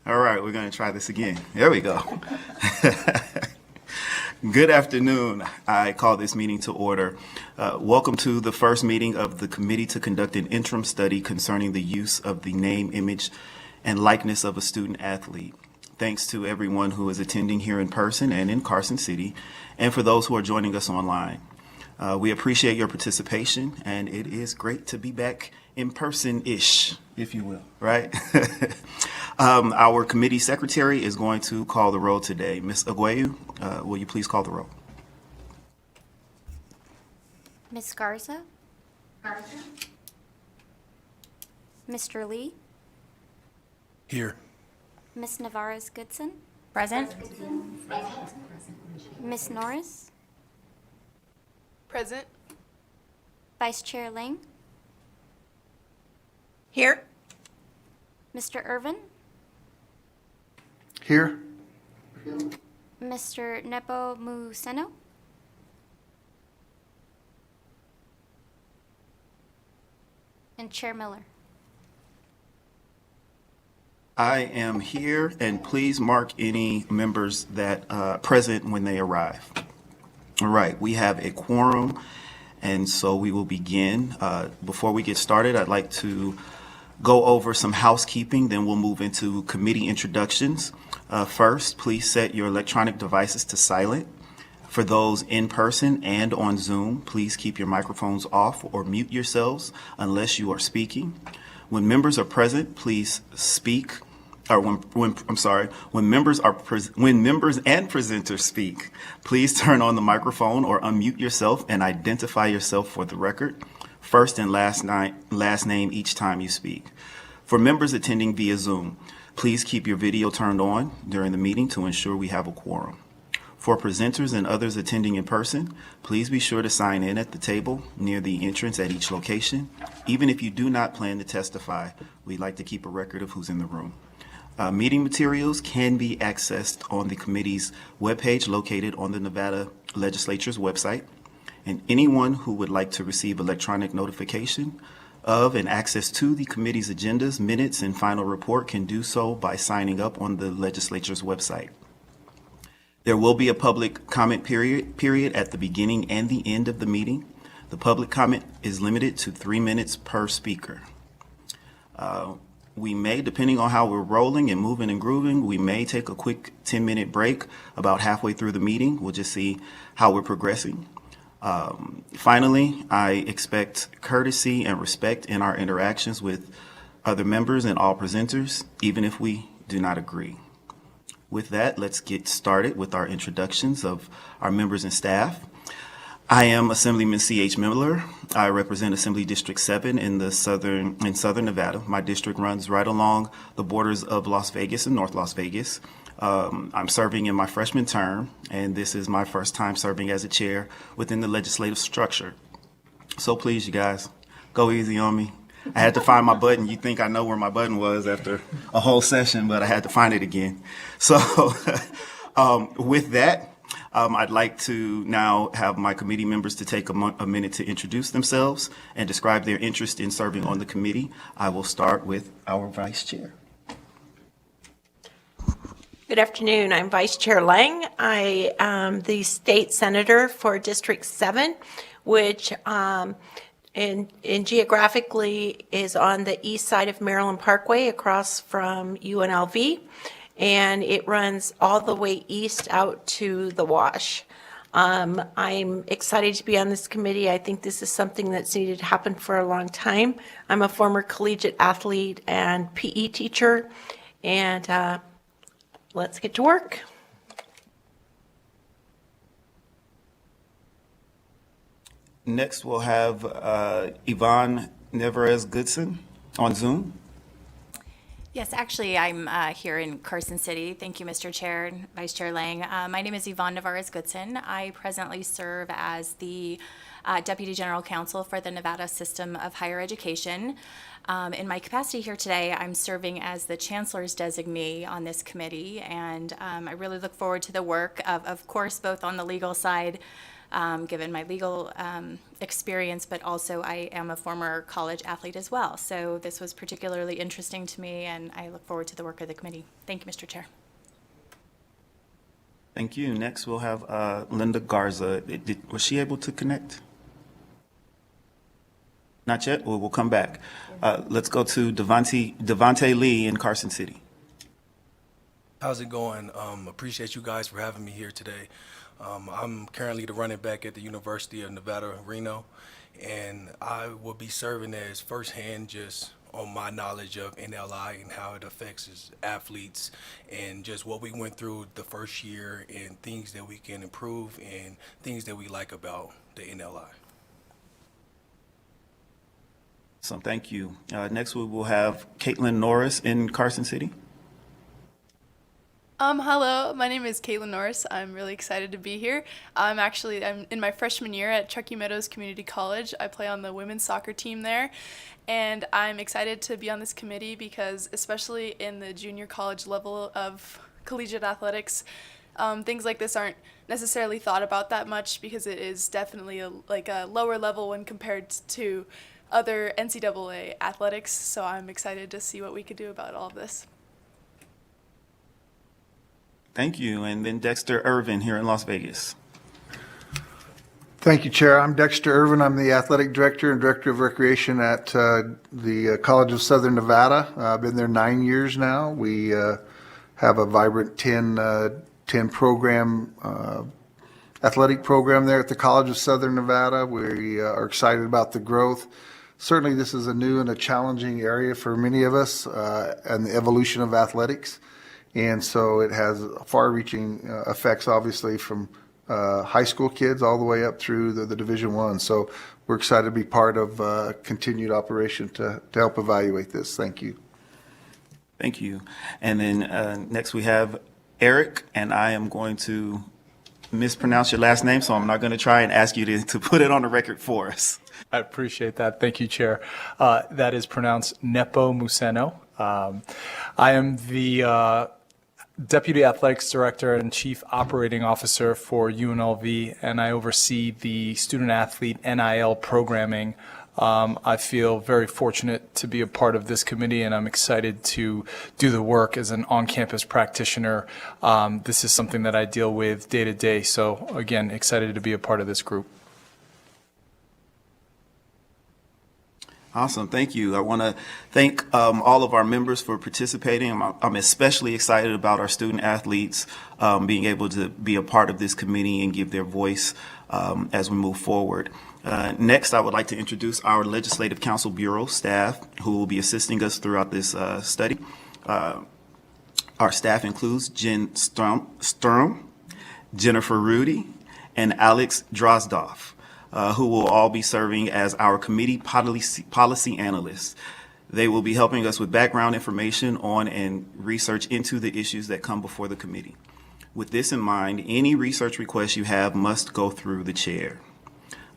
All right, we're going to try this again. There we go. Good afternoon. I call this meeting to order. Welcome to the first meeting of the committee to conduct an interim study concerning the use of the name, image, and likeness of a student athlete. Thanks to everyone who is attending here in person and in Carson City, and for those who are joining us online. We appreciate your participation, and it is great to be back in person-ish, if you will, right? Our committee secretary is going to call the roll today. Ms. Aguayu, will you please call the roll? Ms. Garza? Mr. Lee? Here. Ms. Navarez-Goodson? Present. Ms. Norris? Present. Vice Chair Lang? Here. Mr. Irvine? Here. Mr. Nepomuceno? And Chair Miller? I am here, and please mark any members that present when they arrive. All right, we have a quorum, and so we will begin. Before we get started, I'd like to go over some housekeeping, then we'll move into committee introductions. First, please set your electronic devices to silent. For those in person and on Zoom, please keep your microphones off or mute yourselves unless you are speaking. When members are present, please speak. Or when members and presenters speak, please turn on the microphone or unmute yourself and identify yourself for the record. First and last name each time you speak. For members attending via Zoom, please keep your video turned on during the meeting to ensure we have a quorum. For presenters and others attending in person, please be sure to sign in at the table near the entrance at each location. Even if you do not plan to testify, we'd like to keep a record of who's in the room. Meeting materials can be accessed on the committee's webpage located on the Nevada Legislature's website. And anyone who would like to receive electronic notification of and access to the committee's agendas, minutes, and final report can do so by signing up on the legislature's website. There will be a public comment period at the beginning and the end of the meeting. The public comment is limited to 3 minutes per speaker. We may, depending on how we're rolling and moving and grooving, we may take a quick 10-minute break about halfway through the meeting. We'll just see how we're progressing. Finally, I expect courtesy and respect in our interactions with other members and all presenters, even if we do not agree. With that, let's get started with our introductions of our members and staff. I am Assemblyman C.H. Miller. I represent Assembly District 7 in Southern Nevada. My district runs right along the borders of Las Vegas and North Las Vegas. I'm serving in my freshman term, and this is my first time serving as a chair within the legislative structure. So please, you guys, go easy on me. I had to find my button. You think I know where my button was after a whole session, but I had to find it again. So with that, I'd like to now have my committee members to take a minute to introduce themselves and describe their interest in serving on the committee. I will start with our vice chair. Good afternoon. I'm Vice Chair Lang. I am the state senator for District 7, which in geographically is on the east side of Maryland Parkway across from UNLV. And it runs all the way east out to the Wash. I'm excited to be on this committee. I think this is something that's needed to happen for a long time. I'm a former collegiate athlete and PE teacher, and let's get to work. Next, we'll have Yvonne Nevarez-Goodson on Zoom. Yes, actually, I'm here in Carson City. Thank you, Mr. Chair and Vice Chair Lang. My name is Yvonne Navarez-Goodson. I presently serve as the Deputy General Counsel for the Nevada System of Higher Education. In my capacity here today, I'm serving as the Chancellor's designee on this committee, and I really look forward to the work of course, both on the legal side given my legal experience, but also I am a former college athlete as well. So this was particularly interesting to me, and I look forward to the work of the committee. Thank you, Mr. Chair. Thank you. Next, we'll have Linda Garza. Was she able to connect? Not yet? Well, we'll come back. Let's go to Devontae Lee in Carson City. How's it going? Appreciate you guys for having me here today. I'm currently the running back at the University of Nevada, Reno, and I will be serving as firsthand just on my knowledge of NLI and how it affects its athletes and just what we went through the first year and things that we can improve and things that we like about the NLI. So thank you. Next, we will have Caitlin Norris in Carson City. Hello, my name is Caitlin Norris. I'm really excited to be here. I'm in my freshman year at Truckee Meadows Community College. I play on the women's soccer team there, and I'm excited to be on this committee because especially in the junior college level of collegiate athletics, things like this aren't necessarily thought about that much because it is definitely a lower level when compared to other NCAA athletics. So I'm excited to see what we could do about all of this. Thank you. And then Dexter Irvine here in Las Vegas. Thank you, Chair. I'm Dexter Irvine. I'm the Athletic Director and Director of Recreation at the College of Southern Nevada. I've been there 9 years now. We have a vibrant 10 program, athletic program there at the College of Southern Nevada. We are excited about the growth. Certainly, this is a new and a challenging area for many of us and the evolution of athletics. And so it has far-reaching effects, obviously, from high school kids all the way up through the Division I. So we're excited to be part of continued operation to help evaluate this. Thank you. Thank you. And then next we have Eric, and I am going to mispronounce your last name, so I'm not going to try and ask you to put it on the record for us. I appreciate that. Thank you, Chair. That is pronounced Nepomuceno. I am the Deputy Athletics Director and Chief Operating Officer for UNLV, and I oversee the student-athlete NIL programming. I feel very fortunate to be a part of this committee, and I'm excited to do the work as an on-campus practitioner. This is something that I deal with day to day, so again, excited to be a part of this group. Awesome. Thank you. I want to thank all of our members for participating. I'm especially excited about our student athletes being able to be a part of this committee and give their voice as we move forward. Next, I would like to introduce our Legislative Council Bureau staff who will be assisting us throughout this study. Our staff includes Jen Sturm, Jennifer Rudy, and Alex Drozdoff. Who will all be serving as our committee policy analysts. They will be helping us with background information on and research into the issues that come before the committee. With this in mind, any research requests you have must go through the chair.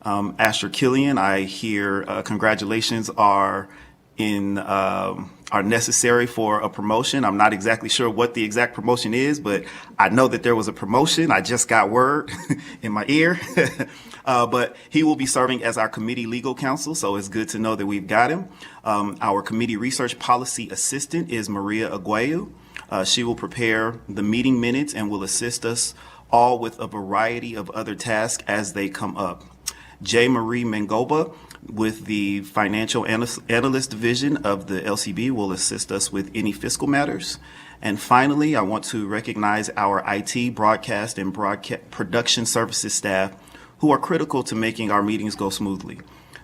Asher Killian, I hear congratulations are necessary for a promotion. I'm not exactly sure what the exact promotion is, but I know that there was a promotion. I just got word in my ear. But he will be serving as our committee legal counsel, so it's good to know that we've got him. Our committee research policy assistant is Maria Aguayo. She will prepare the meeting minutes and will assist us all with a variety of other tasks as they come up. J. Marie Mengoba with the Financial Analyst Division of the LCB will assist us with any fiscal matters. And finally, I want to recognize our IT, broadcast, and production services staff who are critical to making our meetings go smoothly.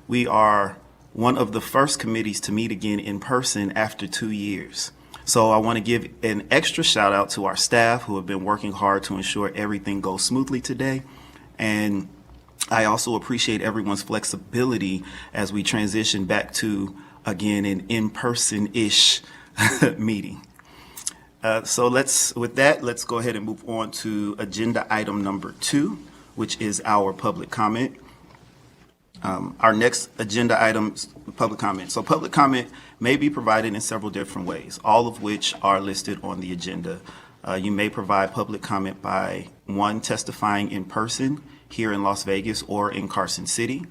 We are one of the first committees to meet again in person after 2 years. So I want to give an extra shout out to our staff who have been working hard to ensure everything goes smoothly today. And I also appreciate everyone's flexibility as we transition back to, again, an in-person-ish meeting. So with that, let's go ahead and move on to agenda item number 2, which is our public comment. Our next agenda item is public comment. So public comment may be provided in several different ways, all of which are listed on the agenda. You may provide public comment by 1, testifying in person. here in Las Vegas or in Carson City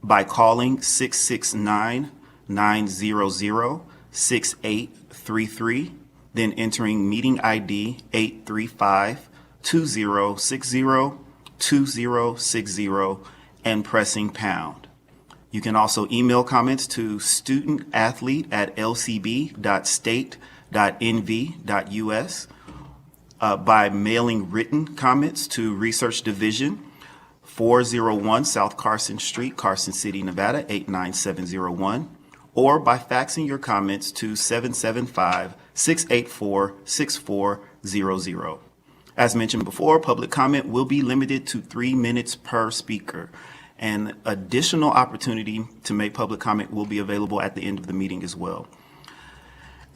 by calling 669-900-6833, then entering meeting ID 835-2060-2060 and pressing pound. You can also email comments to studentathlete@lcb.state.nv.us by mailing written comments to Research Division, 401 South Carson Street, Carson City, Nevada, 89701, or by faxing your comments to 775-684-6400. As mentioned before, public comment will be limited to 3 minutes per speaker. And additional opportunity to make public comment will be available at the end of the meeting as well.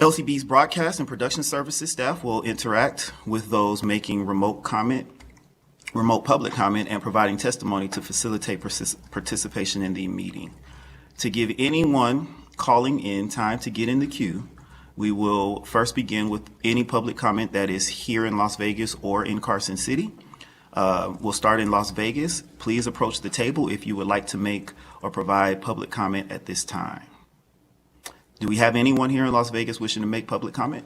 LCB's broadcast and production services staff will interact with those making remote public comment, and providing testimony to facilitate participation in the meeting. To give anyone calling in time to get in the queue, we will first begin with any public comment that is here in Las Vegas or in Carson City. We'll start in Las Vegas. Please approach the table if you would like to make or provide public comment at this time. Do we have anyone here in Las Vegas wishing to make public comment?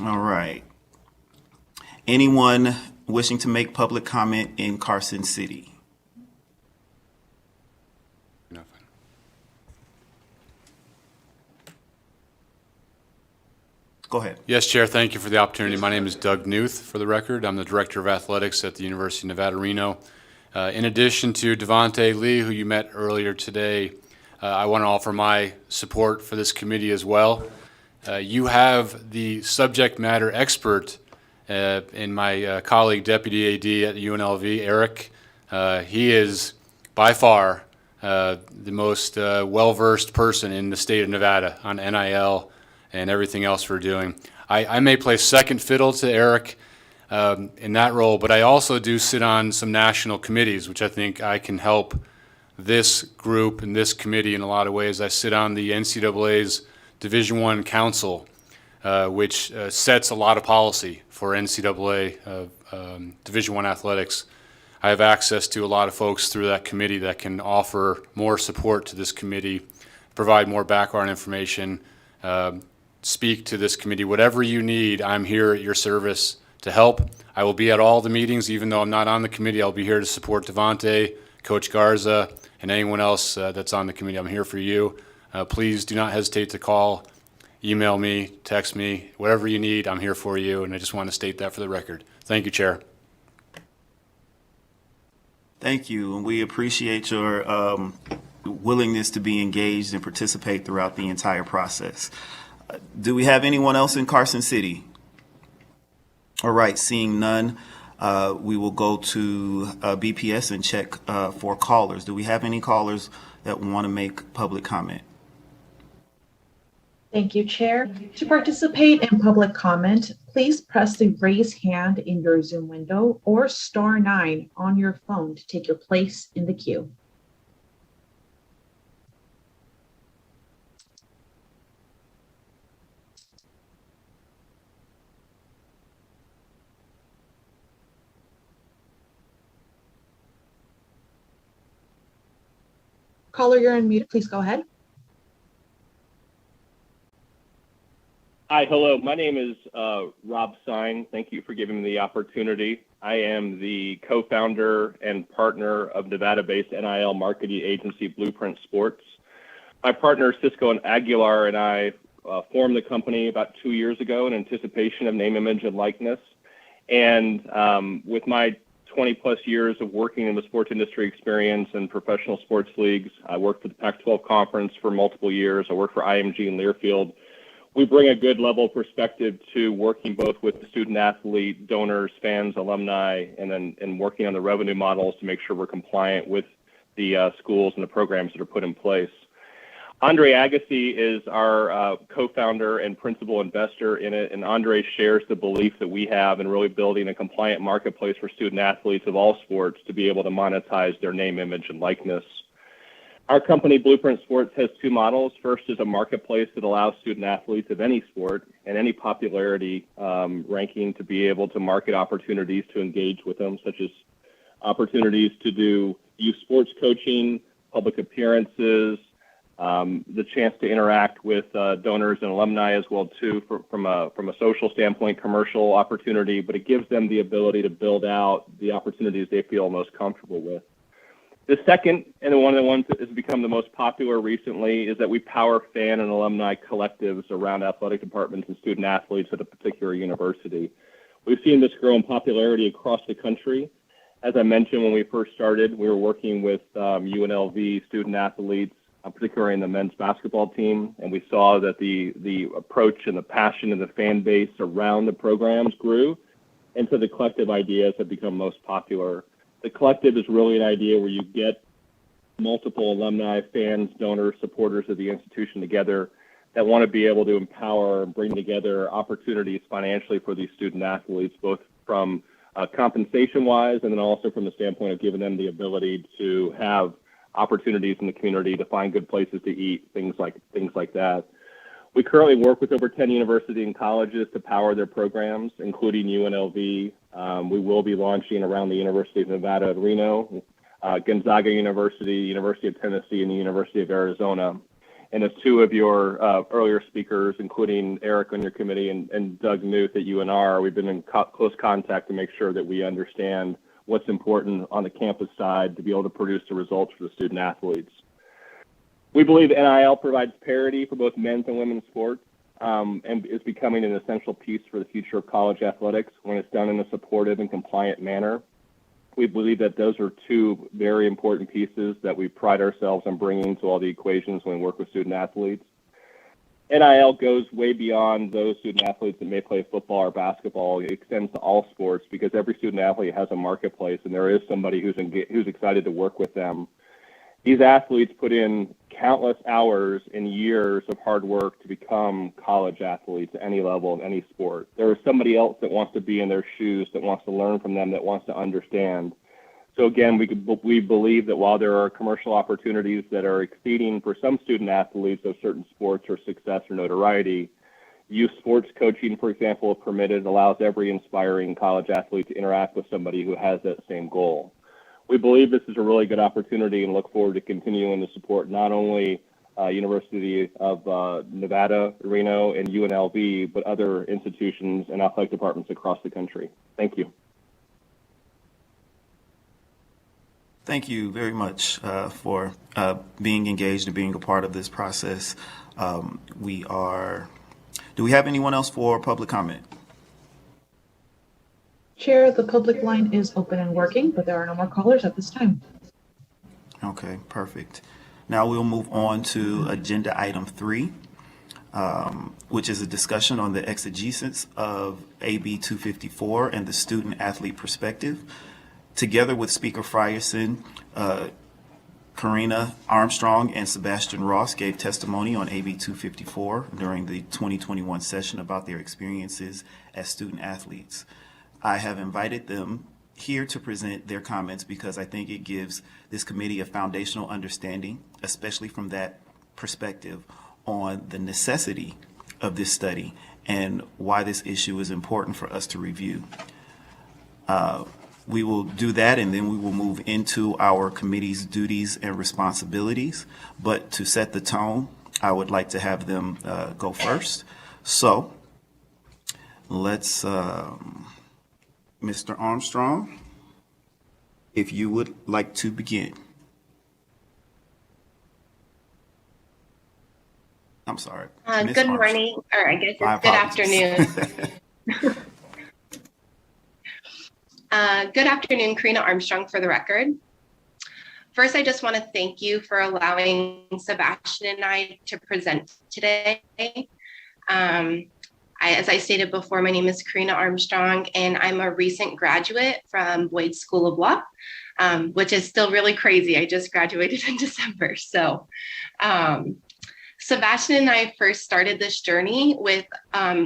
All right. Anyone wishing to make public comment in Carson City? Nothing. Go ahead. Yes, Chair, thank you for the opportunity. My name is Doug Newth, for the record. I'm the Director of Athletics at the University of Nevada, Reno. In addition to Devontae Lee, who you met earlier today, I want to offer my support for this committee as well. You have the subject matter expert in my colleague, Deputy AD at UNLV, Eric. He is by far the most well-versed person in the state of Nevada on NIL and everything else we're doing. I may play second fiddle to Eric in that role, but I also do sit on some national committees, which I think I can help this group and this committee in a lot of ways. I sit on the NCAA's Division I Council, which sets a lot of policy for NCAA Division I athletics. I have access to a lot of folks through that committee that can offer more support to this committee, provide more background information, speak to this committee. Whatever you need, I'm here at your service to help. I will be at all the meetings, even though I'm not on the committee. I'll be here to support Devontae, Coach Garza, and anyone else that's on the committee. I'm here for you. Please do not hesitate to call, email me, text me, whatever you need, I'm here for you, and I just want to state that for the record. Thank you, Chair. Thank you, and we appreciate your willingness to be engaged and participate throughout the entire process. Do we have anyone else in Carson City? All right, seeing none, we will go to BPS and check for callers. Do we have any callers that want to make public comment? Thank you, Chair. To participate in public comment, please press the raise hand in your Zoom window or *9 on your phone to take your place in the queue. Caller, you're unmuted. Please go ahead. Hi, hello. My name is Rob Sine. Thank you for giving me the opportunity. I am the co-founder and partner of Nevada-based NIL marketing agency Blueprint Sports. My partner Cisco and Aguilar and I formed the company about 2 years ago in anticipation of name, image, and likeness. And with my 20 plus years of working in the sports industry experience and professional sports leagues, I worked for the Pac-12 conference for multiple years. I worked for IMG and Learfield. We bring a good level of perspective to working both with the student athlete, donors, fans, alumni, and working on the revenue models to make sure we're compliant with the schools and the programs that are put in place. Andre Agassi is our co-founder and principal investor in it, and Andre shares the belief that we have in really building a compliant marketplace for student athletes of all sports to be able to monetize their name, image, and likeness. Our company, Blueprint Sports, has two models. First is a marketplace that allows student athletes of any sport and any popularity ranking to be able to market opportunities to engage with them, such as opportunities to do youth sports coaching, public appearances, the chance to interact with donors and alumni as well too, from a social standpoint, commercial opportunity. But it gives them the ability to build out the opportunities they feel most comfortable with. The second, and one of the ones that has become the most popular recently, is that we power fan and alumni collectives around athletic departments and student athletes at a particular university. We've seen this grow in popularity across the country. As I mentioned, when we first started, we were working with UNLV student athletes, particularly in the men's basketball team, and we saw that the approach and the passion and the fan base around the programs grew, and so the collective ideas have become most popular. The collective is really an idea where you get multiple alumni, fans, donors, supporters of the institution together that want to be able to empower and bring together opportunities financially for these student athletes, both from compensation-wise and then also from the standpoint of giving them the ability to have opportunities in the community to find good places to eat, things like that. We currently work with over 10 universities and colleges to power their programs, including UNLV. We will be launching around the University of Nevada at Reno, Gonzaga University, University of Tennessee, and the University of Arizona. And as two of your earlier speakers, including Eric on your committee and Doug Newth at UNR, we've been in close contact to make sure that we understand what's important on the campus side to be able to produce the results for the student athletes. We believe NIL provides parity for both men's and women's sports and is becoming an essential piece for the future of college athletics when it's done in a supportive and compliant manner. We believe that those are two very important pieces that we pride ourselves on bringing to all the equations when we work with student athletes. NIL goes way beyond those student athletes that may play football or basketball. It extends to all sports because every student athlete has a marketplace and there is somebody who's excited to work with them. These athletes put in countless hours and years of hard work to become college athletes at any level of any sport. There is somebody else that wants to be in their shoes, that wants to learn from them, that wants to understand. So again, we believe that while there are commercial opportunities that are exceeding for some student athletes of certain sports or success or notoriety, youth sports coaching, for example, if permitted, allows every inspiring college athlete to interact with somebody who has that same goal. We believe this is a really good opportunity and look forward to continuing to support not only University of Nevada, Reno, and UNLV, but other institutions and athletic departments across the country. Thank you. Thank you very much for being engaged and being a part of this process. Do we have anyone else for public comment? Chair, the public line is open and working, but there are no more callers at this time. Okay, perfect. Now we'll move on to agenda item 3, which is a discussion on the exegesis of AB 254 and the student athlete perspective. Together with Speaker Frierson, Karina Armstrong and Sebastian Ross gave testimony on AB 254 during the 2021 session about their experiences as student athletes. I have invited them here to present their comments because I think it gives this committee a foundational understanding, especially from that perspective, on the necessity of this study and why this issue is important for us to review. We will do that, and then we will move into our committee's duties and responsibilities. But to set the tone, I would like to have them go first. So let's, Mr. Armstrong, if you would like to begin. I'm sorry. Ms. Good Armstrong. morning, or I guess My it's good apologies. afternoon. Good afternoon, Karina Armstrong for the record. First, I just want to thank you for allowing Sebastian and I to present today. As I stated before, my name is Karina Armstrong, and I'm a recent graduate from Boyd School of Law, which is still really crazy. I just graduated in December. So Sebastian and I first started this journey with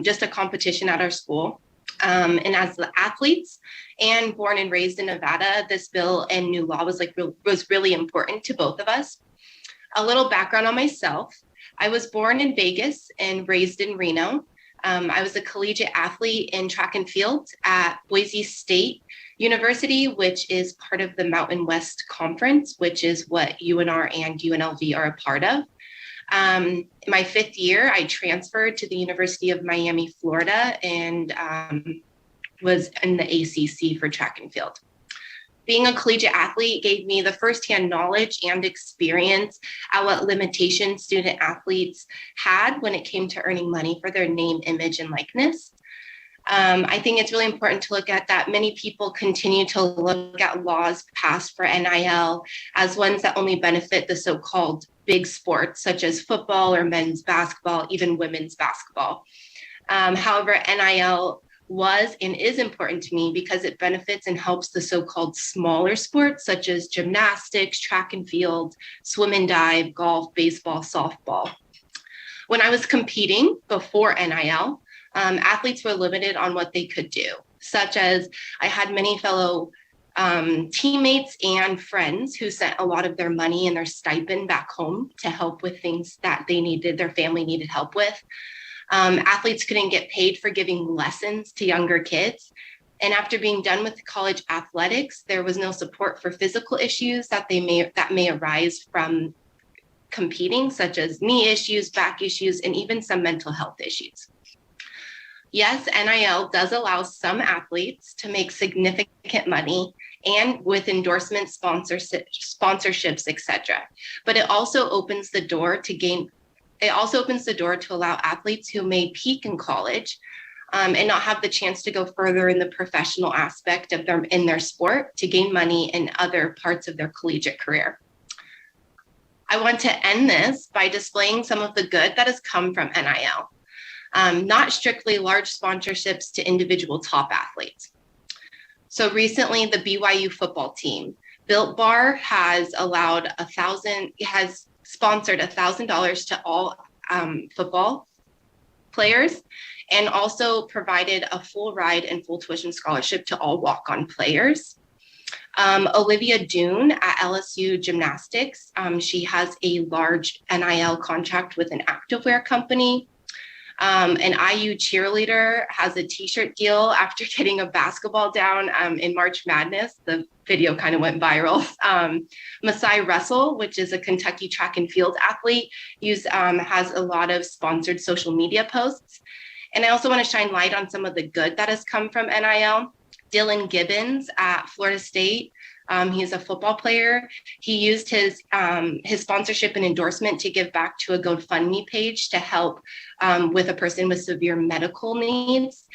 just a competition at our school. And as the athletes and born and raised in Nevada, this bill and new law was really important to both of us. A little background on myself. I was born in Vegas and raised in Reno. I was a collegiate athlete in track and field at Boise State University, which is part of the Mountain West Conference, which is what UNR and UNLV are a part of. My 5th year, I transferred to the University of Miami, Florida, and was in the ACC for track and field. Being a collegiate athlete gave me the firsthand knowledge and experience at what limitations student athletes had when it came to earning money for their name, image, and likeness. I think it's really important to look at that many people continue to look at laws passed for NIL as ones that only benefit the so-called big sports, such as football or men's basketball, even women's basketball. However, NIL was and is important to me because it benefits and helps the so-called smaller sports, such as gymnastics, track and field, swim and dive, golf, baseball, softball. When I was competing before NIL, athletes were limited on what they could do, such as I had many fellow teammates and friends who sent a lot of their money and their stipend back home to help with things that they needed, their family needed help with. Athletes couldn't get paid for giving lessons to younger kids. And after being done with college athletics, there was no support for physical issues that may arise from competing, such as knee issues, back issues, and even some mental health issues. Yes, NIL does allow some athletes to make significant money and with endorsements, sponsorships, etc. But it also opens the door to allow athletes who may peak in college and not have the chance to go further in the professional aspect of their sport to gain money in other parts of their collegiate career. I want to end this by displaying some of the good that has come from NIL. Not strictly large sponsorships to individual top athletes. So recently, the BYU football team, Built Bar, has sponsored $1,000 to all football players, and also provided a full ride and full tuition scholarship to all walk-on players. Olivia Doon at LSU Gymnastics, she has a large NIL contract with an activewear company. An IU cheerleader has a t-shirt deal after getting a basketball down in March Madness. The video kind of went viral. Masai Russell, which is a Kentucky track and field athlete, has a lot of sponsored social media posts. And I also want to shine light on some of the good that has come from NIL. Dylan Gibbons at Florida State. He's a football player. He used his sponsorship and endorsement to give back to a GoFundMe page to help with a person with severe medical needs.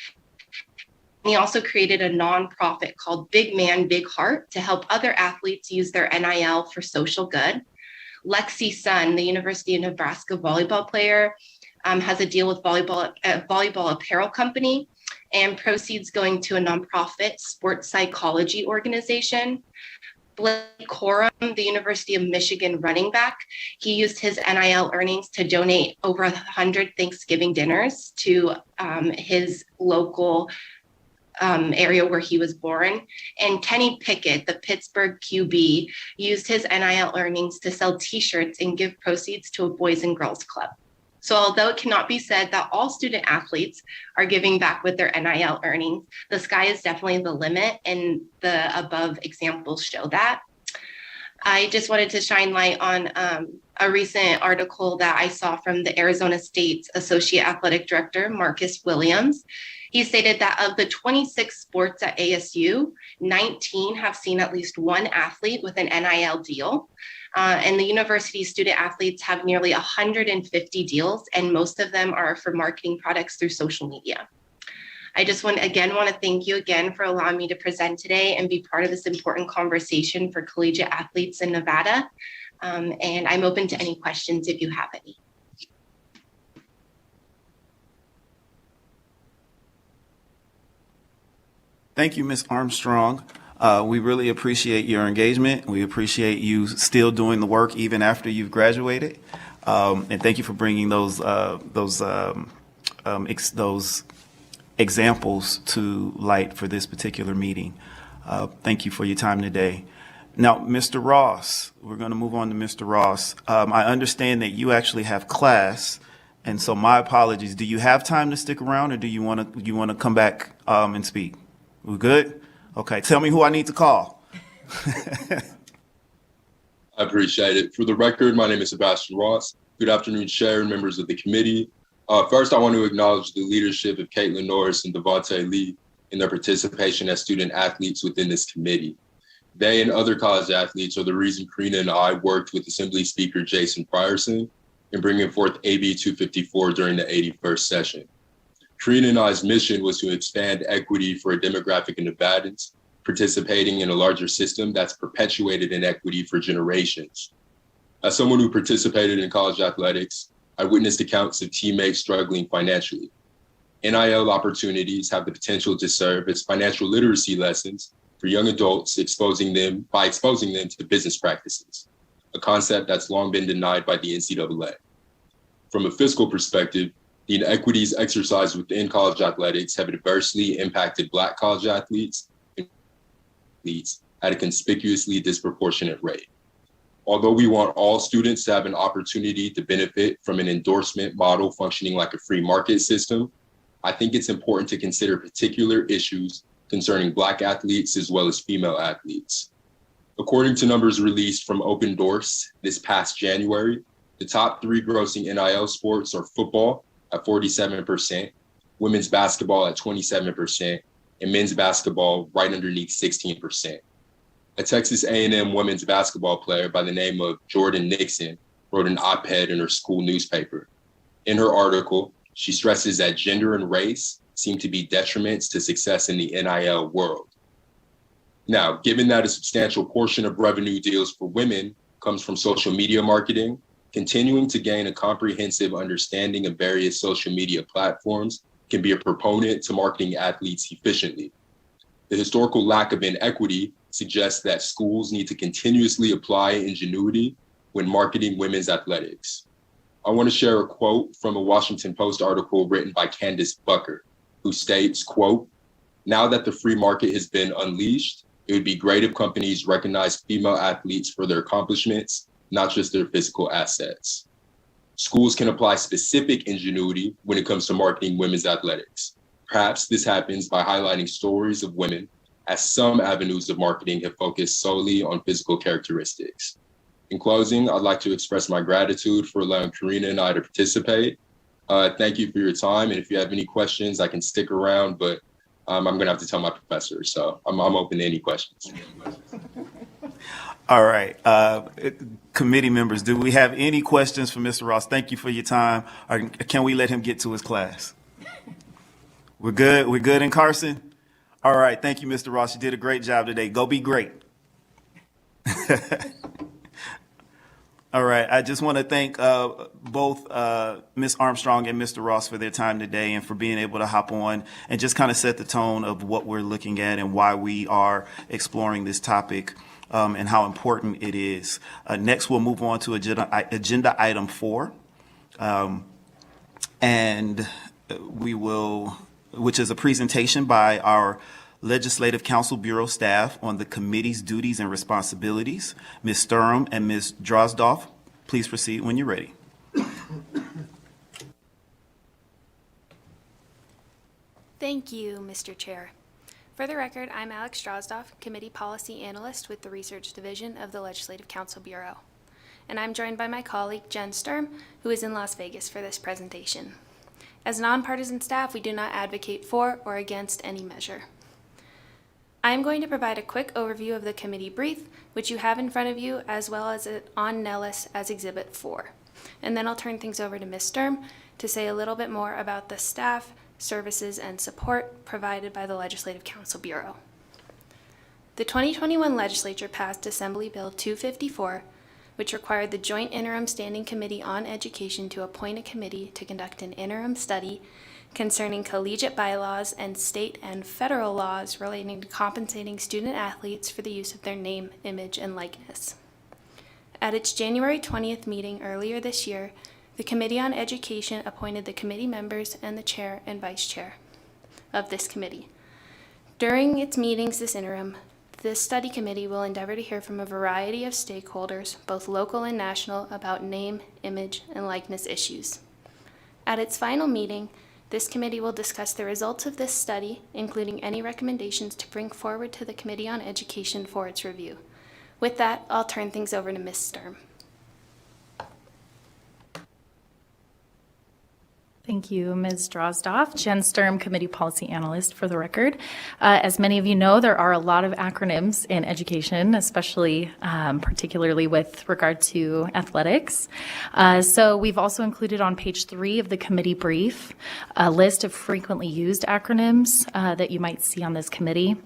He also created a nonprofit called Big Man, Big Heart to help other athletes use their NIL for social good. Lexi Sun, the University of Nebraska volleyball player, has a deal with volleyball apparel company, and proceeds going to a nonprofit sports psychology organization. Blake Corum, the University of Michigan running back, he used his NIL earnings to donate over 100 Thanksgiving dinners to his local area where he was born. And Kenny Pickett, the Pittsburgh QB, used his NIL earnings to sell t-shirts and give proceeds to a Boys and Girls Club. So although it cannot be said that all student athletes are giving back with their NIL earnings, the sky is definitely the limit, and the above examples show that. I just wanted to shine light on a recent article that I saw from the Arizona State's Associate Athletic Director, Marcus Williams. He stated that of the 26 sports at ASU, 19 have seen at least one athlete with an NIL deal. And the university student athletes have nearly 150 deals, and most of them are for marketing products through social media. I just want to thank you again for allowing me to present today and be part of this important conversation for collegiate athletes in Nevada. And I'm open to any questions if you have any. Thank you, Ms. Armstrong. We really appreciate your engagement. We appreciate you still doing the work even after you've graduated. And thank you for bringing those examples to light for this particular meeting. Thank you for your time today. Now, Mr. Ross, we're going to move on to Mr. Ross. I understand that you actually have class, and so my apologies. Do you have time to stick around, or do you want to come back and speak? We good? Okay. Tell me who I need to call. I appreciate it. For the record, my name is Sebastian Ross. Good afternoon, Chair and members of the committee. First, I want to acknowledge the leadership of Caitlin Norris and Devontae Lee in their participation as student athletes within this committee. They and other college athletes are the reason Karina and I worked with Assembly Speaker Jason Frierson in bringing forth AB 254 during the 81st session. Karina and I's mission was to expand equity for a demographic of Nevadans participating in a larger system that's perpetuated inequity for generations. As someone who participated in college athletics, I witnessed accounts of teammates struggling financially. NIL opportunities have the potential to serve as financial literacy lessons for young adults, exposing them to business practices, a concept that's long been denied by the NCAA. From a fiscal perspective, the inequities exercised within college athletics have adversely impacted Black college athletes at a conspicuously disproportionate rate. Although we want all students to have an opportunity to benefit from an endorsement model functioning like a free market system, I think it's important to consider particular issues concerning Black athletes as well as female athletes. According to numbers released from Open Doors this past January, the top 3 grossing NIL sports are football at 47%, women's basketball at 27%, and men's basketball right underneath 16%. A Texas A&M women's basketball player by the name of Jordan Nixon wrote an op-ed in her school newspaper. In her article, she stresses that gender and race seem to be detriments to success in the NIL world. Now, given that a substantial portion of revenue deals for women comes from social media marketing, continuing to gain a comprehensive understanding of various social media platforms can be a proponent to marketing athletes efficiently. The historical lack of inequity suggests that schools need to continuously apply ingenuity when marketing women's athletics. I want to share a quote from a Washington Post article written by Candace Bucker, who states, quote, "Now that the free market has been unleashed, it would be great if companies recognize female athletes for their accomplishments, not just their physical assets." Schools can apply specific ingenuity when it comes to marketing women's athletics. Perhaps this happens by highlighting stories of women, as some avenues of marketing have focused solely on physical characteristics. In closing, I'd like to express my gratitude for allowing Karina and I to participate. Thank you for your time, and if you have any questions, I can stick around, but I'm going to have to tell my professor, so I'm open to any questions. All right. Committee members, do we have any questions for Mr. Ross? Thank you for your time. Or can we let him get to his class? We're good? We're good in Carson? All right. Thank you, Mr. Ross. You did a great job today. Go be great. All right. I just want to thank both Ms. Armstrong and Mr. Ross for their time today and for being able to hop on and just kind of set the tone of what we're looking at and why we are exploring this topic and how important it is. Next, we'll move on to agenda item 4. And we will, which is a presentation by our Legislative Council Bureau staff on the committee's duties and responsibilities. Ms. Sturm and Ms. Drozdoff, please proceed when you're ready. Thank you, Mr. Chair. For the record, I'm Alex Drozdoff, Committee Policy Analyst with the Research Division of the Legislative Council Bureau. And I'm joined by my colleague, Jen Sturm, who is in Las Vegas for this presentation. As nonpartisan staff, we do not advocate for or against any measure. I am going to provide a quick overview of the committee brief, which you have in front of you, as well as on Nellis as Exhibit 4. And then I'll turn things over to Ms. Sturm to say a little bit more about the staff, services, and support provided by the Legislative Council Bureau. The 2021 legislature passed Assembly Bill 254, which required the Joint Interim Standing Committee on Education to appoint a committee to conduct an interim study concerning collegiate bylaws and state and federal laws relating to compensating student athletes for the use of their name, image, and likeness. At its January 20th meeting earlier this year, the Committee on Education appointed the committee members and the chair and vice chair of this committee. During its meetings this interim, This study committee will endeavor to hear from a variety of stakeholders, both local and national, about name, image, and likeness issues. At its final meeting, this committee will discuss the results of this study, including any recommendations to bring forward to the Committee on Education for its review. With that, I'll turn things over to Ms. Sturm. Thank you, Ms. Drozdoff. Jen Sturm, Committee Policy Analyst for the record. As many of you know, there are a lot of acronyms in education, especially particularly with regard to athletics. So we've also included on page 3 of the committee brief a list of frequently used acronyms that you might see on this committee.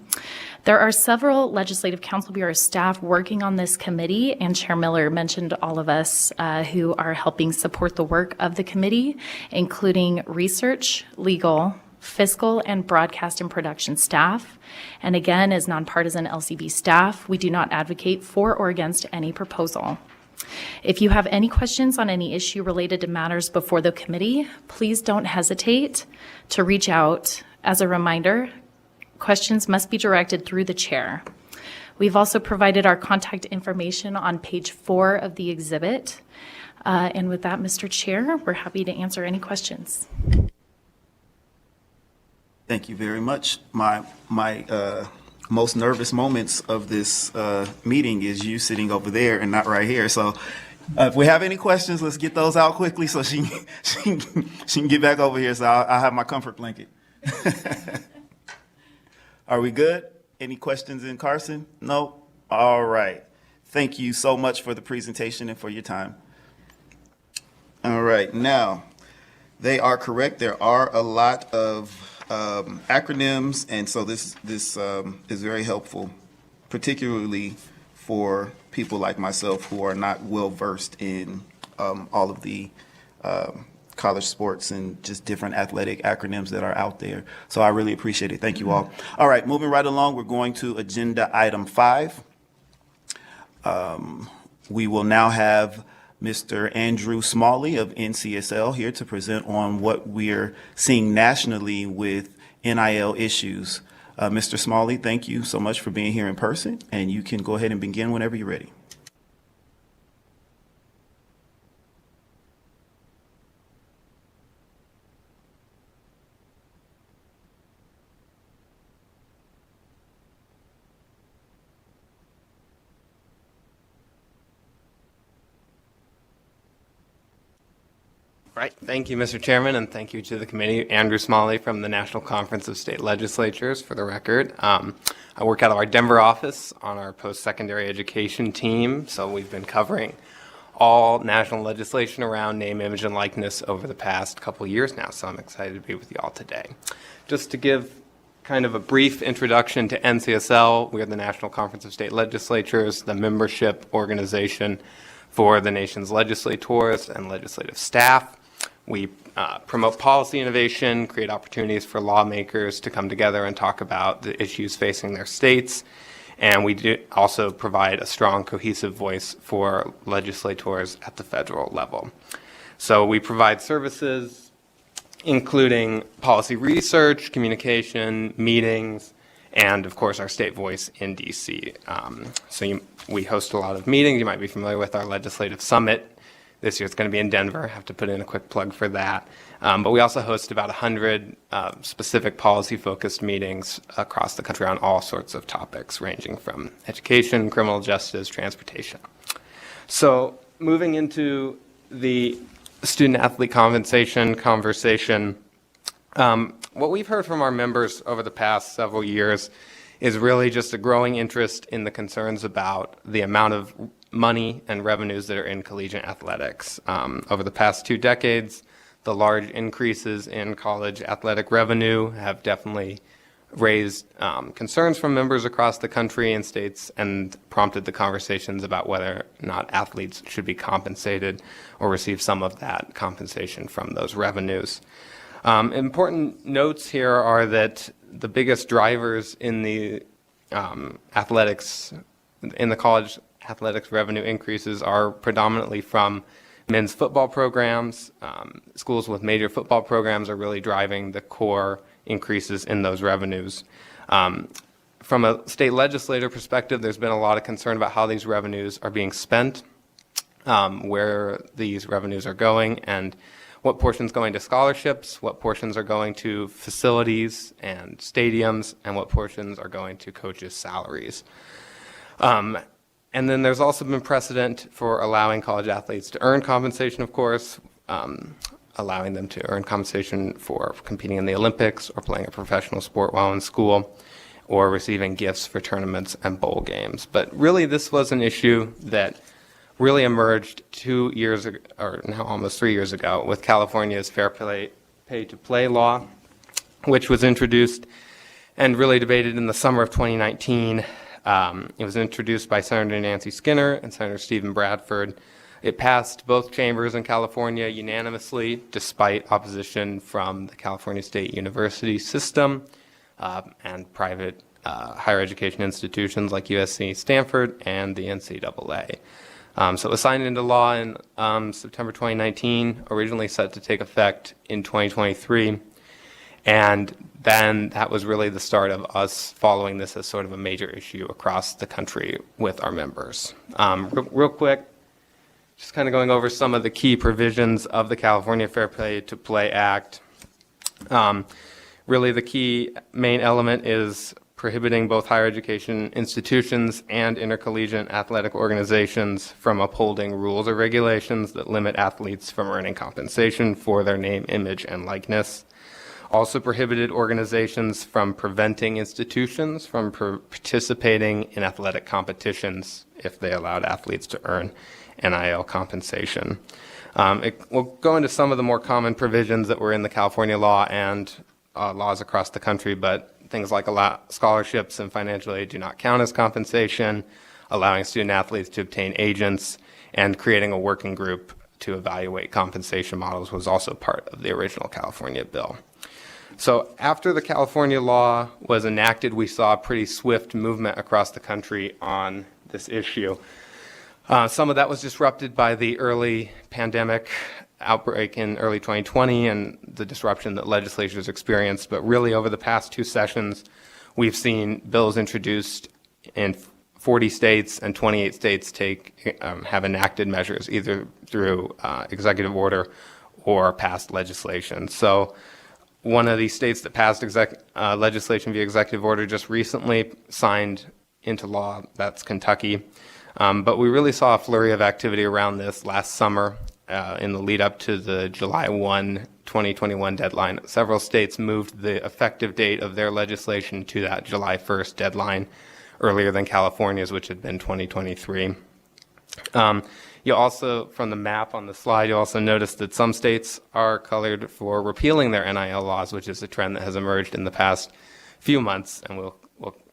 There are several Legislative Council Bureau staff working on this committee, and Chair Miller mentioned all of us who are helping support the work of the committee, including research, legal, fiscal, and broadcast and production staff. And again, as nonpartisan LCB staff, we do not advocate for or against any proposal. If you have any questions on any issue related to matters before the committee, please don't hesitate to reach out. As a reminder, questions must be directed through the chair. We've also provided our contact information on page 4 of the exhibit. And with that, Mr. Chair, we're happy to answer any questions. Thank you very much. My most nervous moments of this meeting is you sitting over there and not right here. So if we have any questions, let's get those out quickly so she can get back over here. So I'll have my comfort blanket. Are we good? Any questions in Carson? No? All right. Thank you so much for the presentation and for your time. All right. Now, they are correct. There are a lot of acronyms, and so this is very helpful, particularly for people like myself who are not well versed in all of the college sports and just different athletic acronyms that are out there. So I really appreciate it. Thank you all. All right, moving right along, we're going to agenda item 5. We will now have Mr. Andrew Smalley of NCSL here to present on what we're seeing nationally with NIL issues. Mr. Smalley, thank you so much for being here in person, and you can go ahead and begin whenever you're ready. Right. Thank you, Mr. Chairman, and thank you to the committee. Andrew Smalley from the National Conference of State Legislatures, for the record. I work out of our Denver office on our post-secondary education team, so we've been covering all national legislation around name, image, and likeness over the past couple years now, so I'm excited to be with you all today. Just to give kind of a brief introduction to NCSL, we are the National Conference of State Legislatures, the membership organization for the nation's legislators and legislative staff. We promote policy innovation, create opportunities for lawmakers to come together and talk about the issues facing their states. And we do also provide a strong, cohesive voice for legislators at the federal level. So we provide services including policy research, communication, meetings, and of course our state voice in DC. We host a lot of meetings. You might be familiar with our legislative summit. This year it's going to be in Denver. I have to put in a quick plug for that. But we also host about 100 specific policy-focused meetings across the country on all sorts of topics, ranging from education, criminal justice, transportation. So moving into the student-athlete compensation conversation, what we've heard from our members over the past several years is really just a growing interest in the concerns about the amount of money and revenues that are in collegiate athletics. Over the past 2 decades, the large increases in college athletic revenue have definitely raised concerns from members across the country and states and prompted the conversations about whether or not athletes should be compensated or receive some of that compensation from those revenues. Important notes here are that the biggest drivers in the athletics, in the college athletics revenue increases are predominantly from men's football programs. Schools with major football programs are really driving the core increases in those revenues. From a state legislator perspective, there's been a lot of concern about how these revenues are being spent, where these revenues are going, and what portions going to scholarships, what portions are going to facilities and stadiums, and what portions are going to coaches' salaries. And then there's also been precedent for allowing college athletes to earn compensation, of course, allowing them to earn compensation for competing in the Olympics or playing a professional sport while in school, or receiving gifts for tournaments and bowl games. But really, this was an issue that really emerged 2 years ago, or now almost 3 years ago, with California's Fair Pay to Play law, which was introduced and really debated in the summer of 2019. It was introduced by Senator Nancy Skinner and Senator Stephen Bradford. It passed both chambers in California unanimously, despite opposition from the California State University system and private higher education institutions like USC, Stanford, and the Ncaa. So it was signed into law in September 2019, originally set to take effect in 2023. And then that was really the start of us following this as sort of a major issue across the country with our members. Real quick, just kind of going over some of the key provisions of the California Fair Pay to Play Act. Really the key main element is prohibiting both higher education institutions and intercollegiate athletic organizations from upholding rules or regulations that limit athletes from earning compensation for their name, image, and likeness. Also prohibited organizations from preventing institutions from participating in athletic competitions if they allowed athletes to earn NIL compensation. We'll go into some of the more common provisions that were in the California law and laws across the country, but things like scholarships and financial aid do not count as compensation, allowing student athletes to obtain agents, and creating a working group to evaluate compensation models was also part of the original California bill. So after the California law was enacted, we saw a pretty swift movement across the country on this issue. Some of that was disrupted by the early pandemic outbreak in early 2020 and the disruption that legislatures experienced. But really over the past two sessions, we've seen bills introduced in 40 states and 28 states have enacted measures either through executive order or passed legislation. So one of these states that passed legislation via executive order just recently signed into law, that's Kentucky. But we really saw a flurry of activity around this last summer in the lead up to the July 1, 2021 deadline. Several states moved the effective date of their legislation to that July 1st deadline, earlier than California's, which had been 2023. You also, from the map on the slide, you also notice that some states are colored for repealing their NIL laws, which is a trend that has emerged in the past few months, and we'll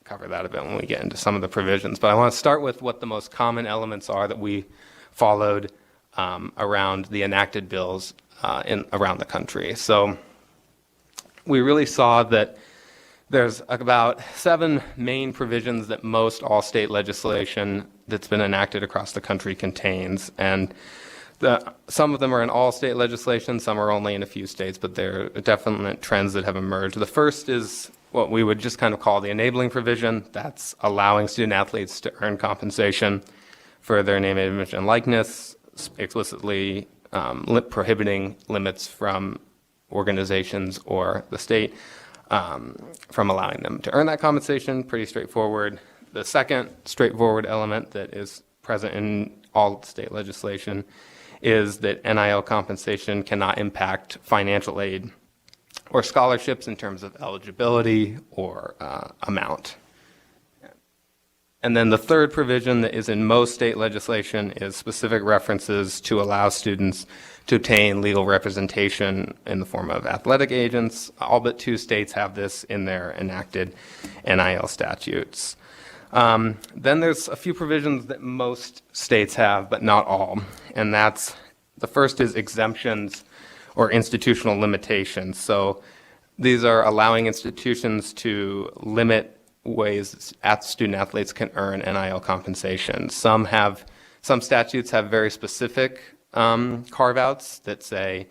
cover that a bit when we get into some of the provisions. But I want to start with what the most common elements are that we followed around the enacted bills around the country. So we really saw that there's about 7 main provisions that most all state legislation that's been enacted across the country contains. And some of them are in all state legislation, some are only in a few states, but there are definite trends that have emerged. The first is what we would just kind of call the enabling provision. That's allowing student athletes to earn compensation for their name, image, and likeness, explicitly prohibiting limits from organizations or the state from allowing them to earn that compensation. Pretty straightforward. The second straightforward element that is present in all state legislation is that NIL compensation cannot impact financial aid or scholarships in terms of eligibility or amount. And then the third provision that is in most state legislation is specific references to allow students to obtain legal representation in the form of athletic agents. All but 2 states have this in their enacted NIL statutes. Then there's a few provisions that most states have, but not all. And that's, the first is exemptions or institutional limitations. So these are allowing institutions to limit ways student athletes can earn NIL compensation. Some statutes have very specific carve-outs that say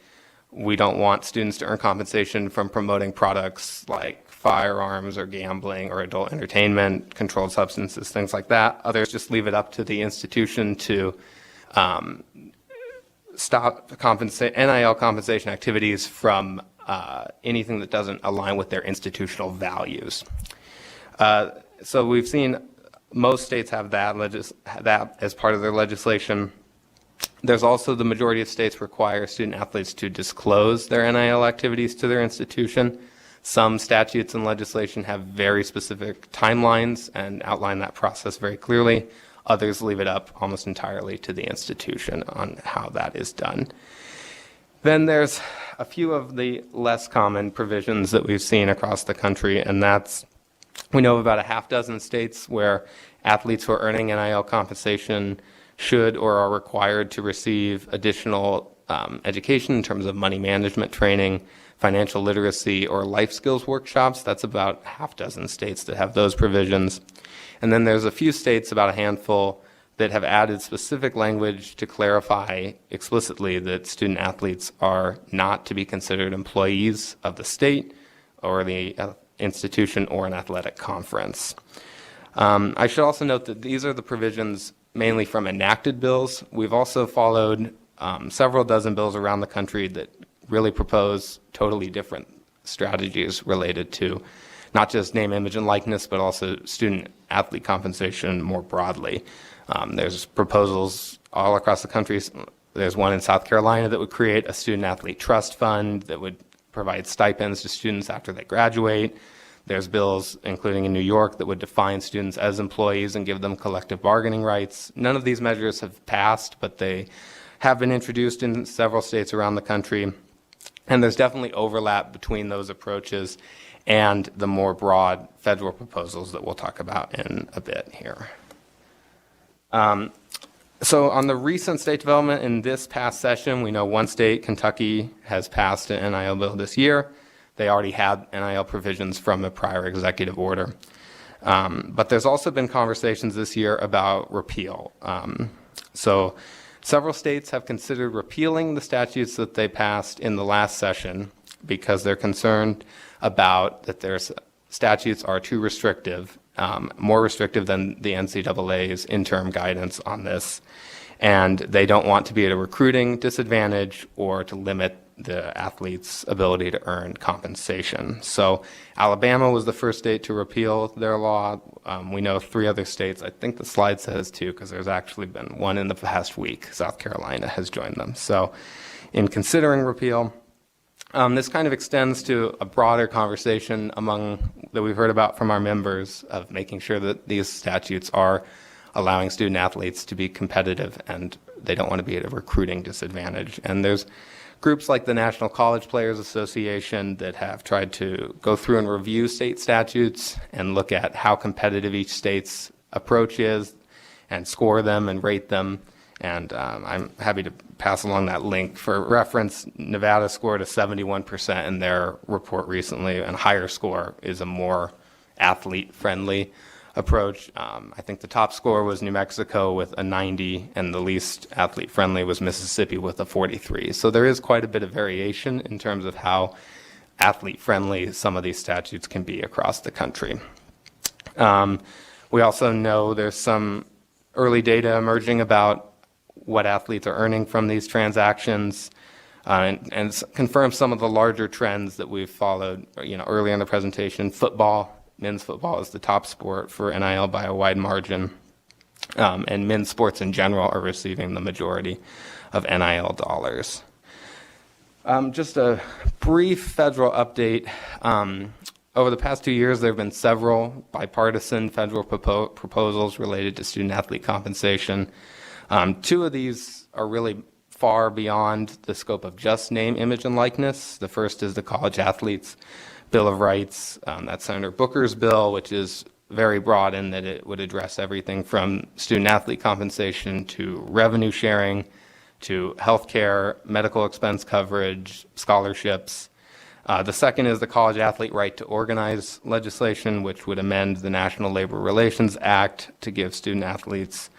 we don't want students to earn compensation from promoting products like firearms or gambling or adult entertainment, controlled substances, things like that. Others just leave it up to the institution to stop NIL compensation activities from anything that doesn't align with their institutional values. So we've seen most states have that as part of their legislation. There's also the majority of states require student athletes to disclose their NIL activities to their institution. Some statutes and legislation have very specific timelines and outline that process very clearly. Others leave it up almost entirely to the institution on how that is done. Then there's a few of the less common provisions that we've seen across the country, and that's, we know of about a half dozen states where athletes who are earning NIL compensation should or are required to receive additional education in terms of money management training, financial literacy, or life skills workshops. That's about half dozen states that have those provisions. And then there's a few states, about a handful, that have added specific language to clarify explicitly that student athletes are not to be considered employees of the state or the institution or an athletic conference. I should also note that these are the provisions mainly from enacted bills. We've also followed several dozen bills around the country that really propose totally different strategies related to not just name, image, and likeness, but also student athlete compensation more broadly. There's proposals all across the country. There's one in South Carolina that would create a student athlete trust fund that would provide stipends to students after they graduate. There's bills, including in New York, that would define students as employees and give them collective bargaining rights. None of these measures have passed, but they have been introduced in several states around the country. And there's definitely overlap between those approaches and the more broad federal proposals that we'll talk about in a bit here. So on the recent state development in this past session, we know one state, Kentucky, has passed an NIL bill this year. They already had NIL provisions from a prior executive order. But there's also been conversations this year about repeal. So several states have considered repealing the statutes that they passed in the last session because they're concerned about that their statutes are too restrictive, more restrictive than the NCAA's interim guidance on this. And they don't want to be at a recruiting disadvantage or to limit the athlete's ability to earn compensation. So Alabama was the first state to repeal their law. We know 3 other states. I think the slide says 2 because there's actually been one in the past week. South Carolina has joined them. So in considering repeal, this kind of extends to a broader conversation that we've heard about from our members of making sure that these statutes are allowing student athletes to be competitive and they don't want to be at a recruiting disadvantage. And there's groups like the National College Players Association that have tried to go through and review state statutes and look at how competitive each state's approach is and score them and rate them. And I'm happy to pass along that link. For reference, Nevada scored a 71% in their report recently, and higher score is a more athlete-friendly approach. I think the top score was New Mexico with a 90, and the least athlete-friendly was Mississippi with a 43. So there is quite a bit of variation in terms of how athlete-friendly some of these statutes can be across the country. We also know there's some early data emerging about what athletes are earning from these transactions, and confirm some of the larger trends that we've followed. Earlier in the presentation, men's football is the top sport for NIL by a wide margin, and men's sports in general are receiving the majority of NIL dollars. Just a brief federal update. Over the past 2 years, there have been several bipartisan federal proposals related to student athlete compensation. 2 of these are really far beyond the scope of just name, image, and likeness. The first is the College Athletes Bill of Rights. That's Senator Booker's bill, which is very broad in that it would address everything from student athlete compensation to revenue sharing to health care, medical expense coverage, scholarships. The second is the College Athlete Right to Organize legislation, which would amend the National Labor Relations Act to give student athletes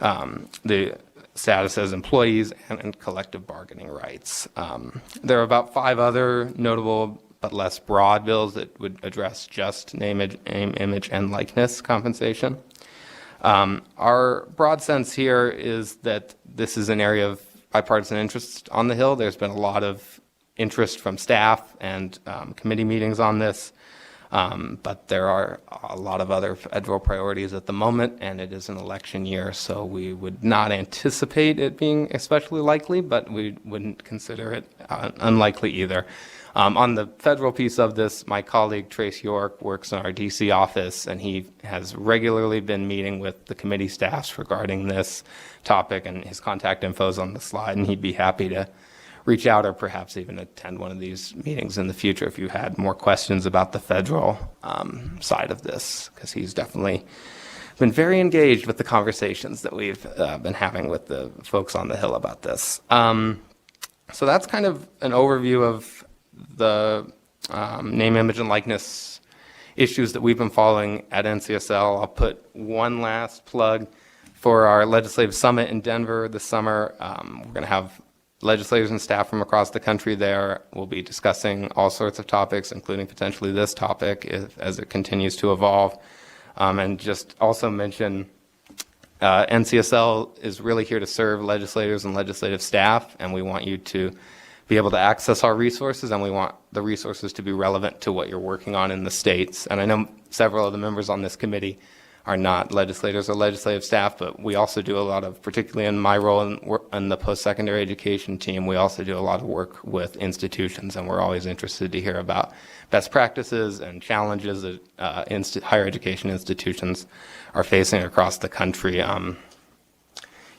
the status as employees and collective bargaining rights. There are about 5 other notable but less broad bills that would address just name, image, and likeness compensation. Our broad sense here is that this is an area of bipartisan interest on the Hill. There's been a lot of interest from staff and committee meetings on this, but there are a lot of other federal priorities at the moment, and it is an election year, so we would not anticipate it being especially likely, but we wouldn't consider it unlikely either. On the federal piece of this, my colleague Trace York works in our DC office, and he has regularly been meeting with the committee staffs regarding this topic, and his contact info is on the slide, and he'd be happy to reach out or perhaps even attend one of these meetings in the future if you had more questions about the federal side of this, because he's definitely been very engaged with the conversations that we've been having with the folks on the Hill about this. So that's kind of an overview of the name, image, and likeness issues that we've been following at NCSL. I'll put one last plug for our legislative summit in Denver this summer. We're going to have legislators and staff from across the country there. We'll be discussing all sorts of topics, including potentially this topic as it continues to evolve. And just also mention NCSL is really here to serve legislators and legislative staff, and we want you to be able to access our resources, and we want the resources to be relevant to what you're working on in the states. And I know several of the members on this committee are not legislators or legislative staff, but we also do a lot of, particularly in my role in the post-secondary education team, we also do a lot of work with institutions, and we're always interested to hear about best practices and challenges that higher education institutions are facing across the country.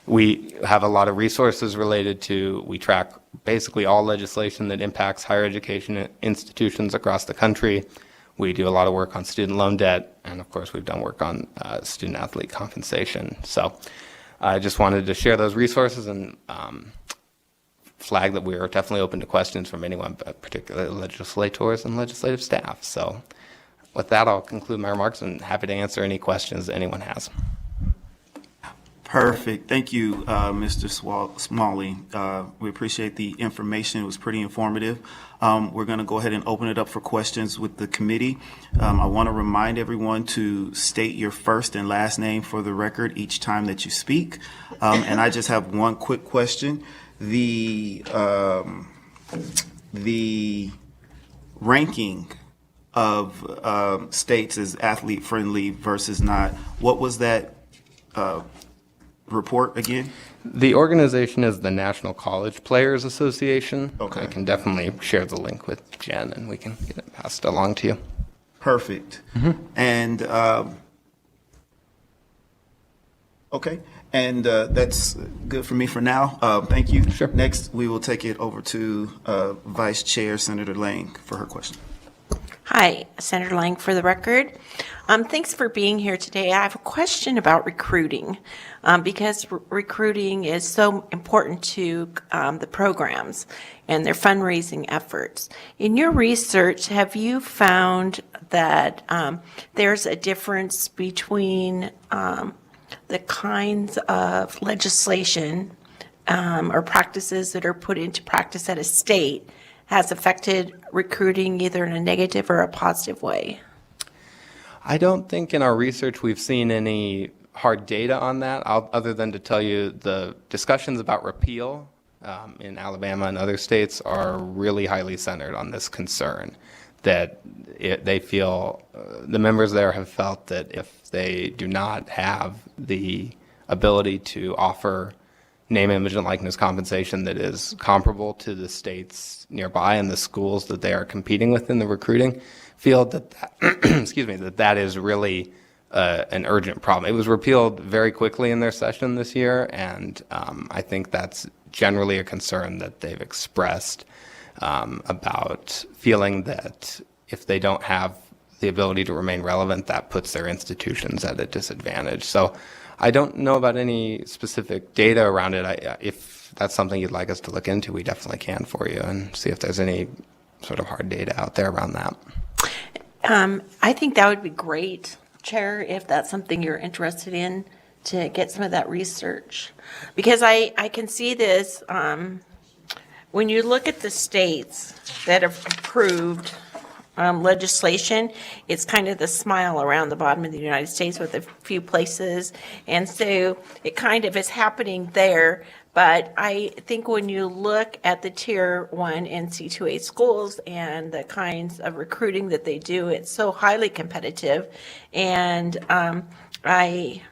We have a lot of resources related to, we track basically all legislation that impacts higher education institutions across the country. We do a lot of work on student loan debt, and of course we've done work on student athlete compensation. So I just wanted to share those resources and flag that we are definitely open to questions from anyone, but particularly legislators and legislative staff. So with that, I'll conclude my remarks and happy to answer any questions that anyone has. Perfect. Thank you, Mr. Smalley. We appreciate the information. It was pretty informative. We're going to go ahead and open it up for questions with the committee. I want to remind everyone to state your first and last name for the record each time that you speak. And I just have one quick question. The ranking of states as athlete friendly versus not, what was that report again? The organization is the National College Players Association. Okay. I can definitely share the link with Jen and we can get it passed along to you. Perfect. And okay, and that's good for me for now. Thank you. Sure. Next, we will take it over to Vice Chair Senator Lang for her question. Hi, Senator Lang for the record. Thanks for being here today. I have a question about recruiting because recruiting is so important to the programs and their fundraising efforts. In your research, have you found that there's a difference between the kinds of legislation or practices that are put into practice at a state has affected recruiting either in a negative or a positive way? I don't think in our research we've seen any hard data on that, other than to tell you the discussions about repeal in Alabama and other states are really highly centered on this concern that they feel, the members there have felt that if they do not have the ability to offer name, image, and likeness compensation that is comparable to the states nearby and the schools that they are competing with in the recruiting field, that excuse me, that is really an urgent problem. It was repealed very quickly in their session this year, and I think that's generally a concern that they've expressed about feeling that if they don't have the ability to remain relevant, that puts their institutions at a disadvantage. So I don't know about any specific data around it. If that's something you'd like us to look into, we definitely can for you and see if there's any sort of hard data out there around that. I think that would be great, Chair, if that's something you're interested in, get some of that research. Because I can see this, when you look at the states that have approved legislation, it's kind of the smile around the bottom of the United States with a few places. And so it kind of is happening there. But I think when you look at the Tier 1 NC2A schools and the kinds of recruiting that they do, it's so highly competitive. And I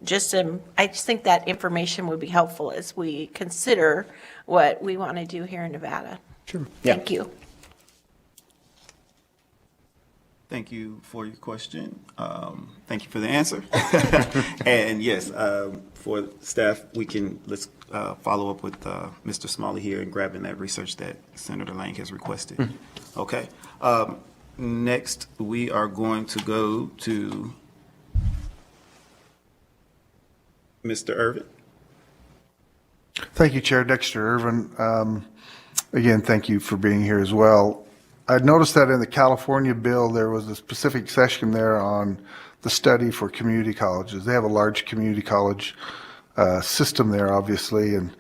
just think that information would be helpful as we consider what we want to do here in Nevada. Sure. Thank you. Thank you for your question. Thank you for the answer. And yes, for staff, let's follow up with Mr. Smalley here and grabbing that research that Senator Lang has requested. Okay. Next, we are going to go to Mr. Irvine. Thank you, Chair. Dexter Irvine. Again, thank you for being here as well. I noticed that in the California bill, there was a specific section there on the study for community colleges. They have a large community college system there, obviously, and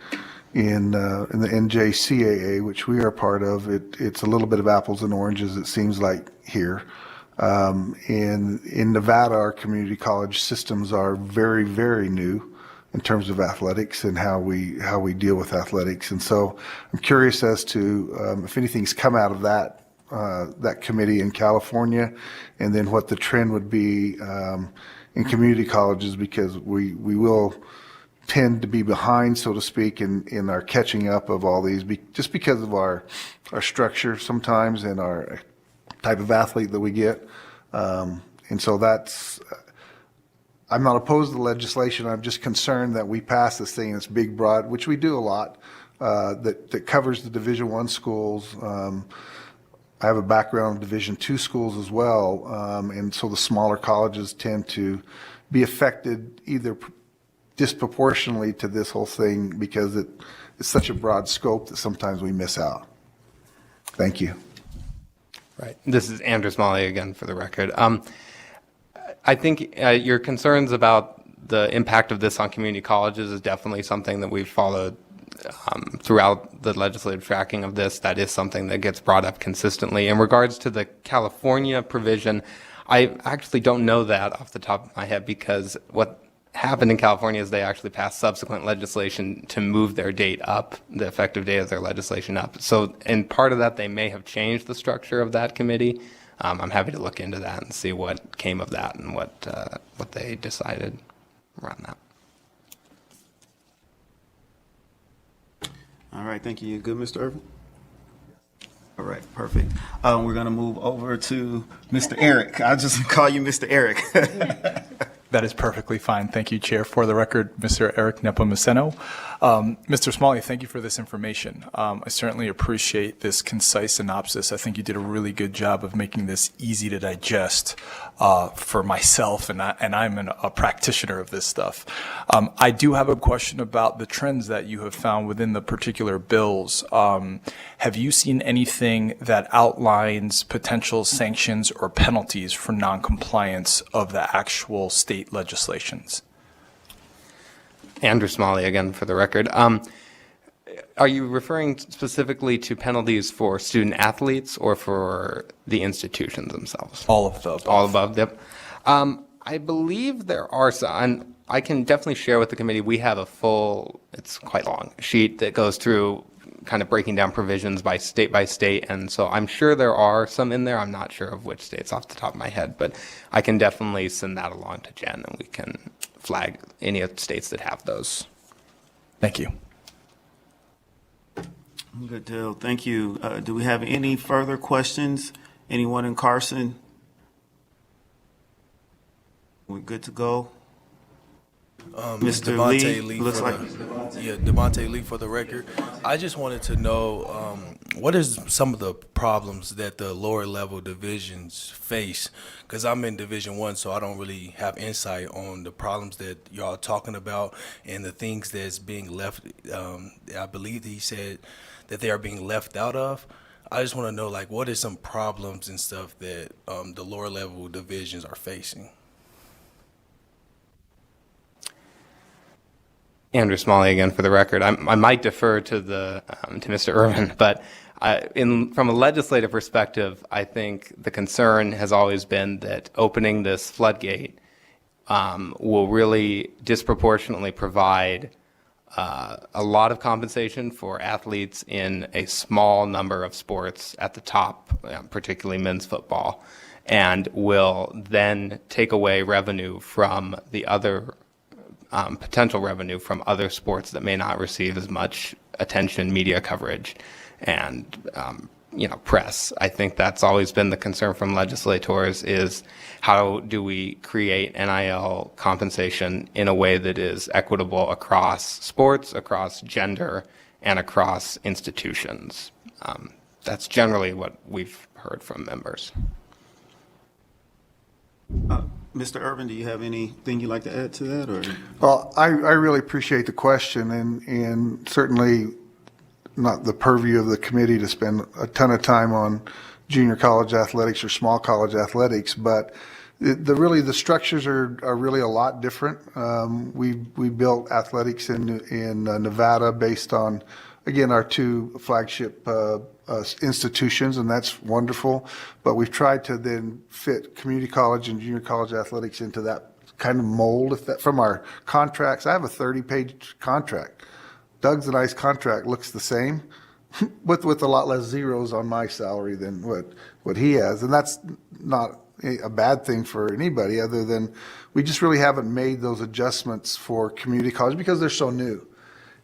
in the Ncaa, which we are part of, it's a little bit of apples and oranges, it seems like here. In Nevada, our community college systems are very, very new in terms of athletics and how we deal with athletics. And so I'm curious as to if anything's come out of that committee in California, and then what the trend would be in community colleges, because we will tend to be behind, so to speak, in our catching up of all these, just because of our structure sometimes and our type of athlete that we get. And so I'm not opposed to the legislation. I'm just concerned that we pass this thing that's big, broad, which we do a lot, that covers the Division I schools. I have a background in Division II schools as well, and so the smaller colleges tend to be affected either disproportionately to this whole thing because it's such a broad scope that sometimes we miss out. Thank you. Right. This is Andrew Smalley again for the record. I think your concerns about the impact of this on community colleges is definitely something that we've followed throughout the legislative tracking of this. That is something that gets brought up consistently. In regards to the California provision, I actually don't know that off the top of my head, because what happened in California is they actually passed subsequent legislation to move their date up, the effective date of their legislation up. So in part of that, they may have changed the structure of that committee. I'm happy to look into that and see what came of that and what they decided around that. All right, thank you. You good, Mr. Irvin? All right, perfect. We're going to move over to Mr. Eric. I'll just call you Mr. Eric. That is perfectly fine. Thank you, Chair. For the record, Mr. Eric Nepomuceno. Mr. Smalley, thank you for this information. I certainly appreciate this concise synopsis. I think you did a really good job of making this easy to digest for myself, and I'm a practitioner of this stuff. I do have a question about the trends that you have found within the particular bills. Have you seen anything that outlines potential sanctions or penalties for noncompliance of the actual state legislations? Andrew Smalley again for the record. Are you referring specifically to penalties for student athletes or for the institutions themselves? All of those. All above, yep. I believe there are some, and I can definitely share with the committee, we have a full, it's quite long, sheet that goes through kind of breaking down provisions by state, and so I'm sure there are some in there. I'm not sure of which states off the top of my head, but I can definitely send that along to Jen, and we can flag any of the states that have those. Thank you. Good deal. Thank you. Do we have any further questions? Anyone in Carson? We're good to go. Mr. Lee, looks like. Devontae Lee for the record. I just wanted to know what is some of the problems that the lower level divisions face? Because I'm in Division I, so I don't really have insight on the problems that y'all are talking about and the things that's being left. I believe he said that they are being left out of. I just want to know, like, what are some problems and stuff that the lower level divisions are facing? Andrew Smalley again for the record. I might defer to to Mr. Irvin, but from a legislative perspective, I think the concern has always been that opening this floodgate will really disproportionately provide a lot of compensation for athletes in a small number of sports at the top, particularly men's football, and will then take away revenue from the other potential revenue from other sports that may not receive as much attention, media coverage, and press. I think that's always been the concern from legislators is how do we create NIL compensation in a way that is equitable across sports, across gender, and across institutions. That's generally what we've heard from members. Mr. Irvin, do you have anything you'd like to add to that? Or? Well, I really appreciate the question, and certainly not the purview of the committee to spend a ton of time on junior college athletics or small college athletics, but the structures are really a lot different. We built athletics in Nevada based on, again, our two flagship institutions, and that's wonderful. But we've tried to then fit community college and junior college athletics into that kind of mold. From our contracts, I have a 30-page contract. Doug's nice contract looks the same, with a lot less zeros on my salary than what he has, and that's not a bad thing for anybody, other than we just really haven't made those adjustments for community college because they're so new,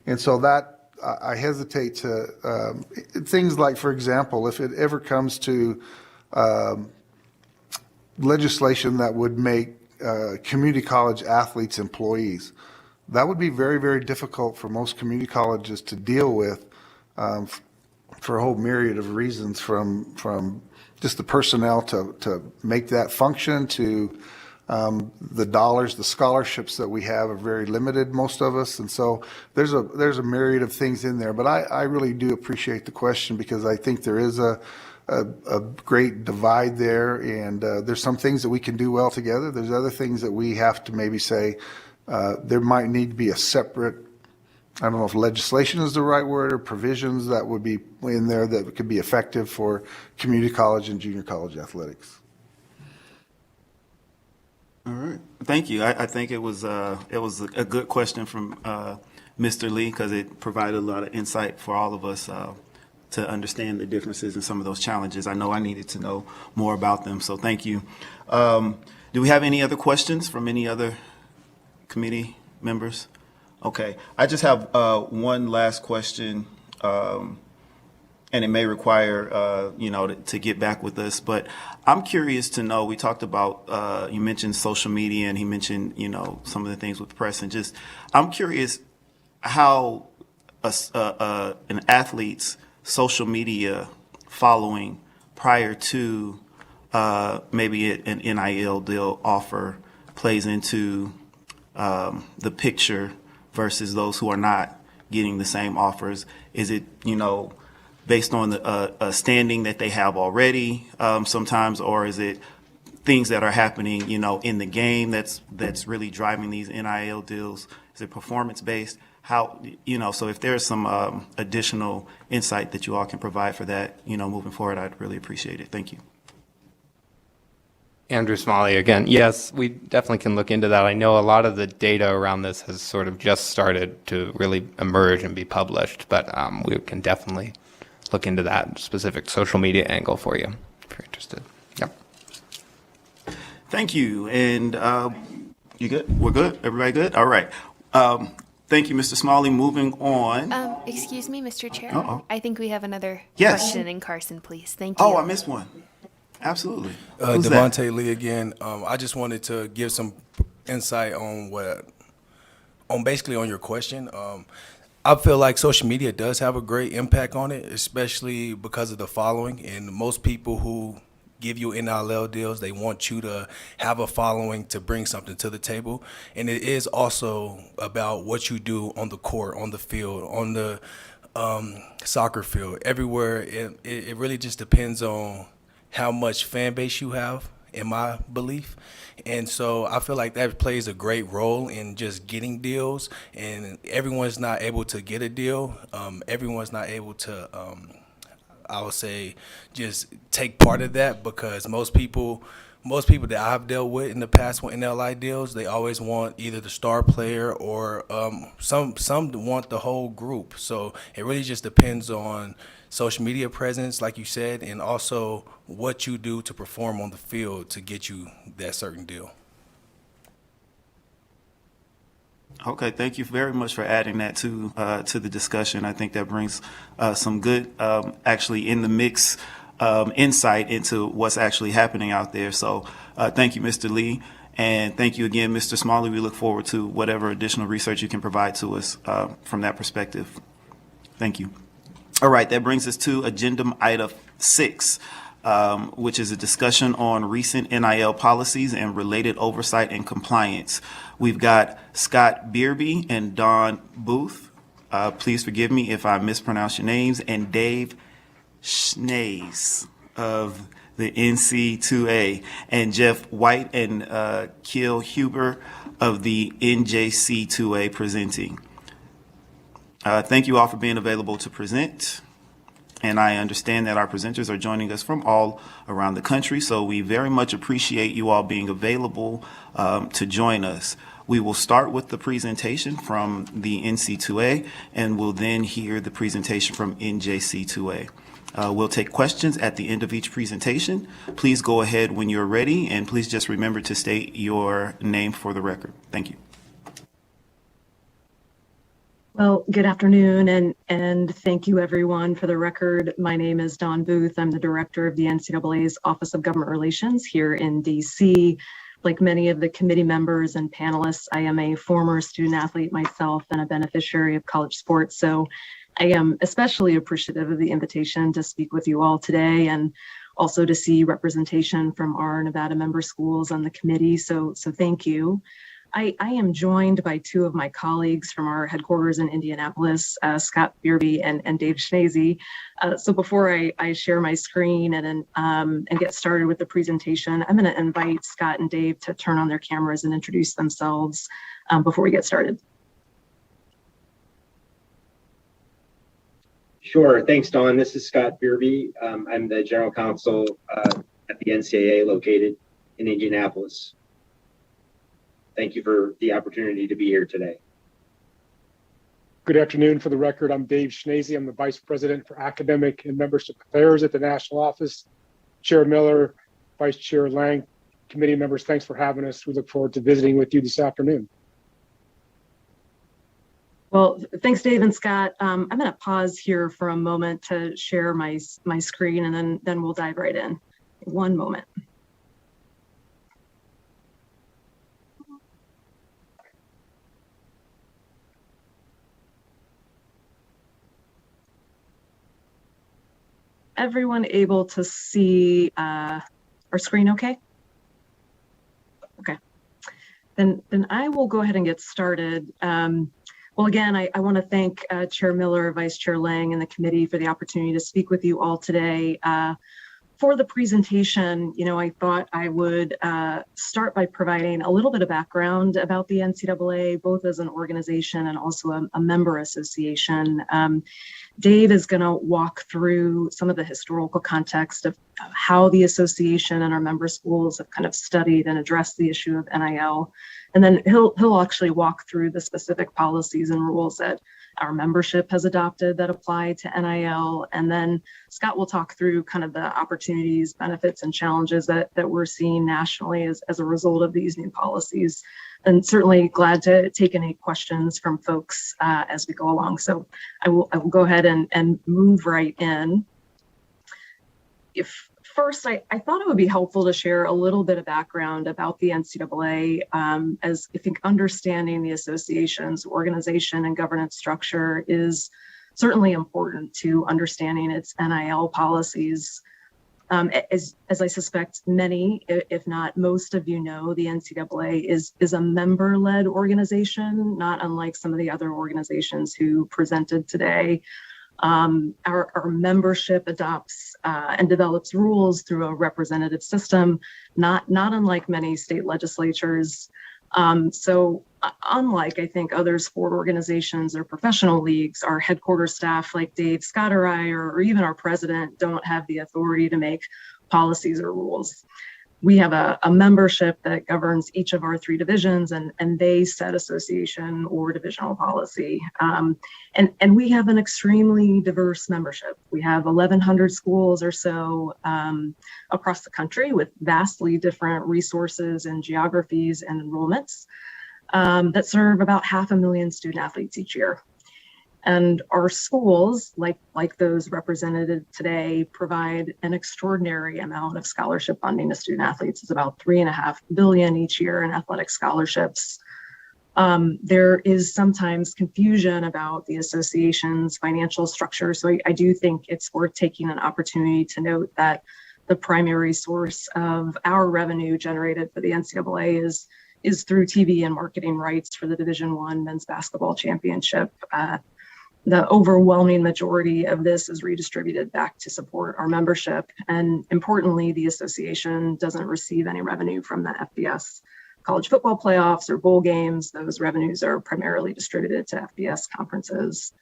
and so that I hesitate to things like, for example, if it ever comes to legislation that would make community college athletes employees. That would be very, very difficult for most community colleges to deal with for a whole myriad of reasons, from just the personnel to make that function, to the dollars, the scholarships that we have are very limited, most of us. And so there's a myriad of things in there. But I really do appreciate the question, because I think there is a great divide there. And there's some things that we can do well together. There's other things that we have to maybe say, there might need to be a separate, I don't know if legislation is the right word, or provisions that would be in there that could be effective for community college and junior college athletics. All right, thank you. I think it was a good question from Mr. Lee, because it provided a lot of insight for all of us to understand the differences in some of those challenges. I know I needed to know more about them, so thank you. Do we have any other questions from any other committee members? Okay, I just have one last question, and it may require to get back with us, but I'm curious to know, we talked about, you mentioned social media, and he mentioned some of the things with the press, and just I'm curious how an athlete's social media following prior to maybe an NIL deal offer plays into the picture versus those who are not getting the same offers. Is it, based on the standing that they have already sometimes, or is it things that are happening, in the game that's really driving these NIL deals? Is it performance-based? How, so if there's some additional insight that you all can provide for that, moving forward, I'd really appreciate it. Thank you. Andrew Smalley again. Yes, we definitely can look into that. I know a lot of the data around this has sort of just started to really emerge and be published, but we can definitely look into that specific social media angle for you if you're interested. Yep. Thank you. And you good? We're good? Everybody good? All right. Thank you, Mr. Smalley. Moving on. Excuse me, Mr. Chair. Uh-oh. I think we have another Yes. question in Carson, please. Thank you. Oh, I missed one. Absolutely. Who's that? Devontae Lee again. I just wanted to give some insight on basically on your question. I feel like social media does have a great impact on it, especially because of the following. And most people who give you NIL deals, they want you to have a following to bring something to the table. And it is also about what you do on the court, on the field, on the soccer field, everywhere. It really just depends on how much fan base you have in my belief. And so I feel like that plays a great role in just getting deals, and everyone's not able to get a deal. Everyone's not able to, I would say, just take part of that, because most people that I've dealt with in the past with NLI deals, they always want either the star player or some want the whole group. So it really just depends on social media presence, like you said, and also what you do to perform on the field to get you that certain deal. Okay, thank you very much for adding that to the discussion. I think that brings some good, actually in the mix, insight into what's actually happening out there. So thank you, Mr. Lee. And thank you again, Mr. Smalley. We look forward to whatever additional research you can provide to us from that perspective. Thank you. All right, that brings us to agenda item 6, which is a discussion on recent NIL policies and related oversight and compliance. We've got Scott Beerby and Don Booth. Please forgive me if I mispronounce your names, and Dave Schnays of the NC2A, and Jeff White and Kiel Huber of the NJC2A presenting. Thank you all for being available to present. And I understand that our presenters are joining us from all around the country, so we very much appreciate you all being available to join us. We will start with the presentation from the NC2A, and we'll then hear the presentation from NJC2A. We'll take questions at the end of each presentation. Please go ahead when you're ready, and please just remember to state your name for the record. Thank you. Well, good afternoon, and thank you, everyone. For the record, my name is Dawn Booth. I'm the director of the NCAA's Office of Government Relations here in DC. Like many of the committee members and panelists, I am a former student athlete myself and a beneficiary of college sports. So I am especially appreciative of the invitation to speak with you all today, and also to see representation from our Nevada member schools on the committee. So thank you. I am joined by two of my colleagues from our headquarters in Indianapolis, Scott Beerby and Dave Schnazy. So before I share my screen and get started with the presentation, I'm going to invite Scott and Dave to turn on their cameras and introduce themselves before we get started. Sure. Thanks, Dawn. This is Scott Beerby. I'm the general counsel at the NCAA located in Indianapolis. Thank you for the opportunity to be here today. Good afternoon. For the record, I'm Dave Schnazy. I'm the Vice President for Academic and Membership Affairs at the National Office. Chair Miller, Vice Chair Lang, committee members, thanks for having us. We look forward to visiting with you this afternoon. Well, thanks, Dave and Scott. I'm going to pause here for a moment to share my screen, and then we'll dive right in. One moment. Everyone able to see our screen okay? Okay. Then I will go ahead and get started. Well, again, I want to thank Chair Miller, Vice Chair Lang, and the committee for the opportunity to speak with you all today. For the presentation, I thought I would start by providing a little bit of background about the NCAA, both as an organization and also a member association. Dave is going to walk through some of the historical context of how the association and our member schools have kind of studied and addressed the issue of NIL. And then he'll actually walk through the specific policies and rules that our membership has adopted that apply to NIL. And then Scott will talk through kind of the opportunities, benefits, and challenges that we're seeing nationally as a result of these new policies. And certainly glad to take any questions from folks as we go along. So I will go ahead and move right in. First, I thought it would be helpful to share a little bit of background about the NCAA, as I think understanding the association's organization and governance structure is certainly important to understanding its NIL policies. As I suspect many, if not most of you know, the NCAA is a member-led organization, not unlike some of the other organizations who presented today. Our membership adopts and develops rules through a representative system, not unlike many state legislatures. So unlike, I think, other sport organizations or professional leagues, our headquarters staff like Dave, Scott, or I, or even our president don't have the authority to make policies or rules. We have a membership that governs each of our 3 divisions, and they set association or divisional policy. And we have an extremely diverse membership. We have 1,100 schools or so across the country with vastly different resources and geographies and enrollments that serve about 500,000 student athletes each year. And our schools, like those represented today, provide an extraordinary amount of scholarship funding to student athletes. It's about $3.5 billion each year in athletic scholarships. There is sometimes confusion about the association's financial structure. So I do think it's worth taking an opportunity to note that the primary source of our revenue generated for the NCAA is through TV and marketing rights for the Division I men's basketball championship. The overwhelming majority of this is redistributed back to support our membership. And importantly, the association doesn't receive any revenue from the FBS college football playoffs or bowl games. Those revenues are primarily distributed to FBS conferences.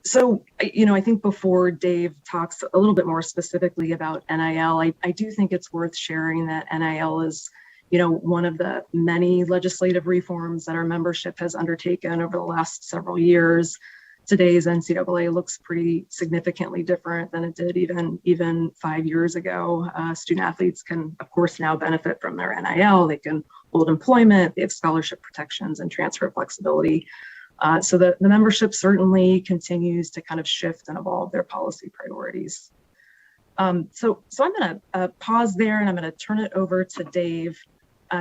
So, I think before Dave talks a little bit more specifically about NIL, I do think it's worth sharing that NIL is one of the many legislative reforms that our membership has undertaken over the last several years. Today's NCAA looks pretty significantly different than it did even 5 years ago. Student athletes can, of course, now benefit from their NIL. They can hold employment, they have scholarship protections and transfer flexibility. So the membership certainly continues to kind of shift and evolve their policy priorities. So I'm going to pause there, and I'm going to turn it over to Dave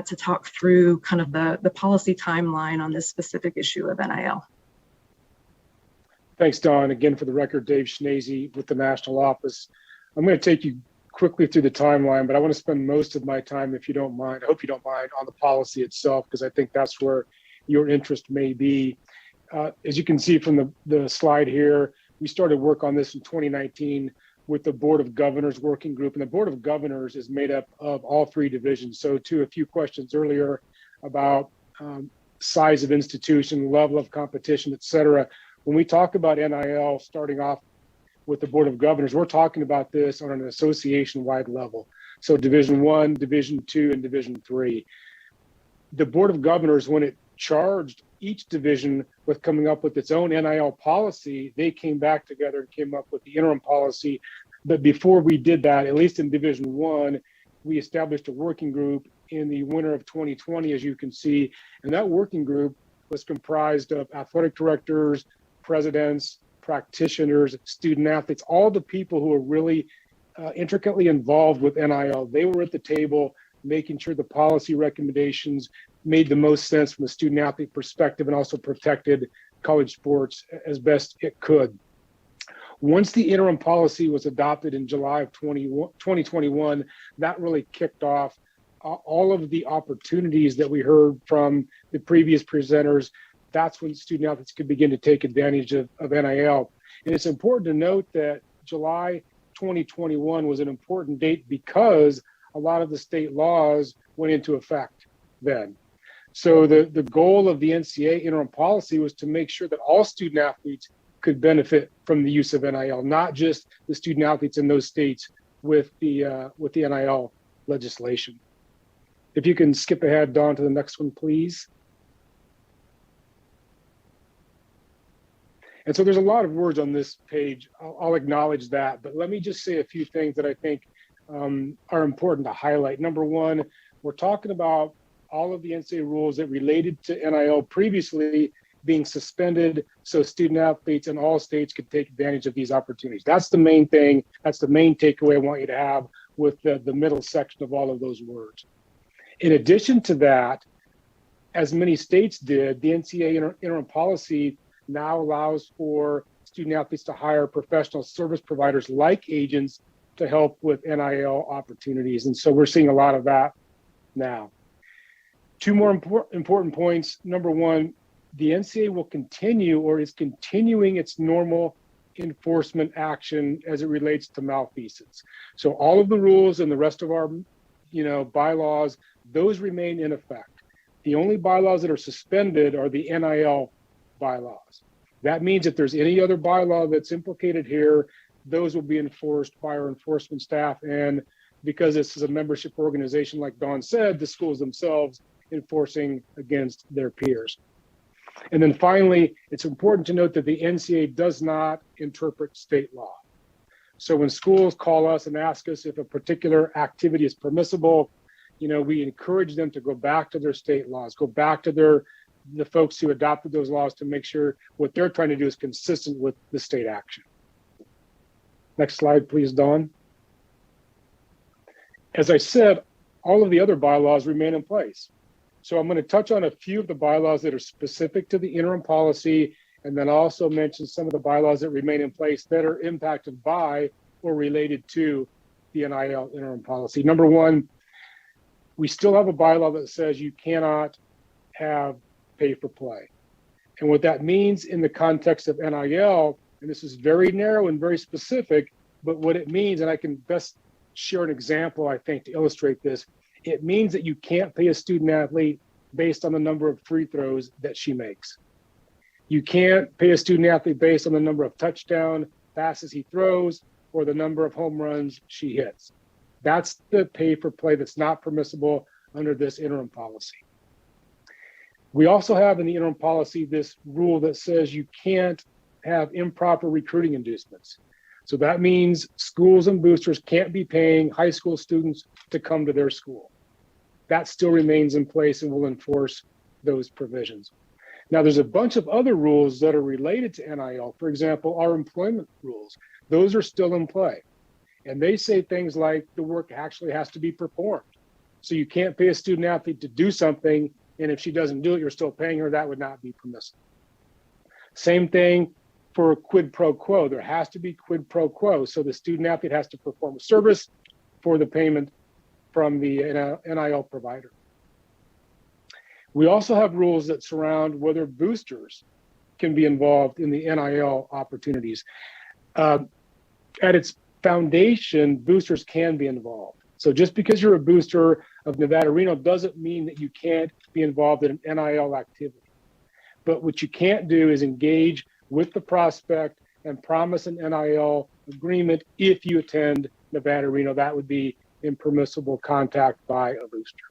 to talk through kind of the policy timeline on this specific issue of NIL. Thanks, Don. Again, for the record, Dave Schnase with the National Office. I'm going to take you quickly through the timeline, but I want to spend most of my time, if you don't mind, I hope you don't mind, on the policy itself, because I think that's where your interest may be. As you can see from the slide here, we started work on this in 2019 with the Board of Governors working group, and the Board of Governors is made up of all 3 divisions. So to a few questions earlier about size of institution, level of competition, et cetera, when we talk about NIL starting off with the Board of Governors, we're talking about this on an association-wide level. So Division I, Division II, and Division III. The Board of Governors, when it charged each division with coming up with its own NIL policy, they came back together and came up with the interim policy. But before we did that, at least in Division I, we established a working group in the winter of 2020, as you can see. And that working group was comprised of athletic directors, presidents, practitioners, student athletes, all the people who are really intricately involved with NIL. They were at the table making sure the policy recommendations made the most sense from a student athlete perspective and also protected college sports as best it could. Once the interim policy was adopted in July of 2021, that really kicked off all of the opportunities that we heard from the previous presenters. That's when student athletes could begin to take advantage of NIL. And it's important to note that July 2021 was an important date because a lot of the state laws went into effect then. So the goal of the NCAA interim policy was to make sure that all student athletes could benefit from the use of NIL, not just the student athletes in those states with the NIL legislation. If you can skip ahead, Don, to the next one, please. And so there's a lot of words on this page. I'll acknowledge that, but let me just say a few things that I think are important to highlight. Number one, we're talking about all of the NCAA rules that related to NIL previously being suspended so student athletes in all states could take advantage of these opportunities. That's the main thing. That's the main takeaway I want you to have with the middle section of all of those words. In addition to that, as many states did, the NCAA interim policy now allows for student athletes to hire professional service providers like agents to help with NIL opportunities. And so we're seeing a lot of that now. Two more important points. Number one, the NCAA will continue or is continuing its normal enforcement action as it relates to malfeasance. So all of the rules and the rest of our, bylaws, those remain in effect. The only bylaws that are suspended are the NIL bylaws. That means if there's any other bylaw that's implicated here, those will be enforced by our enforcement staff. And because this is a membership organization, like Dawn said, the schools themselves enforcing against their peers. And then finally, it's important to note that the Ncaa does not interpret state law. So when schools call us and ask us if a particular activity is permissible, we encourage them to go back to their state laws, go back to the folks who adopted those laws to make sure what they're trying to do is consistent with the state action. Next slide, please, Dawn. As I said, all of the other bylaws remain in place. So I'm going to touch on a few of the bylaws that are specific to the interim policy, and then also mention some of the bylaws that remain in place that are impacted by or related to the NIL interim policy. Number one, we still have a bylaw that says you cannot have pay for play. And what that means in the context of NIL, and this is very narrow and very specific, but what it means, and I can best share an example, I think, to illustrate this, it means that you can't pay a student athlete based on the number of free throws that she makes. You can't pay a student athlete based on the number of touchdown passes he throws or the number of home runs she hits. That's the pay for play that's not permissible under this interim policy. We also have in the interim policy this rule that says you can't have improper recruiting inducements. So that means schools and boosters can't be paying high school students to come to their school. That still remains in place and will enforce those provisions. Now, there's a bunch of other rules that are related to NIL. For example, our employment rules. Those are still in play. And they say things like the work actually has to be performed. So you can't pay a student athlete to do something, and if she doesn't do it, you're still paying her. That would not be permissible. Same thing for quid pro quo. There has to be quid pro quo. So the student athlete has to perform a service for the payment from the NIL provider. We also have rules that surround whether boosters can be involved in the NIL opportunities. At its foundation, boosters can be involved. So just because you're a booster of Nevada Reno doesn't mean that you can't be involved in an NIL activity. But what you can't do is engage with the prospect and promise an NIL agreement if you attend Nevada Reno. That would be impermissible contact by a booster.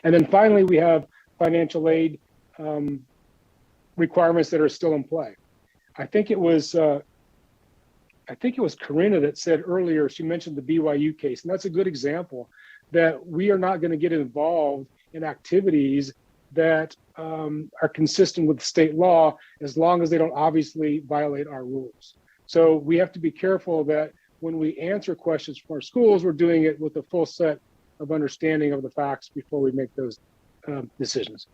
And then finally, we have financial aid requirements that are still in play. I think it was Karina that said earlier, she mentioned the BYU case, and that's a good example that we are not going to get involved in activities that are consistent with state law as long as they don't obviously violate our rules. So we have to be careful that when we answer questions from our schools, we're doing it with a full set of understanding of the facts before we make those decisions.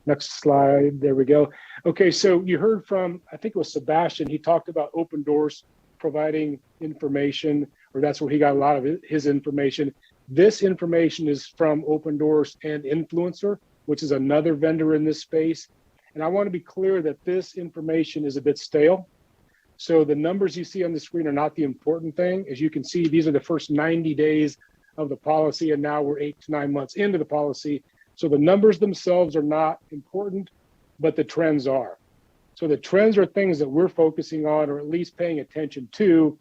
Next slide, there we go. Okay, so you heard from, I think it was Sebastian, he talked about open doors providing information, or that's where he got a lot of his information. This information is from Open Doors and Influencer, which is another vendor in this space. And I want to be clear that this information is a bit stale. So the numbers you see on the screen are not the important thing. As you can see, these are the first 90 days of the policy, and now we're 8 to 9 months into the policy. So the numbers themselves are not important, but the trends are. So the trends are things that we're focusing on, or at least paying attention to.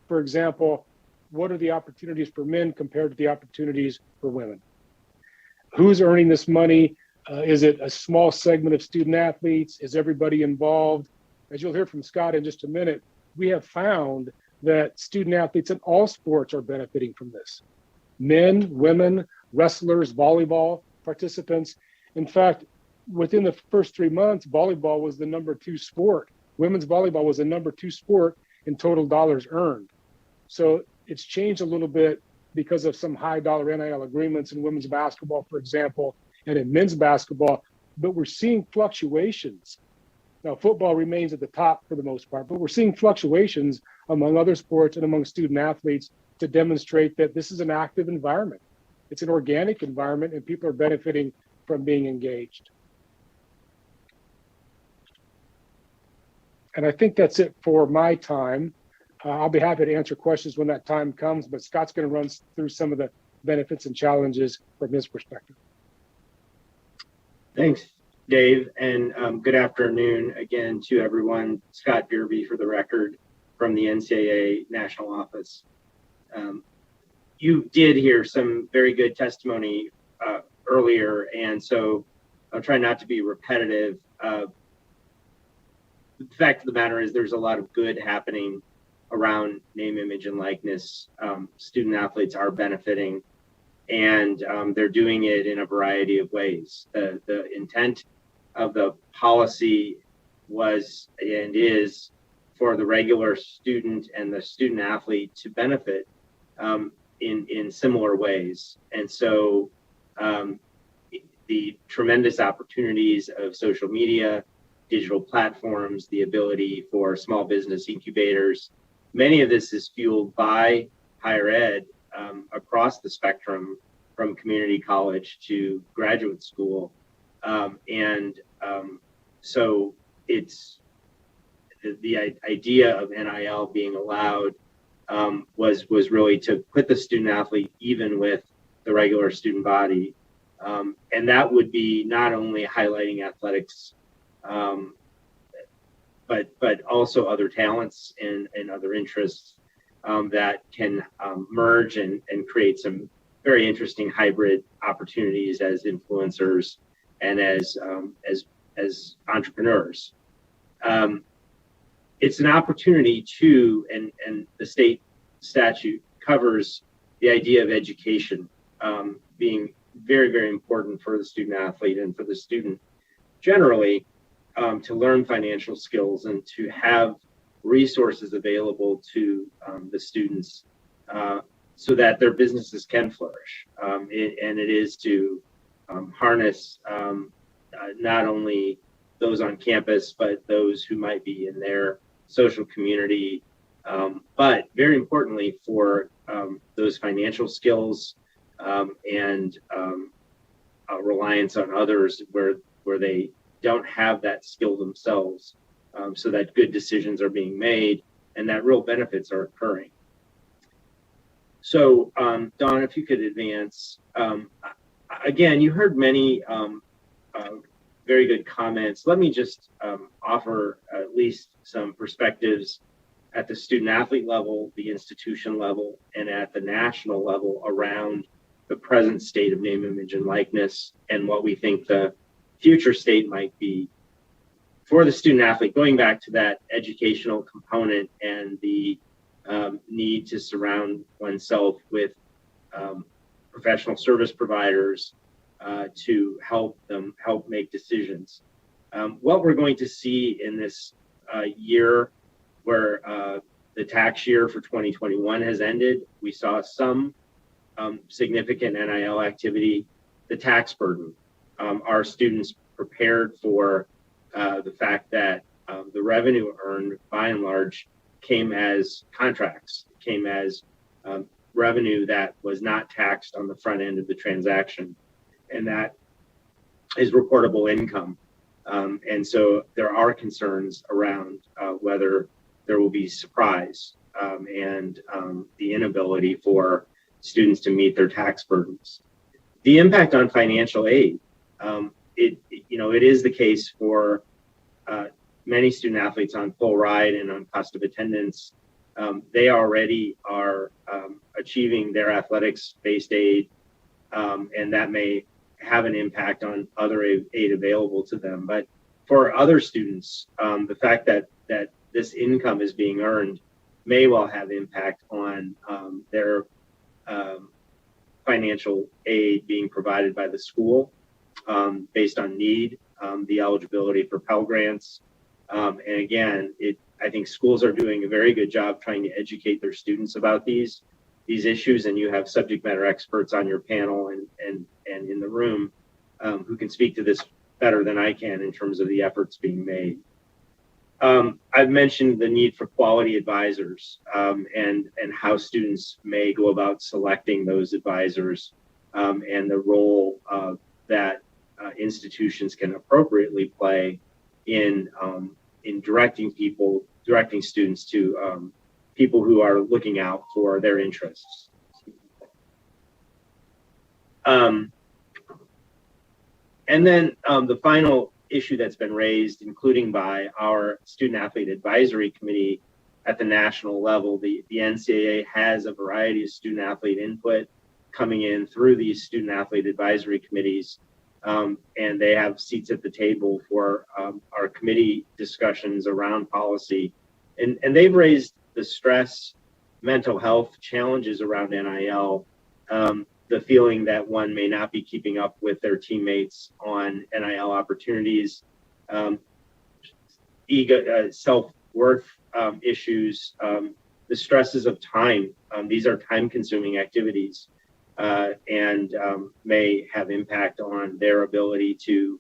For example, what are the opportunities for men compared to the opportunities for women? Who's earning this money? Is it a small segment of student athletes? Is everybody involved? As you'll hear from Scott in just a minute, we have found that student athletes in all sports are benefiting from this. Men, women, wrestlers, volleyball participants. In fact, within the first 3 months, volleyball was the #2 sport. Women's volleyball was the #2 sport in total dollars earned. So it's changed a little bit because of some high dollar NIL agreements in women's basketball, for example, and in men's basketball, but we're seeing fluctuations. Now, football remains at the top for the most part, but we're seeing fluctuations among other sports and among student athletes to demonstrate that this is an active environment. It's an organic environment, and people are benefiting from being engaged. And I think that's it for my time. I'll be happy to answer questions when that time comes, but Scott's going to run through some of the benefits and challenges from his perspective. Thanks, Dave, and good afternoon again to everyone. Scott Beerby for the record from the Ncaa National Office. You did hear some very good testimony earlier, and so I'll try not to be repetitive. The fact of the matter is there's a lot of good happening around name, image, and likeness. Student athletes are benefiting, and they're doing it in a variety of ways. The intent of the policy was and is for the regular student and the student athlete to benefit in similar ways. And so the tremendous opportunities of social media, digital platforms, the ability for small business incubators, many of this is fueled by higher ed across the spectrum from community college to graduate school. So it's the idea of NIL being allowed was really to put the student athlete even with the regular student body. And that would be not only highlighting athletics, but also other talents and other interests that can merge and create some very interesting hybrid opportunities as influencers and as entrepreneurs. It's an opportunity to, and the state statute covers the idea of education being very, very important for the student athlete and for the student generally, to learn financial skills and to have resources available to the students so that their businesses can flourish. And it is to harness not only those on campus, but those who might be in their social community, but very importantly for those financial skills and reliance on others where they don't have that skill themselves, so that good decisions are being made and that real benefits are occurring. So, Don, if you could advance. Again, you heard many very good comments. Let me just offer at least some perspectives at the student athlete level, the institution level, and at the national level around the present state of name, image, and likeness, and what we think the future state might be for the student athlete, going back to that educational component and the need to surround oneself with professional service providers to help make decisions. What we're going to see in this year where the tax year for 2021 has ended, we saw some significant NIL activity. The tax burden. Our students prepared for the fact that the revenue earned by and large came as contracts, came as revenue that was not taxed on the front end of the transaction. And that is reportable income. And so there are concerns around whether there will be surprise and the inability for students to meet their tax burdens. The impact on financial aid. It is the case for many student athletes on full ride and on cost of attendance. They already are achieving their athletics-based aid, and that may have an impact on other aid available to them. But for other students, the fact that this income is being earned may well have impact on their financial aid being provided by the school based on need, the eligibility for Pell Grants. And again, I think schools are doing a very good job trying to educate their students about these issues, and you have subject matter experts on your panel and in the room who can speak to this better than I can in terms of the efforts being made. I've mentioned the need for quality advisors and how students may go about selecting those advisors and the role that institutions can appropriately play in in directing students to people who are looking out for their interests. And then the final issue that's been raised, including by our Student Athlete Advisory Committee at the national level, the NCAA has a variety of student athlete input coming in through these student athlete advisory committees, and they have seats at the table for our committee discussions around policy. And they've raised the stress, mental health challenges around NIL, the feeling that one may not be keeping up with their teammates on NIL opportunities, ego, self-worth issues, the stresses of time. These are time-consuming activities and may have impact on their ability to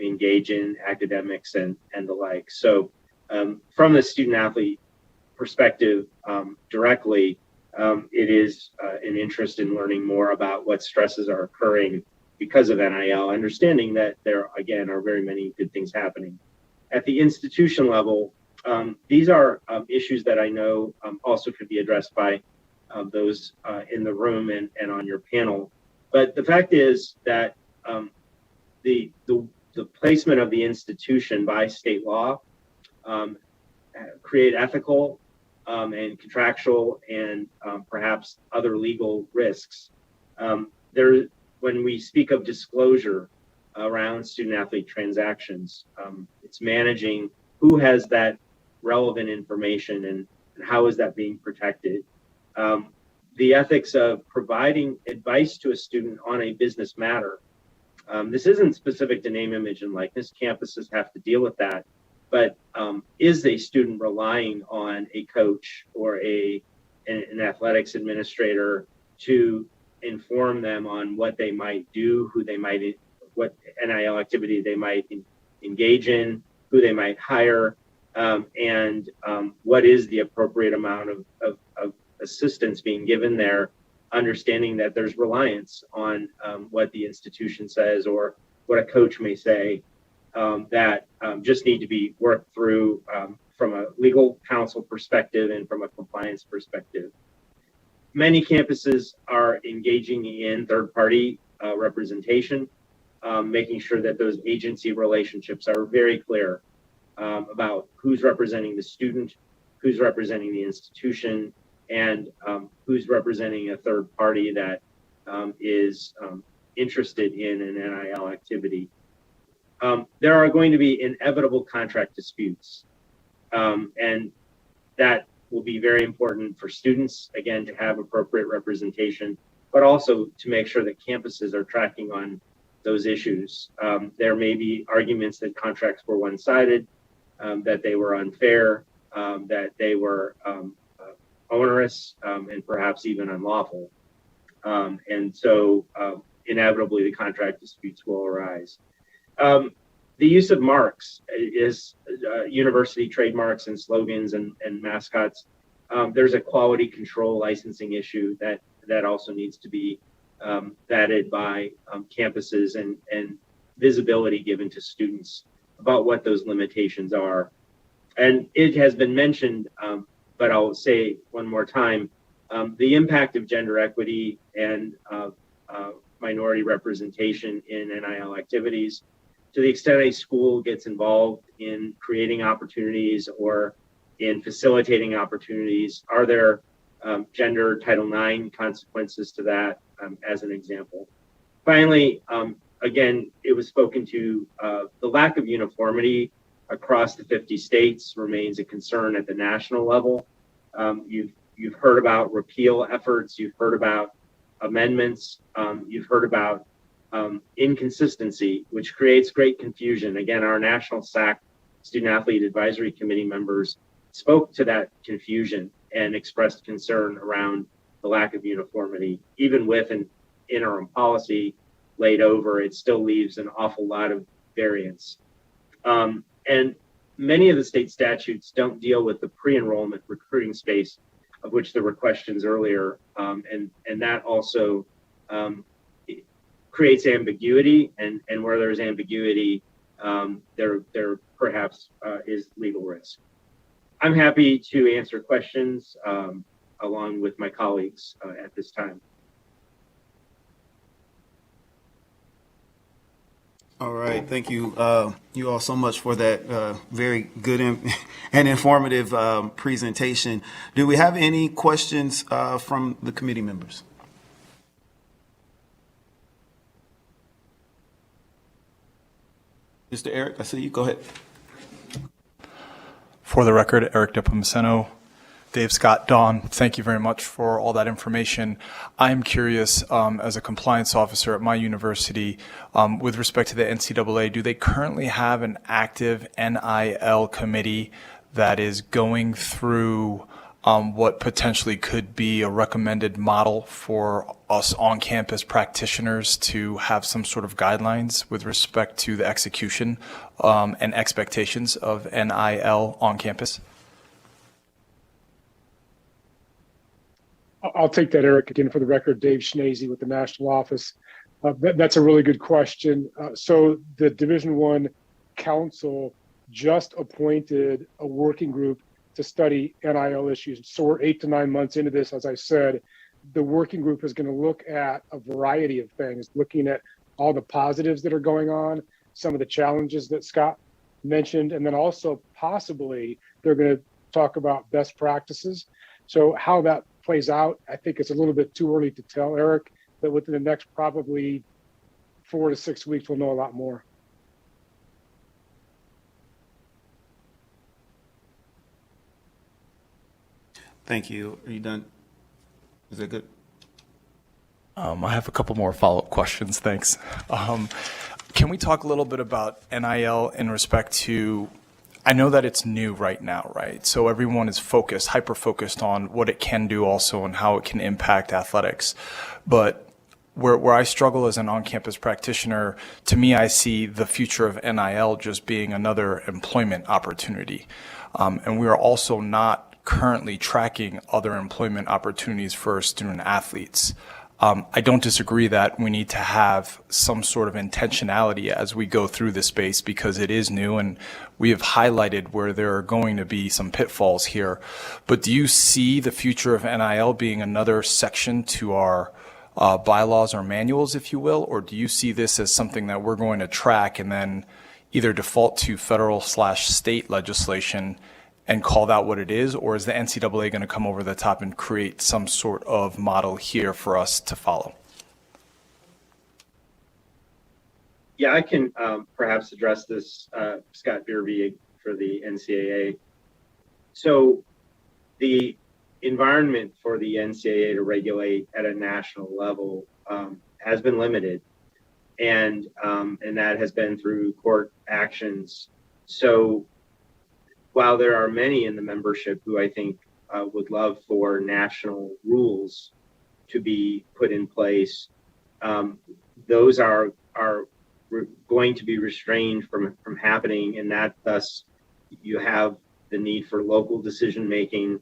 engage in academics and the like. So from the student-athlete perspective directly, it is an interest in learning more about what stresses are occurring because of NIL, understanding that there, again, are very many good things happening. At the institution level, these are issues that I know also could be addressed by those in the room and on your panel. But the fact is that the placement of the institution by state law create ethical and contractual and perhaps other legal risks. When we speak of disclosure around student-athlete transactions, it's managing who has that relevant information and how is that being protected. The ethics of providing advice to a student on a business matter. This isn't specific to name, image, and likeness. Campuses have to deal with that. But is a student relying on a coach or an athletics administrator to inform them on what they might do, what NIL activity they might engage in, who they might hire, and what is the appropriate amount of assistance being given there, understanding that there's reliance on what the institution says or what a coach may say that just need to be worked through from a legal counsel perspective and from a compliance perspective. Many campuses are engaging in third-party representation, making sure that those agency relationships are very clear about who's representing the student, who's representing the institution, and who's representing a third party that is interested in an NIL activity. There are going to be inevitable contract disputes, and that will be very important for students, again, to have appropriate representation, but also to make sure that campuses are tracking on those issues. There may be arguments that contracts were one-sided, that they were unfair, that they were onerous, and perhaps even unlawful. And so inevitably the contract disputes will arise. The use of marks is university trademarks and slogans and mascots. There's a quality control licensing issue that also needs to be vetted by campuses and visibility given to students about what those limitations are. And it has been mentioned, but I'll say one more time, the impact of gender equity and minority representation in NIL activities. To the extent a school gets involved in creating opportunities or in facilitating opportunities, are there gender Title IX consequences to that, as an example? Finally, again, it was spoken to, the lack of uniformity across the 50 states remains a concern at the national level. You've heard about repeal efforts, you've heard about amendments, you've heard about inconsistency, which creates great confusion. Again, our National SAC Student Athlete Advisory Committee members spoke to that confusion and expressed concern around the lack of uniformity. Even with an interim policy laid over, it still leaves an awful lot of variance. And many of the state statutes don't deal with the pre-enrollment recruiting space, of which there were questions earlier, and that also creates ambiguity, and where there's ambiguity, there perhaps is legal risk. I'm happy to answer questions along with my colleagues at this time. All right, thank you, you all so much for that very good and informative presentation. Do we have any questions from the committee members? Mr. Eric, I see you. Go ahead. For the record, Eric Nepomuceno, Dave, Scott, Dawn, thank you very much for all that information. I'm curious, as a compliance officer at my university, with respect to the NCAA, do they currently have an active NIL committee that is going through what potentially could be a recommended model for us on-campus practitioners to have some sort of guidelines with respect to the execution and expectations of NIL on campus? I'll take that, Eric. Again, for the record, Dave Schnazy with the national office. That's a really good question. So the Division I Council just appointed a working group to study NIL issues. So we're 8 to 9 months into this. As I said, the working group is going to look at a variety of things, looking at all the positives that are going on, some of the challenges that Scott mentioned, and then also possibly they're going to talk about best practices. So how that plays out, I think it's a little bit too early to tell, Eric, but within the next probably 4 to 6 weeks, we'll know a lot more. Thank you. Are you done? Is that good? I have a couple more follow-up questions. Thanks. Can we talk a little bit about NIL in respect to, I know that it's new right now, right? So everyone is focused, hyper-focused on what it can do also and how it can impact athletics. But where I struggle as an on-campus practitioner, to me, I see the future of NIL just being another employment opportunity. And we are also not currently tracking other employment opportunities for student athletes. I don't disagree that we need to have some sort of intentionality as we go through this space because it is new and we have highlighted where there are going to be some pitfalls here. But do you see the future of NIL being another section to our bylaws or manuals, if you will, or do you see this as something that we're going to track and then either default to federal/state legislation and call that what it is, or is the NCAA going to come over the top and create some sort of model here for us to follow? Yeah, I can perhaps address this, Scott Biervie for the NCAA. So the environment for the NCAA to regulate at a national level has been limited, and that has been through court actions. So while there are many in the membership who I think would love for national rules to be put in place, those are going to be restrained from happening, and that thus you have the need for local decision making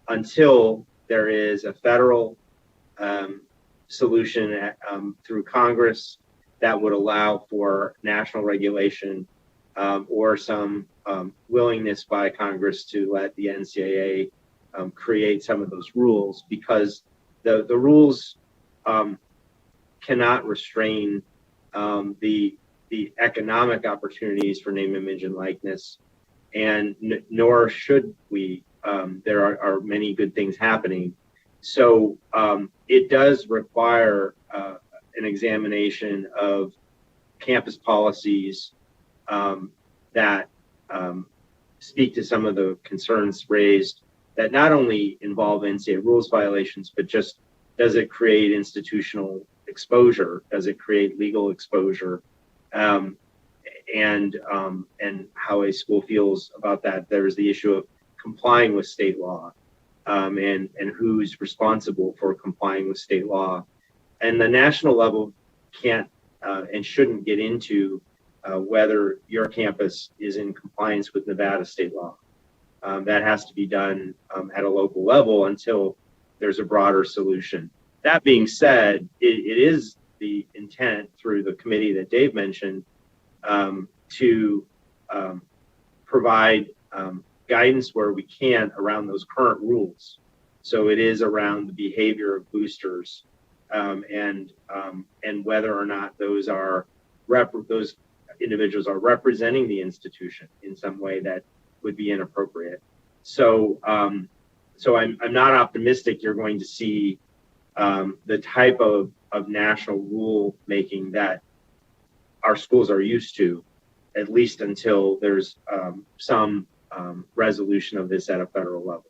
until there is a federal solution through Congress that would allow for national regulation or some willingness by Congress to let the NCAA create some of those rules, because the rules cannot restrain the economic opportunities for name, image, and likeness, and nor should we. There are many good things happening. So it does require an examination of campus policies that speak to some of the concerns raised that not only involve NCAA rules violations, but just does it create institutional exposure? Does it create legal exposure? And how a school feels about that. There's the issue of complying with state law and who's responsible for complying with state law. And the national level can't and shouldn't get into whether your campus is in compliance with Nevada state law. That has to be done at a local level until there's a broader solution. That being said, it is the intent through the committee that Dave mentioned to provide guidance where we can around those current rules. So it is around the behavior of boosters and whether or not those individuals are representing the institution in some way that would be inappropriate. So I'm not optimistic you're going to see the type of national rule making that our schools are used to, at least until there's some resolution of this at a federal level.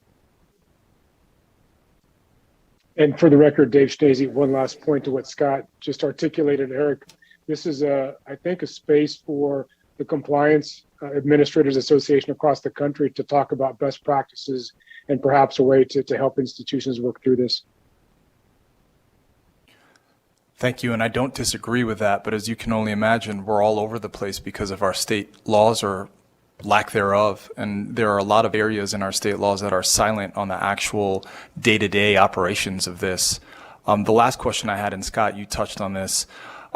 And for the record, Dave Schnase, one last point to what Scott just articulated, Eric. This is, I think, a space for the Compliance Administrators Association across the country to talk about best practices and perhaps a way to help institutions work through this. Thank you, and I don't disagree with that, but as you can only imagine, we're all over the place because of our state laws or lack thereof, and there are a lot of areas in our state laws that are silent on the actual day-to-day operations of this. The last question I had, and Scott, you touched on this,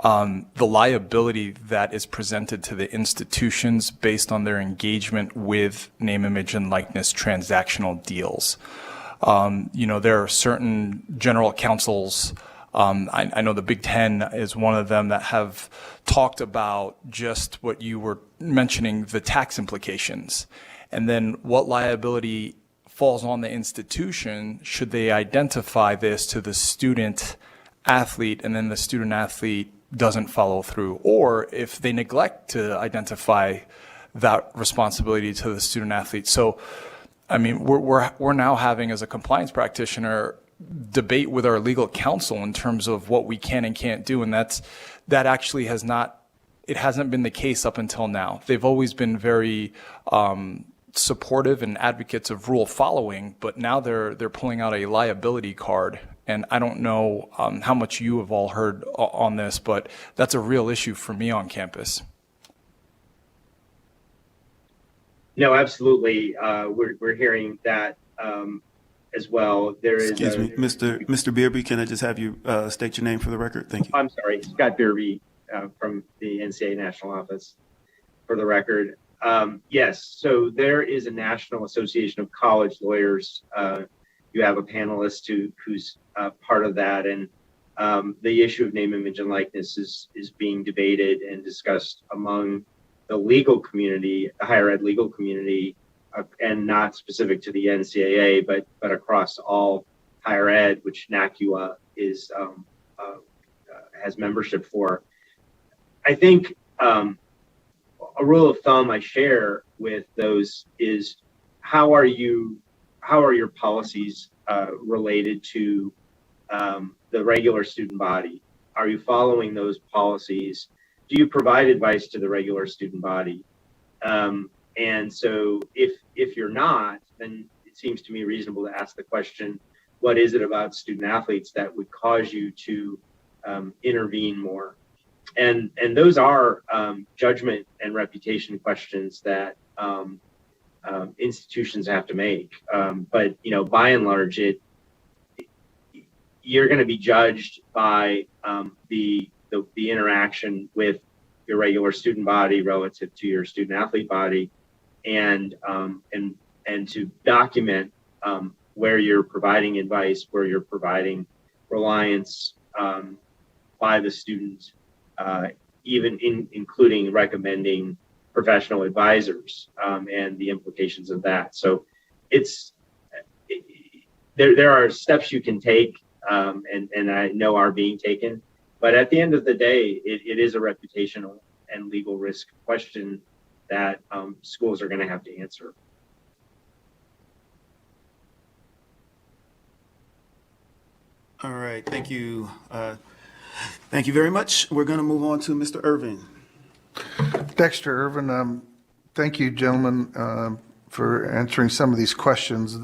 the liability that is presented to the institutions based on their engagement with name, image, and likeness transactional deals. There are certain general counsels, I know the Big Ten is one of them, that have talked about just what you were mentioning, the tax implications, and then what liability falls on the institution should they identify this to the student athlete and then the student athlete doesn't follow through, or if they neglect to identify that responsibility to the student athlete. So, I mean, we're now having, as a compliance practitioner, debate with our legal counsel in terms of what we can and can't do, and that actually hasn't been the case up until now. They've always been very supportive and advocates of rule following, but now they're pulling out a liability card. And I don't know how much you have all heard on this, but that's a real issue for me on campus. No, absolutely. We're hearing that as well. There is. Excuse me, Mr. Beerby, can I just have you state your name for the record? Thank you. I'm sorry, Scott Beerby from the Ncaa National Office, for the record. Yes, so there is a National Association of College Lawyers. You have a panelist who's part of that, and the issue of name, image, and likeness is being debated and discussed among the legal community, the higher ed legal community, and not specific to the NCAA, but across all higher ed, which Ncaa is has membership for. I think a rule of thumb I share with those is how are your policies related to the regular student body? Are you following those policies? Do you provide advice to the regular student body? And so if you're not, then it seems to me reasonable to ask the question, what is it about student athletes that would cause you to intervene more? And those are judgment and reputation questions that institutions have to make. But by and large, you're going to be judged by the interaction with your regular student body relative to your student athlete body, and to document where you're providing advice, where you're providing reliance by the student, even including recommending professional advisors and the implications of that. So there are steps you can take, and I know are being taken, but at the end of the day, it is a reputational and legal risk question that schools are going to have to answer. All right, thank you. Thank you very much. We're going to move on to Mr. Irvine. Dexter Irvine, thank you, gentlemen, for answering some of these questions.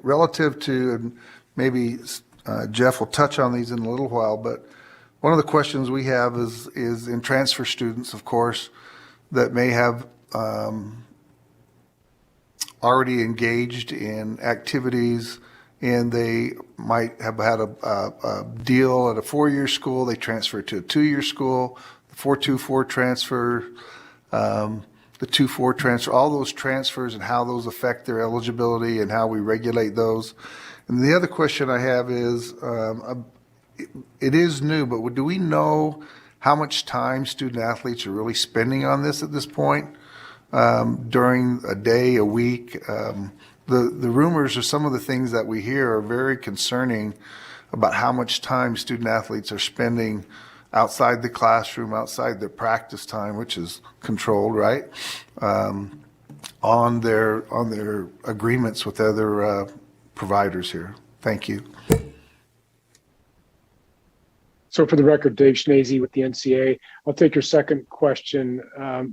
Relative to, and maybe Jeff will touch on these in a little while, but one of the questions we have is in transfer students, of course, that may have already engaged in activities, and they might have had a deal at a 4-year school, they transfer to a 2-year school, the 424 transfer, the 2-4 transfer, all those transfers and how those affect their eligibility and how we regulate those. And the other question I have is, it is new, but do we know how much time student athletes are really spending on this at this point, during a day, a week? The rumors or some of the things that we hear are very concerning about how much time student athletes are spending outside the classroom, outside their practice time, which is controlled, right? On their agreements with other providers here. Thank you. So for the record, Dave Schnase with the Ncaa. I'll take your second question.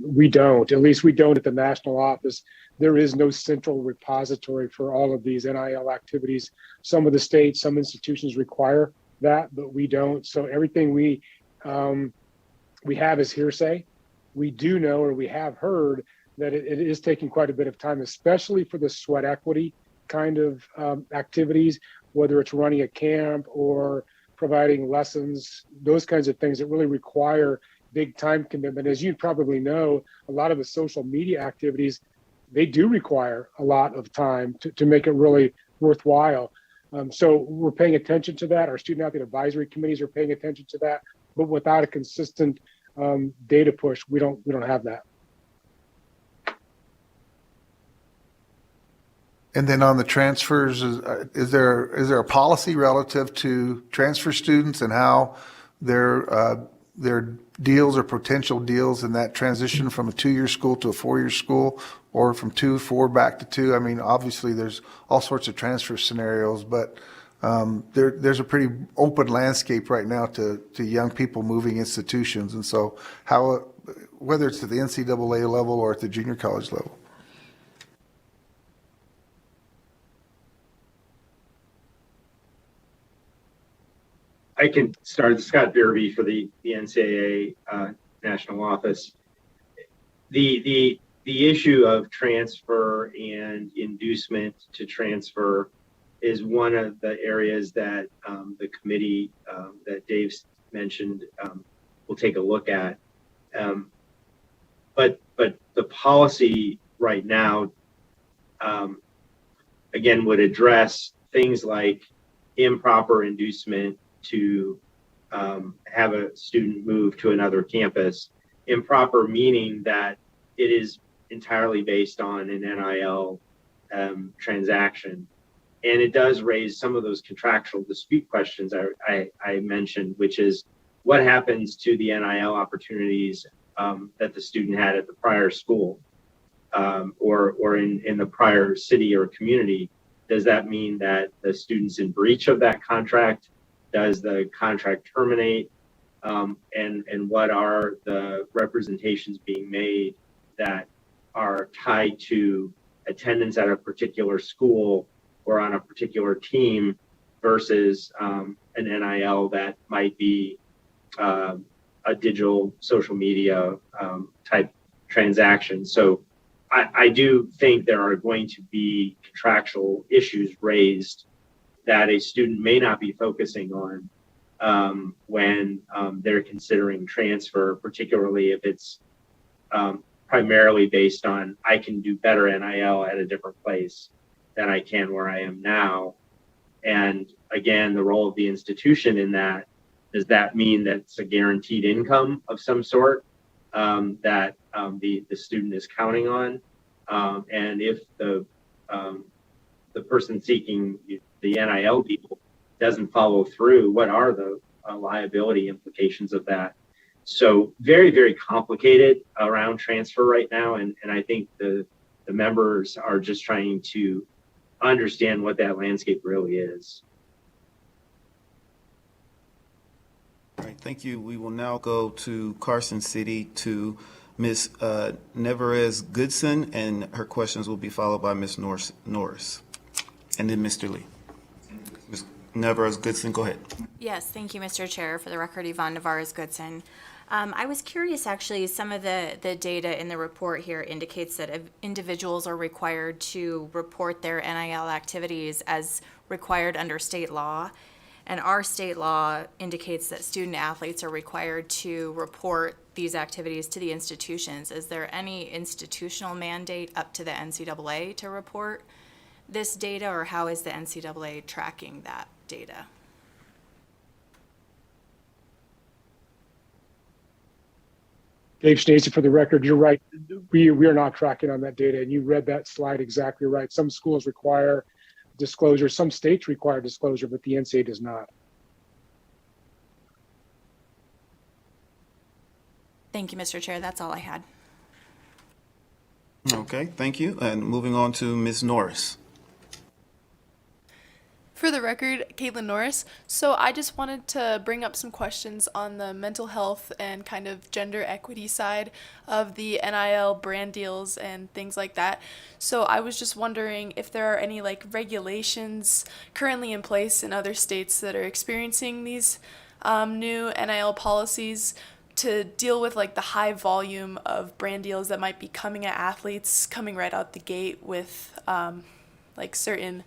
We don't, at least we don't at the national office. There is no central repository for all of these NIL activities. Some of the states, some institutions require that, but we don't. So everything we have is hearsay. We do know, or we have heard, that it is taking quite a bit of time, especially for the sweat equity kind of activities, whether it's running a camp or providing lessons, those kinds of things that really require big time commitment. As you probably know, a lot of the social media activities, they do require a lot of time to make it really worthwhile. So we're paying attention to that. Our student athlete advisory committees are paying attention to that, but without a consistent data push, we don't have that. And then on the transfers, is there a policy relative to transfer students and how their deals or potential deals in that transition from a 2-year school to a 4-year school, or from 2-4 back to 2? I mean, obviously there's all sorts of transfer scenarios, but there's a pretty open landscape right now to young people moving institutions. And so how, whether it's at the NCAA level or at the junior college level. I can start. Scott Beerby for the Ncaa national office. The issue of transfer and inducement to transfer is one of the areas that the committee that Dave mentioned will take a look at. But the policy right now, again, would address things like improper inducement to have a student move to another campus. Improper meaning that it is entirely based on an NIL transaction. And it does raise some of those contractual dispute questions I mentioned, which is what happens to the NIL opportunities that the student had at the prior school or in the prior city or community. Does that mean that the student's in breach of that contract? Does the contract terminate? And what are the representations being made that are tied to attendance at a particular school or on a particular team versus an NIL that might be a digital social media type transaction? So I do think there are going to be contractual issues raised that a student may not be focusing on when they're considering transfer, particularly if it's primarily based on I can do better NIL at a different place than I can where I am now. And again, the role of the institution in that, does that mean that it's a guaranteed income of some sort that the student is counting on? And if the person seeking the NIL deal doesn't follow through, what are the liability implications of that? So very, very complicated around transfer right now. And I think the members are just trying to understand what that landscape really is. All right, thank you. We will now go to Carson City to Ms. Nevarez Goodson, and her questions will be followed by Ms. Norris, and then Mr. Lee. Ms. Nevarez Goodson, go ahead. Yes, thank you, Mr. Chair. For the record, Yvonne Navarez Goodson. I was curious, actually, some of the data in the report here indicates that individuals are required to report their NIL activities as required under state law. And our state law indicates that student athletes are required to report these activities to the institutions. Is there any institutional mandate up to the NCAA to report this data, or how is the NCAA tracking that data? Dave Schnase, for the record, you're right. We are not tracking on that data, and you read that slide exactly right. Some schools require disclosure, some states require disclosure, but the NCAA does not. Thank you, Mr. Chair. That's all I had. Okay, thank you. And moving on to Ms. Norris. For the record, Caitlin Norris. So I just wanted to bring up some questions on the mental health and kind of gender equity side of the NIL brand deals and things like that. So I was just wondering if there are any like regulations currently in place in other states that are experiencing these new NIL policies to deal with like the high volume of brand deals that might be coming at athletes coming right out the gate with like certain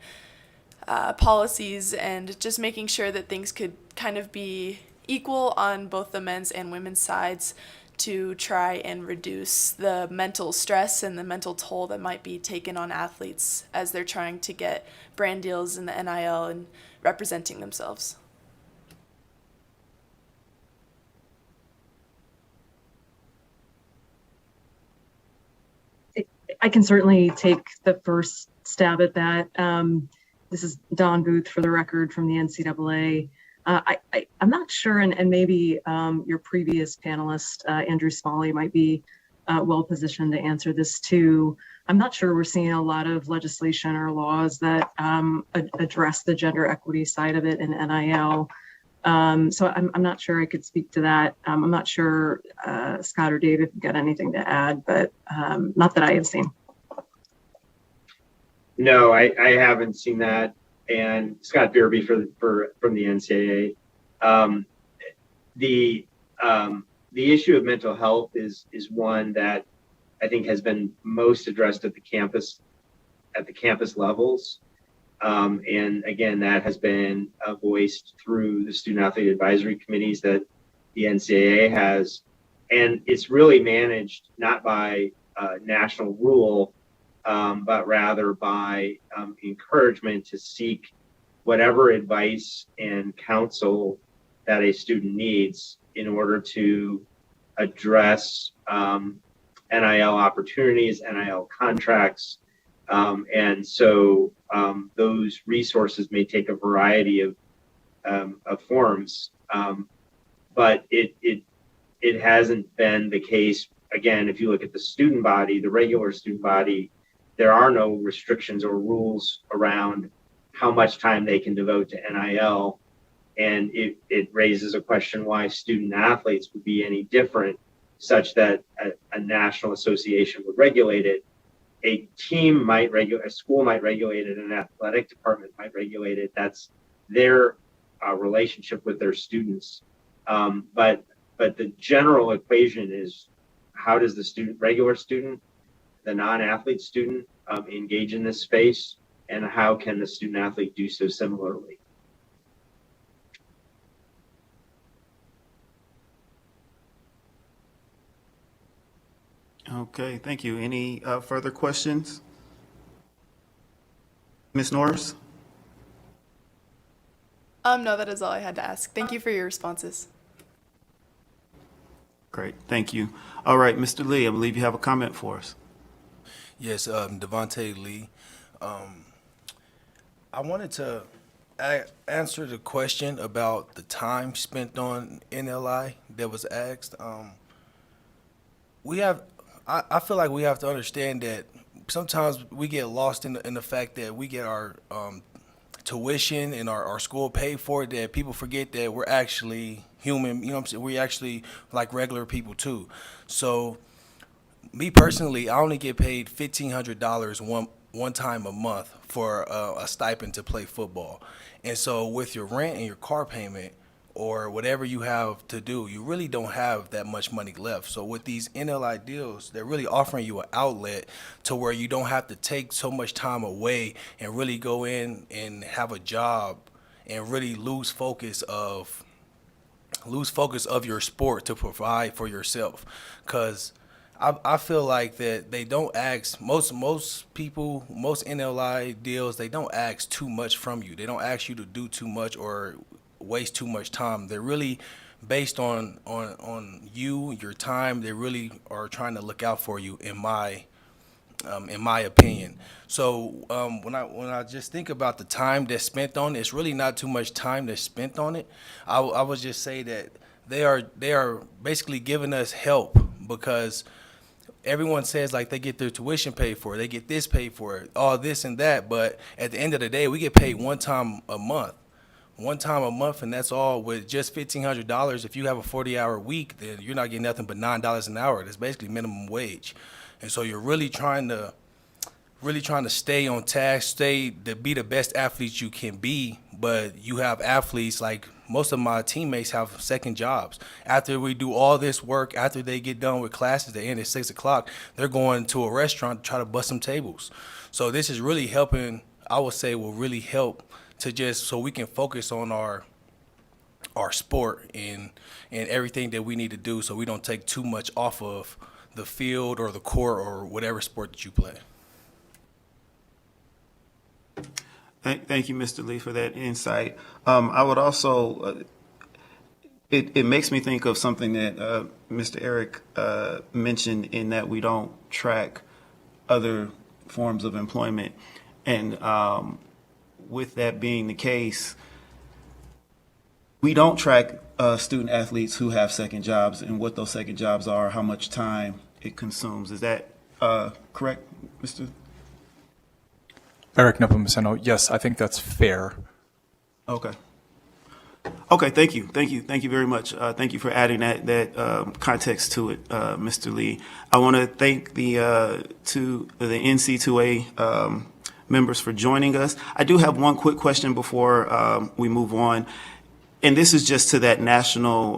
policies, and just making sure that things could kind of be equal on both the men's and women's sides to try and reduce the mental stress and the mental toll that might be taken on athletes as they're trying to get brand deals in the NIL and representing themselves. I can certainly take the first stab at that. This is Dawn Booth, for the record, from the NCAA. I'm not sure, and maybe your previous panelist, Andrew Smalley, might be well positioned to answer this too. I'm not sure we're seeing a lot of legislation or laws that address the gender equity side of it in NIL. So I'm not sure I could speak to that. I'm not sure, Scott or Dave, if you've got anything to add, but not that I have seen. No, I haven't seen that. And Scott Beerby from the NCAA. The issue of mental health is one that I think has been most addressed at the campus levels. And again, that has been voiced through the student athlete advisory committees that the NCAA has. And it's really managed not by national rule, but rather by encouragement to seek whatever advice and counsel that a student needs in order to address NIL opportunities, NIL contracts. And so those resources may take a variety of forms, but it hasn't been the case. Again, if you look at the student body, the regular student body, there are no restrictions or rules around how much time they can devote to NIL. And it raises a question why student athletes would be any different, such that a national association would regulate it. A team might regulate, a school might regulate it, an athletic department might regulate it. That's their relationship with their students. But the general equation is, how does the regular student, the non-athlete student, engage in this space, and how can the student athlete do so similarly? Okay, thank you. Any further questions? Ms. Norris? No, that is all I had to ask. Thank you for your responses. Great, thank you. All right, Mr. Lee, I believe you have a comment for us. Yes, Devontae Lee. I wanted to answer the question about the time spent on NLI that was asked. I feel like we have to understand that sometimes we get lost in the fact that we get our tuition and our school paid for it, that people forget that we're actually human, you know what I'm saying? We're actually like regular people too. So me personally, I only get paid $1,500 one time a month for a stipend to play football. And so with your rent and your car payment or whatever you have to do, you really don't have that much money left. So with these NLI deals, they're really offering you an outlet to where you don't have to take so much time away and really go in and have a job and really lose focus of your sport to provide for yourself. Because I feel like that they don't ask, most people, most NLI deals, they don't ask too much from you. They don't ask you to do too much or waste too much time. They're really based on you, your time. They really are trying to look out for you, in my opinion. So when I just think about the time that's spent on it, it's really not too much time that's spent on it. I would just say that they are basically giving us help, because everyone says like they get their tuition paid for, they get this paid for, all this and that, but at the end of the day, we get paid one time a month, and that's all. With just $1,500, if you have a 40-hour week, then you're not getting nothing but $9 an hour. That's basically minimum wage. And so you're really trying to stay on task, to be the best athletes you can be. But you have athletes, like most of my teammates have second jobs. After we do all this work, after they get done with classes, they end at 6 o'clock, they're going to a restaurant to try to bust some tables. So this is really helping, I would say will really help to just so we can focus on our sport and everything that we need to do, so we don't take too much off of the field or the court or whatever sport that you play. Thank you, Mr. Lee, for that insight. I would also, it makes me think of something that Mr. Eric mentioned, in that we don't track other forms of employment. And with that being the case, we don't track student athletes who have second jobs and what those second jobs are, how much time it consumes. Is that correct, Mr.? Eric Nepomuceno, yes, I think that's fair. Okay. Okay, thank you very much. Thank you for adding that context to it, Mr. Lee. I want to thank the NC2A members for joining us. I do have one quick question before we move on, and this is just to that national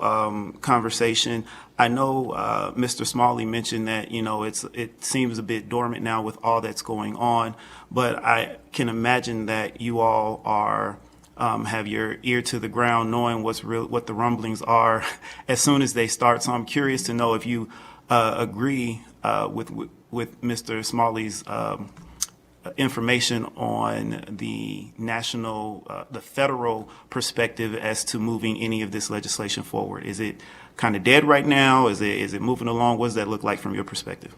conversation. I know Mr. Smalley mentioned that, it seems a bit dormant now with all that's going on, but I can imagine that you all are have your ear to the ground, knowing what the rumblings are as soon as they start. So I'm curious to know if you agree with Mr. Smalley's information on the national, the federal perspective as to moving any of this legislation forward. Is it kind of dead right now? Is it moving along? What does that look like from your perspective?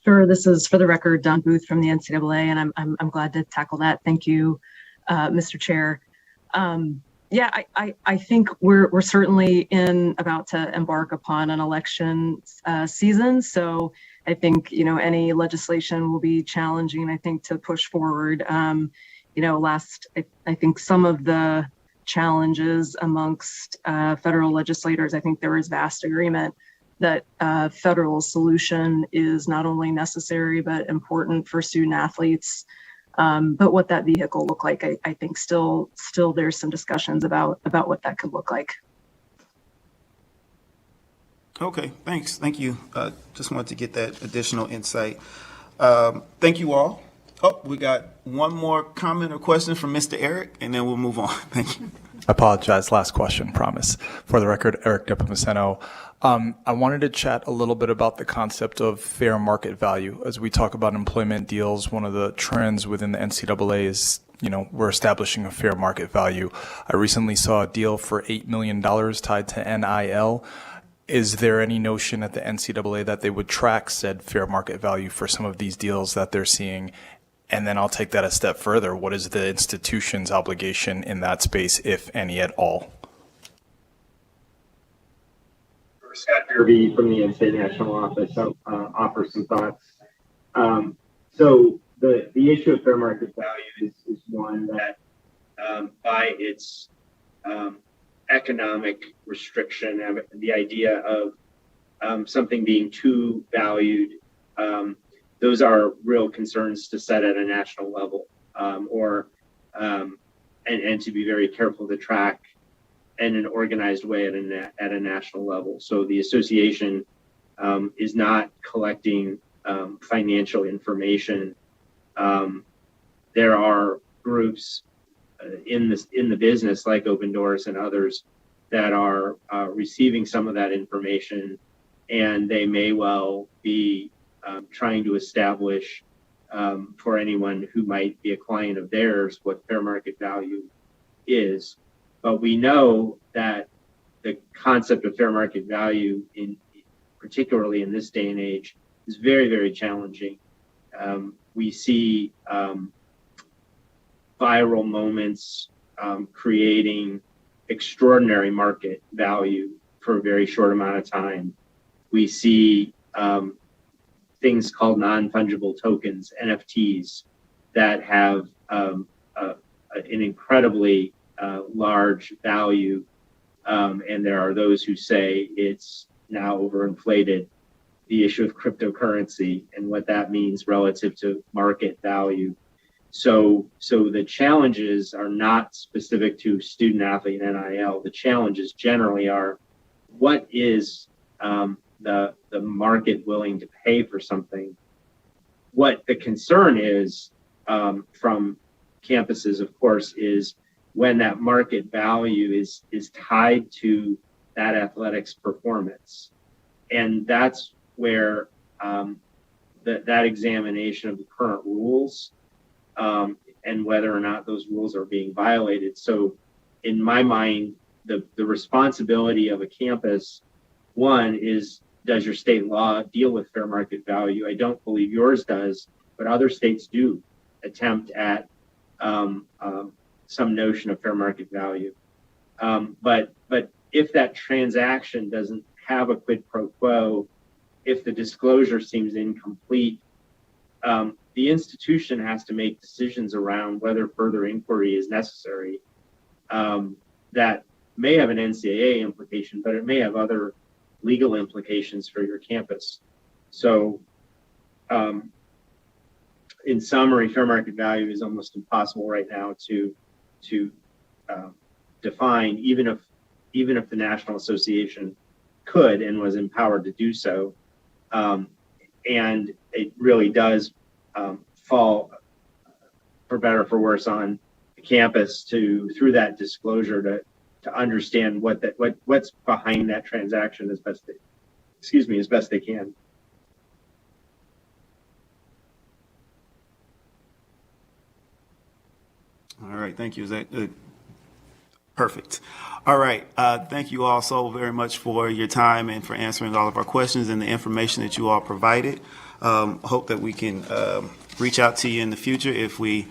Sure. This is, for the record, Don Booth from the NCAA, and I'm glad to tackle that. Thank you, Mr. Chair. Yeah, I think we're certainly about to embark upon an election season. So I think any legislation will be challenging, I think, to push forward. I think some of the challenges amongst federal legislators, I think there is vast agreement that a federal solution is not only necessary but important for student athletes. But what that vehicle look like, I think still there's some discussions about what that could look like. Okay, thanks. Thank you. Just wanted to get that additional insight. Thank you all. Oh, we got one more comment or question from Mr. Eric, and then we'll move on. Thank you. I apologize. Last question, promise. For the record, Eric Nepomuceno. I wanted to chat a little bit about the concept of fair market value. As we talk about employment deals, one of the trends within the NCAA is, we're establishing a fair market value. I recently saw a deal for $8 million tied to NIL. Is there any notion at the NCAA that they would track said fair market value for some of these deals that they're seeing? And then I'll take that a step further. What is the institution's obligation in that space, if any at all? Scott Derby from the NCAA National Office. I'll offer some thoughts. So the issue of fair market value is one that by its economic restriction, the idea of something being too valued, those are real concerns to set at a national level, and to be very careful to track in an organized way at a national level. So the association is not collecting financial information. There are groups in the business, like Open Doors and others, that are receiving some of that information, and they may well be trying to establish for anyone who might be a client of theirs what fair market value is. But we know that the concept of fair market value, particularly in this day and age, is very, very challenging. We see viral moments creating extraordinary market value for a very short amount of time. We see things called non-fungible tokens, NFTs, that have an incredibly large value, and there are those who say it's now overinflated. The issue of cryptocurrency and what that means relative to market value. So the challenges are not specific to student athlete NIL. The challenges generally are, what is the market willing to pay for something? What the concern is from campuses, of course, is when that market value is tied to that athletics performance. And that's where that examination of the current rules and whether or not those rules are being violated. So in my mind, the responsibility of a campus, one, is, does your state law deal with fair market value? I don't believe yours does, but other states do attempt at some notion of fair market value. But if that transaction doesn't have a quid pro quo, if the disclosure seems incomplete, the institution has to make decisions around whether further inquiry is necessary. That may have an NCAA implication, but it may have other legal implications for your campus. So in summary, fair market value is almost impossible right now to define, even if the National Association could and was empowered to do so. And it really does fall, for better or for worse, on the campus through that disclosure to understand what's behind that transaction as best they can. All right, thank you. Is that good? Perfect. All right. Thank you all so very much for your time and for answering all of our questions and the information that you all provided. Hope that we can reach out to you in the future if we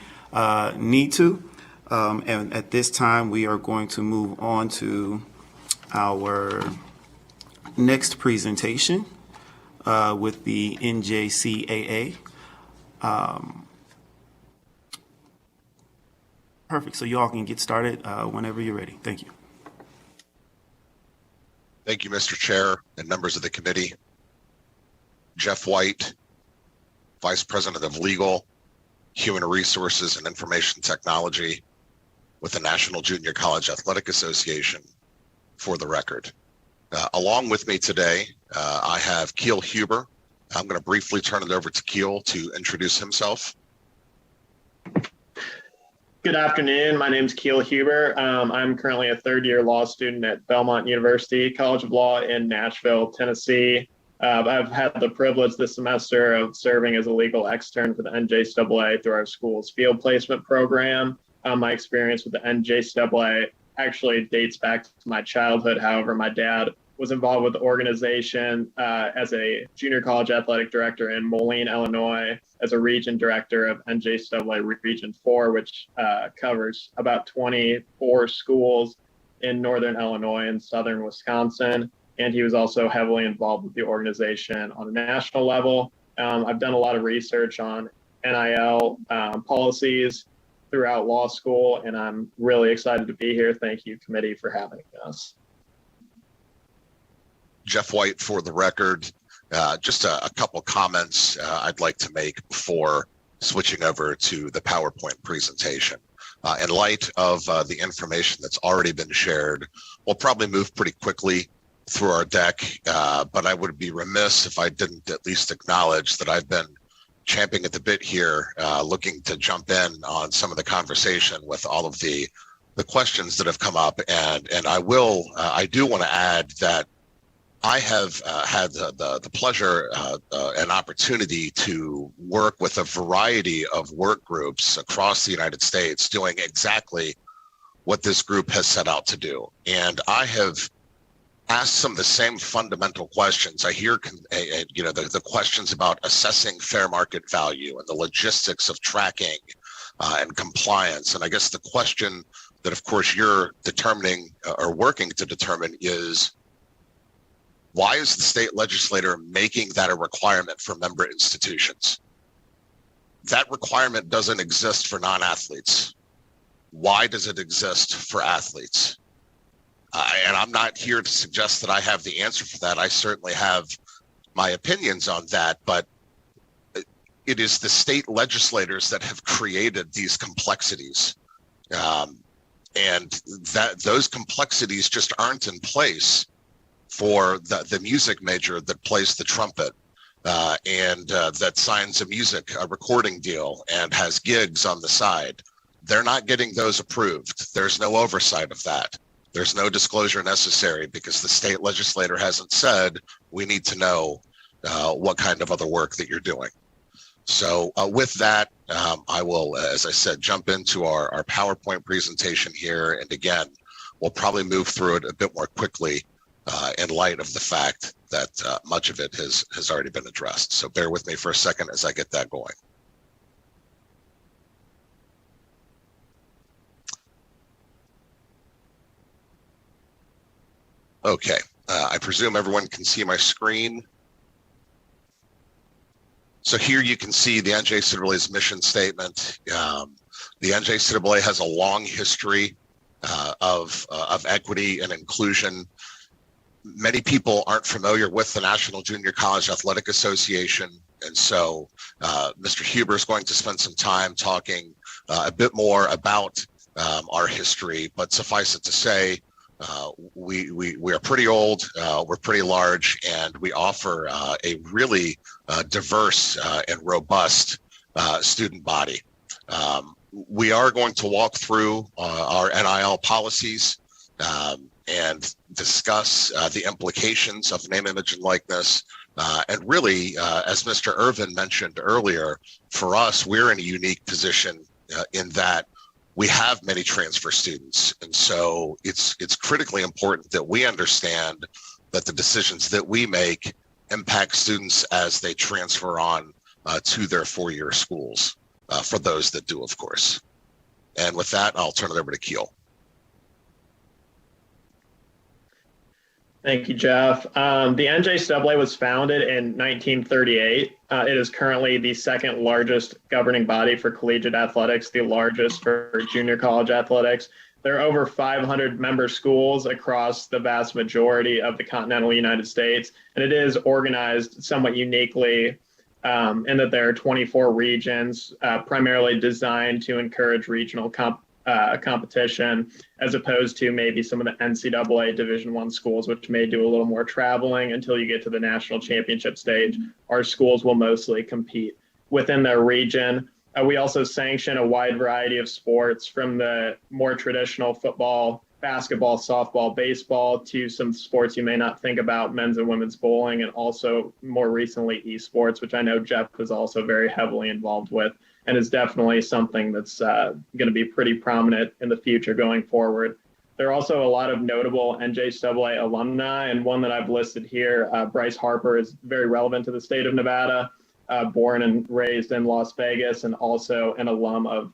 need to. And at this time, we are going to move on to our next presentation with the NJCAA. Perfect. So you all can get started whenever you're ready. Thank you. Thank you, Mr. Chair and members of the committee. Jeff White, Vice President of Legal, Human Resources and Information Technology with the National Junior College Athletic Association, for the record. Along with me today, I have Keel Huber. I'm going to briefly turn it over to Keel to introduce himself. Good afternoon. My name is Keel Huber. I'm currently a third-year law student at Belmont University College of Law in Nashville, Tennessee. I've had the privilege this semester of serving as a legal extern for the NJCAA through our school's field placement program. My experience with the NJCAA actually dates back to my childhood. However, my dad was involved with the organization as a junior college athletic director in Moline, Illinois, as a region director of NJCAA Region 4, which covers about 24 schools in northern Illinois and southern Wisconsin. And he was also heavily involved with the organization on a national level. I've done a lot of research on NIL policies throughout law school, and I'm really excited to be here. Thank you, committee, for having us. Jeff White, for the record. Just a couple comments I'd like to make before switching over to the PowerPoint presentation. In light of the information that's already been shared, we'll probably move pretty quickly through our deck, but I would be remiss if I didn't at least acknowledge that I've been champing at the bit here, looking to jump in on some of the conversation with all of the questions that have come up. And I do want to add that I have had the pleasure and opportunity to work with a variety of work groups across the United States doing exactly what this group has set out to do. And I have asked some of the same fundamental questions. I hear, the questions about assessing fair market value and the logistics of tracking and compliance. And I guess the question that, of course, you're determining or working to determine is, why is the state legislator making that a requirement for member institutions? That requirement doesn't exist for non-athletes. Why does it exist for athletes? And I'm not here to suggest that I have the answer for that. I certainly have my opinions on that, but it is the state legislators that have created these complexities. And that those complexities just aren't in place for the music major that plays the trumpet and that signs a recording deal and has gigs on the side. They're not getting those approved. There's no oversight of that. There's no disclosure necessary because the state legislator hasn't said, we need to know what kind of other work that you're doing. So with that, I will, as I said, jump into our PowerPoint presentation here. And again, we'll probably move through it a bit more quickly in light of the fact that much of it has already been addressed. So bear with me for a second as I get that going. Okay, I presume everyone can see my screen. So here you can see the NJCAA's mission statement. The NJCAA has a long history of equity and inclusion. Many people aren't familiar with the National Junior College Athletic Association, and so Mr. Huber is going to spend some time talking a bit more about our history, but suffice it to say, we are pretty old, we're pretty large, and we offer a really diverse and robust student body. We are going to walk through our NIL policies and discuss the implications of name, image, and likeness. And really, as Mr. Irvin mentioned earlier, for us, we're in a unique position in that we have many transfer students. And so it's critically important that we understand that the decisions that we make impact students as they transfer on to their four-year schools, for those that do, of course. And with that, I'll turn it over to Keel. Thank you, Jeff. The NJCAA was founded in 1938. It is currently the second largest governing body for collegiate athletics, the largest for junior college athletics. There are over 500 member schools across the vast majority of the continental United States, and it is organized somewhat uniquely in that there are 24 regions, primarily designed to encourage regional competition, as opposed to maybe some of the NCAA Division I schools, which may do a little more traveling until you get to the national championship stage. Our schools will mostly compete within their region. We also sanction a wide variety of sports, from the more traditional football, basketball, softball, baseball, to some sports you may not think about, men's and women's bowling, and also more recently esports, which I know Jeff is also very heavily involved with, and is definitely something that's going to be pretty prominent in the future going forward. There are also a lot of notable NJCAA alumni, and one that I've listed here, Bryce Harper, is very relevant to the state of Nevada, born and raised in Las Vegas, and also an alum of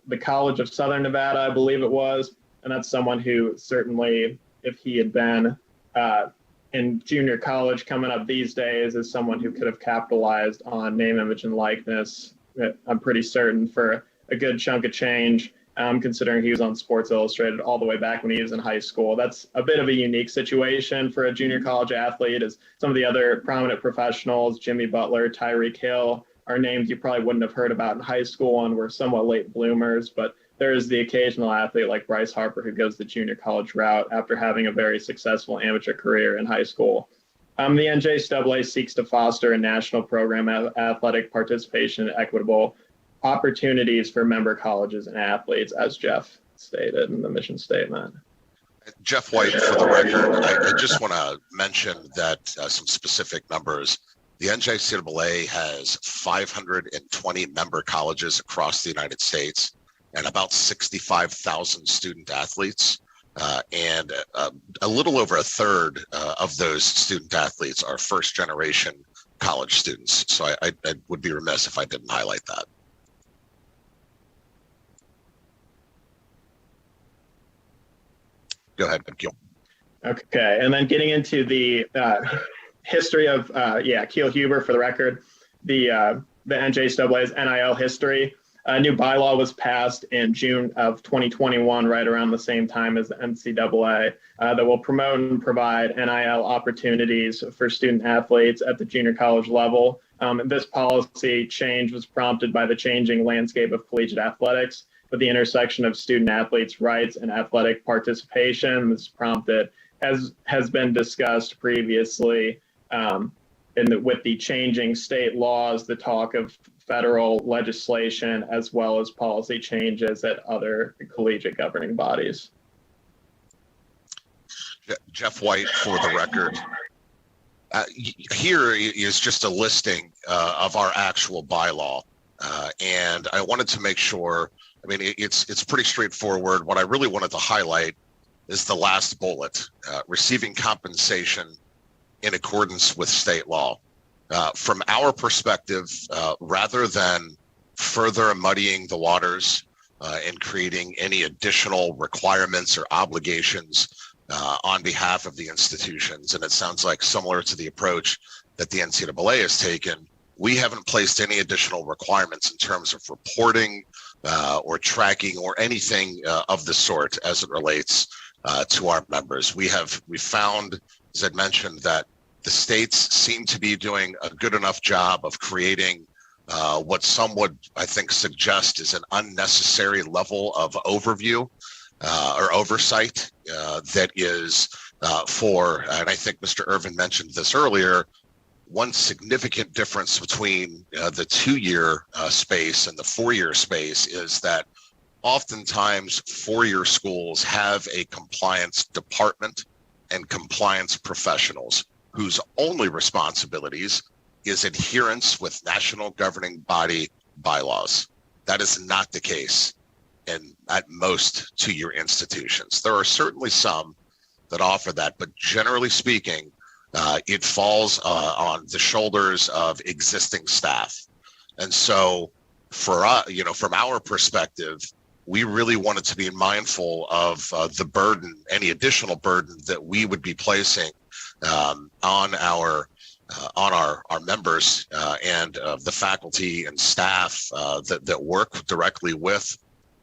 the College of Southern Nevada, I believe it was. And that's someone who certainly, if he had been in junior college coming up these days, is someone who could have capitalized on name, image, and likeness, I'm pretty certain, for a good chunk of change, considering he was on Sports Illustrated all the way back when he was in high school. That's a bit of a unique situation for a junior college athlete, as some of the other prominent professionals, Jimmy Butler, Tyreek Hill, are names you probably wouldn't have heard about in high school and were somewhat late bloomers. But there is the occasional athlete like Bryce Harper who goes the junior college route after having a very successful amateur career in high school. The NJAA seeks to foster a national program of athletic participation and equitable opportunities for member colleges and athletes, as Jeff stated in the mission statement. Jeff White, for the record, I just want to mention that some specific numbers. The NJAA has 520 member colleges across the United States and about 65,000 student athletes. And a little over a third of those student athletes are first generation college students. So I would be remiss if I didn't highlight that. Go ahead, Keel. Okay, and then getting into the history of, Keel Huber, for the record, the NJAA's NIL history. A new bylaw was passed in June of 2021, right around the same time as the NCAA, that will promote and provide NIL opportunities for student athletes at the junior college level. This policy change was prompted by the changing landscape of collegiate athletics, with the intersection of student athletes' rights and athletic participation. This prompted, as has been discussed previously, with the changing state laws, the talk of federal legislation, as well as policy changes at other collegiate governing bodies. Jeff White, for the record. Here is just a listing of our actual bylaw. And I wanted to make sure, I mean, it's pretty straightforward. What I really wanted to highlight is the last bullet, receiving compensation in accordance with state law. From our perspective, rather than further muddying the waters and creating any additional requirements or obligations on behalf of the institutions, and it sounds like similar to the approach that the NCAA has taken, we haven't placed any additional requirements in terms of reporting or tracking or anything of the sort as it relates to our members. We found, as I mentioned, that the states seem to be doing a good enough job of creating what some would, I think, suggest is an unnecessary level of overview or oversight that is for, and I think Mr. Irvin mentioned this earlier, one significant difference between the 2-year space and the 4-year space is that oftentimes 4-year schools have a compliance department and compliance professionals whose only responsibilities is adherence with national governing body bylaws. That is not the case at most 2-year institutions. There are certainly some that offer that, but generally speaking, it falls on the shoulders of existing staff. And so for us, from our perspective, we really wanted to be mindful of the burden, any additional burden that we would be placing on our members and the faculty and staff that work directly with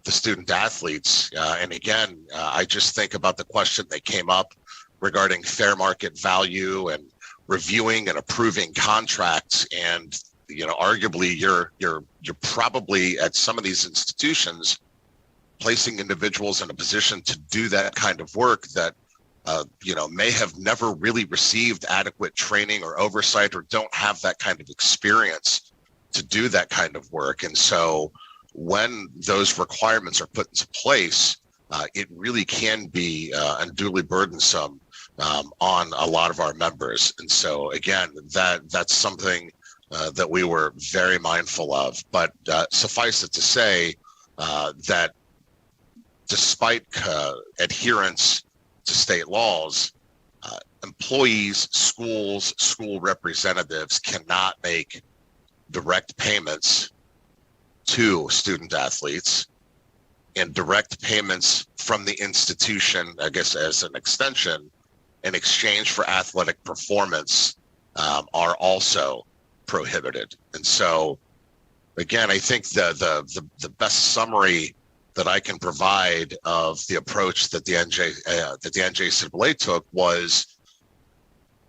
the student athletes. And again, I just think about the question that came up regarding fair market value and reviewing and approving contracts. And arguably, you're probably at some of these institutions placing individuals in a position to do that kind of work that may have never really received adequate training or oversight, or don't have that kind of experience to do that kind of work. And so when those requirements are put into place, it really can be unduly burdensome on a lot of our members. And so again, that's something that we were very mindful of. But suffice it to say that despite adherence to state laws, employees, schools, school representatives cannot make direct payments to student athletes, and direct payments from the institution, I guess as an extension, in exchange for athletic performance are also prohibited. And so, again, I think the best summary that I can provide of the approach that the NJAA took was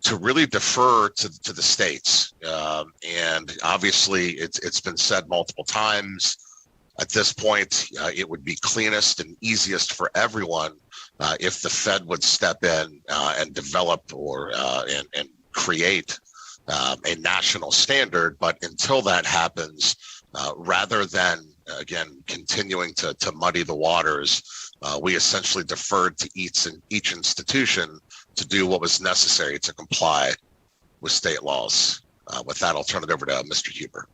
to really defer to the states. And obviously, it's been said multiple times. At this point, it would be cleanest and easiest for everyone if the Fed would step in and develop and create a national standard. But until that happens, rather than, again, continuing to muddy the waters, we essentially deferred to each institution to do what was necessary to comply with state laws. With that, I'll turn it over to Mr. Huber.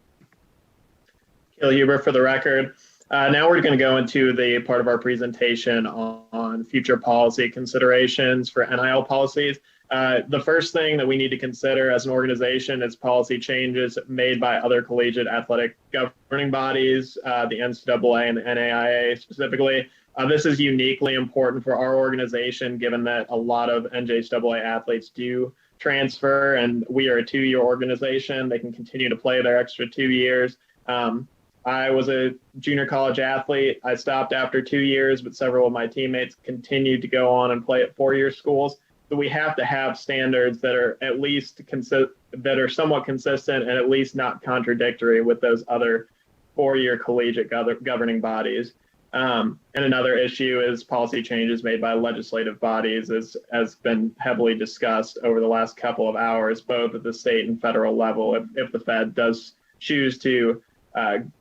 Keel Huber for the record. Now we're going to go into the part of our presentation on future policy considerations for NIL policies. The first thing that we need to consider as an organization is policy changes made by other collegiate athletic governing bodies, the NCAA and the NAIA specifically. This is uniquely important for our organization, given that a lot of NJAA athletes do transfer, and we are a 2-year organization. They can continue to play their extra 2 years. I was a junior college athlete. I stopped after 2 years, but several of my teammates continued to go on and play at 4-year schools. So we have to have standards that are at least that are somewhat consistent and at least not contradictory with those other 4-year collegiate governing bodies. And another issue is policy changes made by legislative bodies, as has been heavily discussed over the last couple of hours, both at the state and federal level. If the Fed does choose to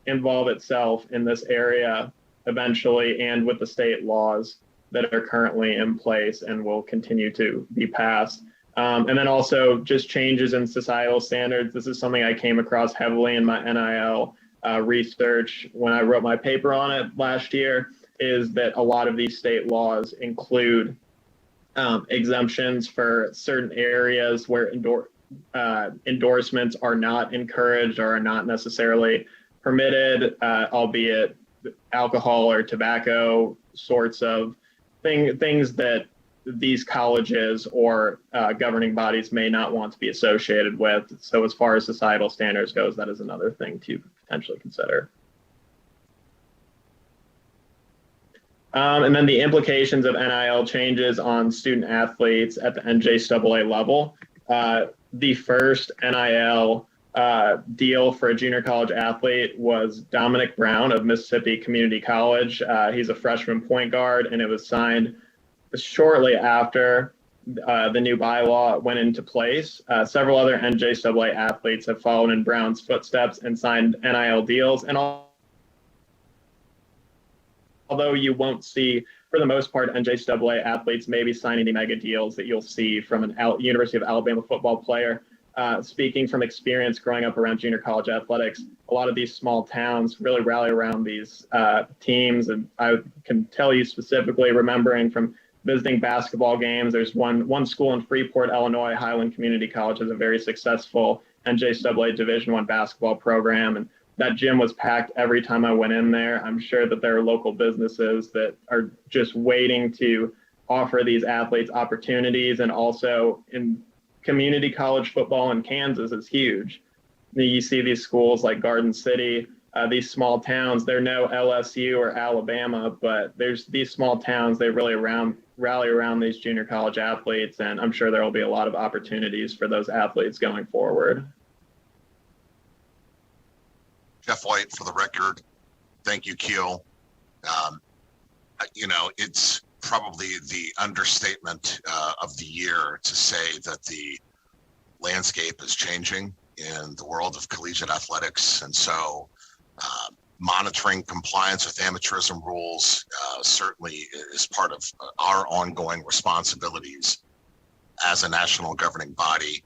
involve itself in this area eventually, and with the state laws that are currently in place and will continue to be passed. And then also just changes in societal standards. This is something I came across heavily in my NIL research when I wrote my paper on it last year, is that a lot of these state laws include exemptions for certain areas where endorsements are not encouraged or are not necessarily permitted, albeit alcohol or tobacco sorts of things that these colleges or governing bodies may not want to be associated with. So as far as societal standards goes, that is another thing to potentially consider. And then the implications of NIL changes on student athletes at the NJAA level. The first NIL deal for a junior college athlete was Dominic Brown of Mississippi Community College. He's a freshman point guard, and it was signed shortly after the new bylaw went into place. Several other NJAA athletes have followed in Brown's footsteps and signed NIL deals. And although you won't see, for the most part, NJAA athletes maybe signing the mega deals that you'll see from an University of Alabama football player. Speaking from experience growing up around junior college athletics, a lot of these small towns really rally around these teams. And I can tell you specifically, remembering from visiting basketball games, there's one school in Freeport, Illinois, Highland Community College, has a very successful NJAA Division I basketball program. And that gym was packed every time I went in there. I'm sure that there are local businesses that are just waiting to offer these athletes opportunities. And also in community college football in Kansas is huge. You see these schools like Garden City, these small towns. They're no LSU or Alabama, but there's these small towns, they really rally around these junior college athletes, and I'm sure there will be a lot of opportunities for those athletes going forward. Jeff White for the record. Thank you, Keel. It's probably the understatement of the year to say that the landscape is changing in the world of collegiate athletics. And so monitoring compliance with amateurism rules certainly is part of our ongoing responsibilities as a national governing body.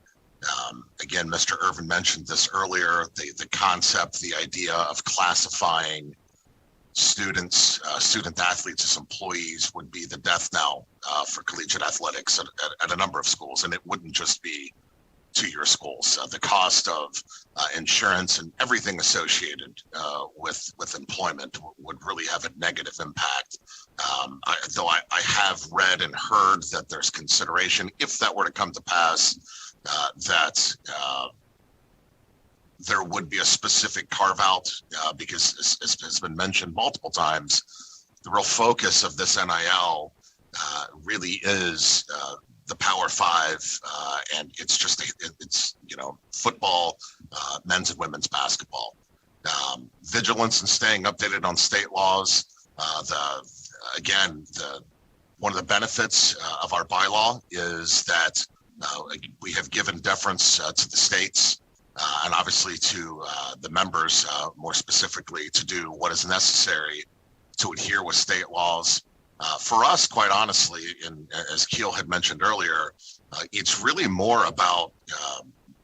Again, Mr. Irvine mentioned this earlier, the concept, the idea of classifying student athletes as employees would be the death knell for collegiate athletics at a number of schools. And it wouldn't just be 2-year schools. The cost of insurance and everything associated with employment would really have a negative impact. Though I have read and heard that there's consideration, if that were to come to pass, that there would be a specific carve out because, as has been mentioned multiple times, the real focus of this NIL really is the Power Five, and it's just it's football, men's and women's basketball. Vigilance and staying updated on state laws. One of the benefits of our bylaw is that We have given deference to the states and obviously to the members, more specifically, to do what is necessary to adhere with state laws. For us, quite honestly, and as Keel had mentioned earlier, it's really more about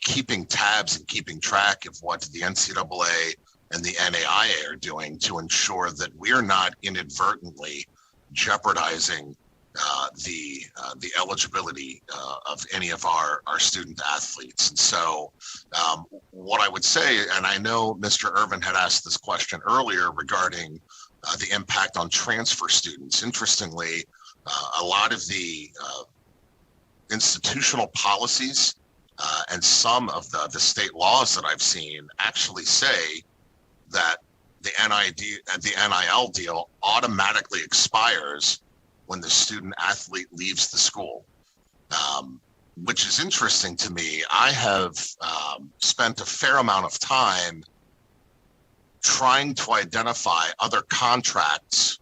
keeping tabs and keeping track of what the NCAA and the NAIA are doing to ensure that we're not inadvertently jeopardizing the eligibility of any of our student athletes. And so what I would say, and I know Mr. Irvin had asked this question earlier regarding the impact on transfer students. Interestingly, a lot of the institutional policies and some of the state laws that I've seen actually say that the NIL deal automatically expires when the student athlete leaves the school, which is interesting to me. I have spent a fair amount of time trying to identify other contracts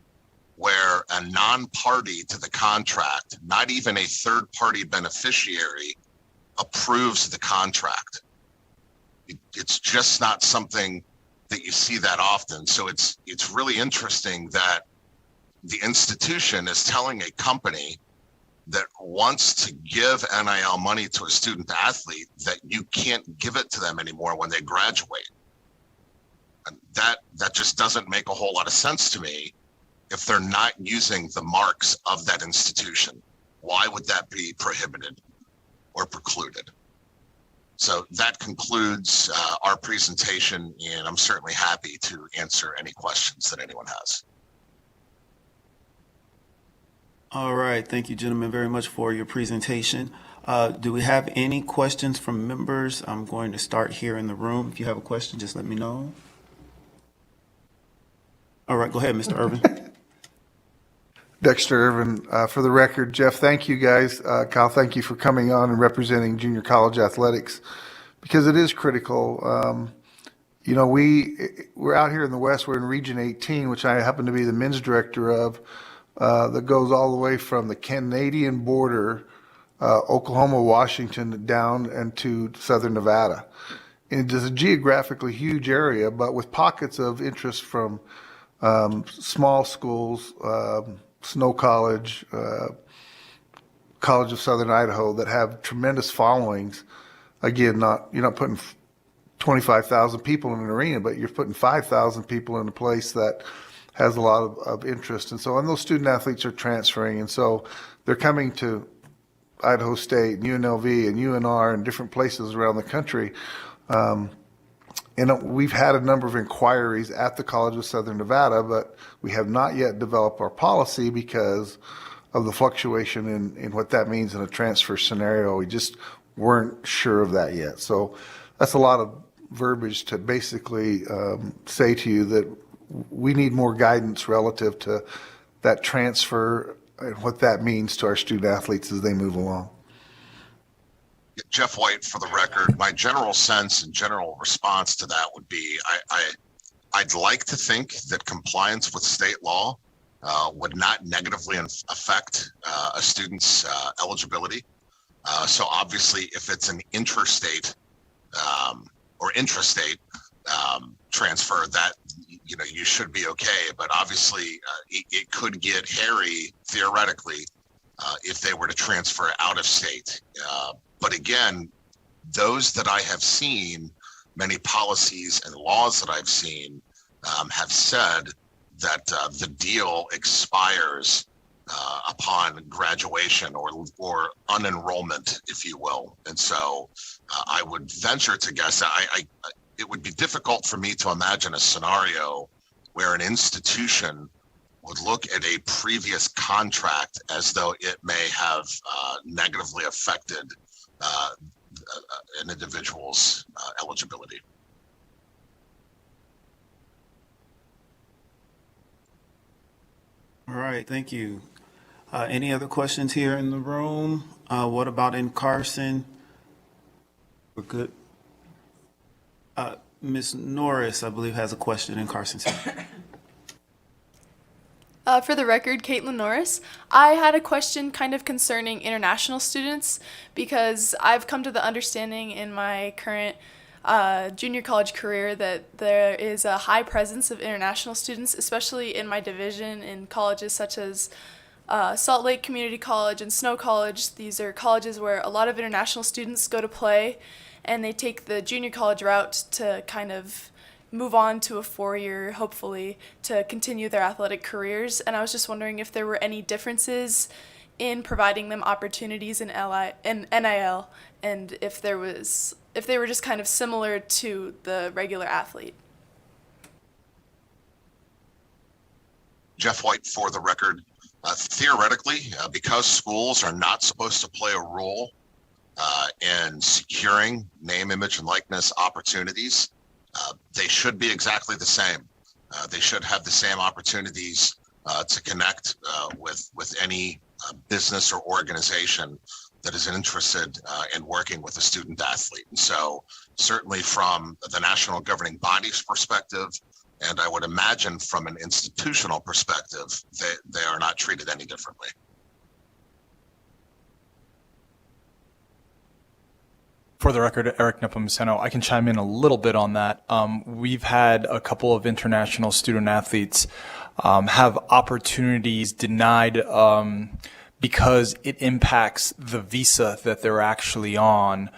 where a non-party to the contract, not even a third-party beneficiary, approves the contract. It's just not something that you see that often. So it's really interesting that the institution is telling a company that wants to give NIL money to a student athlete that you can't give it to them anymore when they graduate. And that just doesn't make a whole lot of sense to me if they're not using the marks of that institution. Why would that be prohibited or precluded? So that concludes our presentation, and I'm certainly happy to answer any questions that anyone has. All right, thank you, gentlemen, very much for your presentation. Do we have any questions from members? I'm going to start here in the room. If you have a question, just let me know. All right, go ahead, Mr. Irvin. Dexter Irvine, for the record. Jeff, thank you guys. Kyle, thank you for coming on and representing junior college athletics, because it is critical. You know, we're out here in the West. We're in Region 18, which I happen to be the men's director of, that goes all the way from the Canadian border, Oklahoma, Washington, down into southern Nevada. And it is a geographically huge area, but with pockets of interest from small schools, Snow College, College of Southern Idaho, that have tremendous followings. Again, you're not putting 25,000 people in an arena, but you're putting 5,000 people in a place that has a lot of interest. And so, and those student athletes are transferring, and so they're coming to Idaho State, and UNLV, and UNR, and different places around the country. And we've had a number of inquiries at the College of Southern Nevada, but we have not yet developed our policy because of the fluctuation in what that means in a transfer scenario. We just weren't sure of that yet. So that's a lot of verbiage to basically say to you that we need more guidance relative to that transfer and what that means to our student athletes as they move along. Jeff White, for the record. My general sense and general response to that would be I'd like to think that compliance with state law would not negatively affect a student's eligibility. So obviously, if it's an interstate or intrastate transfer, that you should be okay. But obviously, it could get hairy theoretically if they were to transfer out of state. But again, those that I have seen, many policies and laws that I've seen have said that the deal expires upon graduation or unenrollment, if you will. And so I would venture to guess it would be difficult for me to imagine a scenario where an institution would look at a previous contract as though it may have negatively affected an individual's eligibility. All right, thank you. Any other questions here in the room? What about in Carson? We're good. Ms. Norris, I believe, has a question in Carson City. For the record, Caitlin Norris. I had a question kind of concerning international students because I've come to the understanding in my current junior college career that there is a high presence of international students, especially in my division in colleges such as Salt Lake Community College and Snow College. These are colleges where a lot of international students go to play, and they take the junior college route to kind of move on to a four-year, hopefully, to continue their athletic careers. And I was just wondering if there were any differences in providing them opportunities in NIL, and if they were just kind of similar to the regular athlete. Jeff White, for the record. Theoretically, because schools are not supposed to play a role in securing name, image, and likeness opportunities, they should be exactly the same. They should have the same opportunities to connect with any business or organization that is interested in working with a student athlete. And so certainly from the national governing body's perspective, and I would imagine from an institutional perspective, they are not treated any differently. For the record, Eric Nepomuceno, I can chime in a little bit on that. We've had a couple of international student athletes have opportunities denied because it impacts the visa that they're actually on,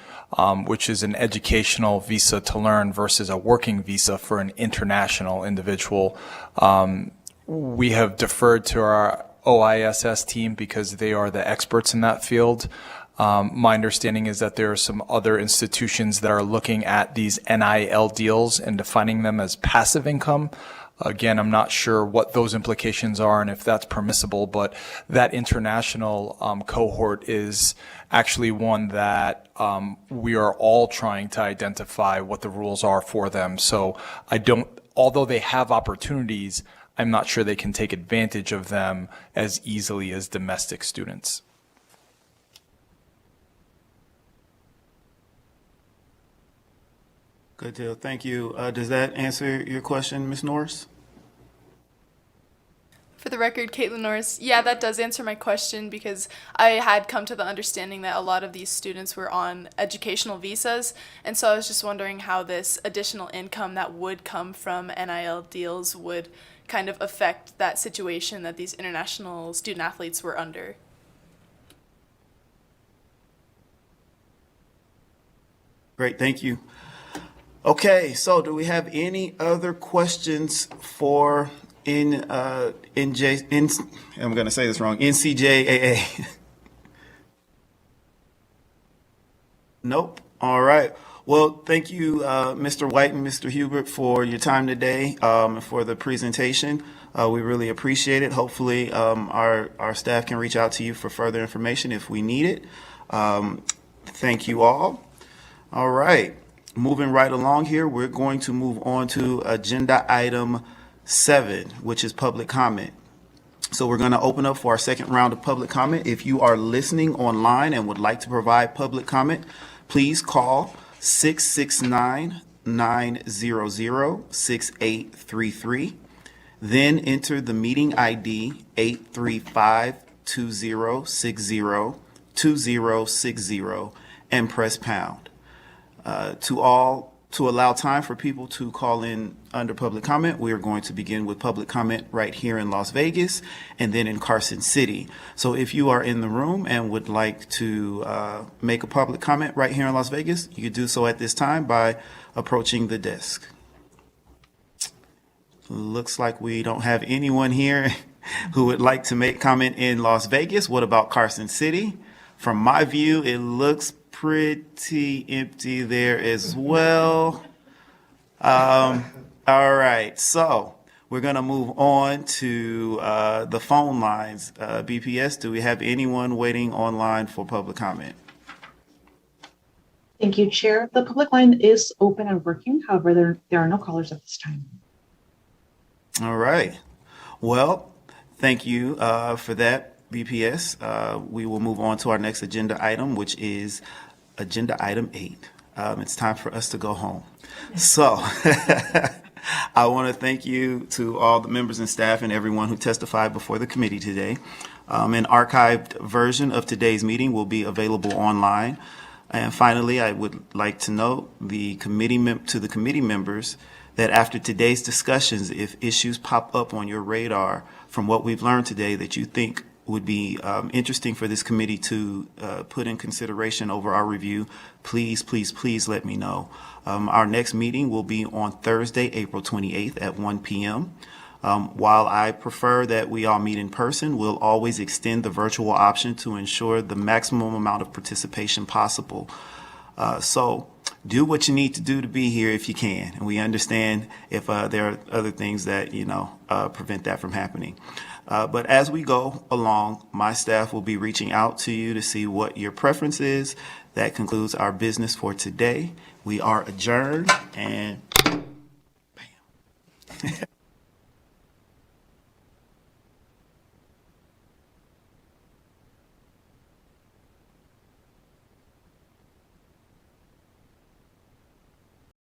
which is an educational visa to learn versus a working visa for an international individual. We have deferred to our OISS team because they are the experts in that field. My understanding is that there are some other institutions that are looking at these NIL deals and defining them as passive income. Again, I'm not sure what those implications are and if that's permissible, but that international cohort is actually one that we are all trying to identify what the rules are for them. So although they have opportunities, I'm not sure they can take advantage of them as easily as domestic students. Good deal. Thank you. Does that answer your question, Ms. Norris? For the record, Caitlin Norris, yeah, that does answer my question because I had come to the understanding that a lot of these students were on educational visas, and so I was just wondering how this additional income that would come from NIL deals would kind of affect that situation that these international student athletes were under. Great, thank you. Okay, so do we have any other questions for I'm going to say this wrong, NCJAA? Nope. All right. Well, thank you, Mr. White and Mr. Hubert, for your time today, for the presentation. We really appreciate it. Hopefully, our staff can reach out to you for further information if we need it. Thank you all. All right. Moving right along here, we're going to move on to agenda item 7, which is public comment. So we're going to open up for our second round of public comment. If you are listening online and would like to provide public comment, please call 669-900-6833. Then enter the meeting ID 835-2060-2060 and press pound. To allow time for people to call in under public comment, we are going to begin with public comment right here in Las Vegas and then in Carson City. So if you are in the room and would like to make a public comment right here in Las Vegas, you can do so at this time by approaching the desk. Looks like we don't have anyone here who would like to make comment in Las Vegas. What about Carson City? From my view, it looks pretty empty there as well. All right, so we're going to move on to the phone lines. BPS, do we have anyone waiting online for public comment? Thank you, Chair. The public line is open and working. However, there are no callers at this time. All right. Well, thank you for that, BPS. We will move on to our next agenda item, which is agenda item 8. It's time for us to go home. So I want to thank you to all the members and staff and everyone who testified before the committee today. An archived version of today's meeting will be available online. And finally, I would like to note to the committee members that after today's discussions, if issues pop up on your radar from what we've learned today that you think would be interesting for this committee to put in consideration over our review, please let me know. Our next meeting will be on Thursday, April 28th at 1 p.m. While I prefer that we all meet in person, we'll always extend the virtual option to ensure the maximum amount of participation possible. So do what you need to do to be here if you can. And we understand if there are other things that, prevent that from happening. But as we go along, my staff will be reaching out to you to see what your preference is. That concludes our business for today. We are adjourned, and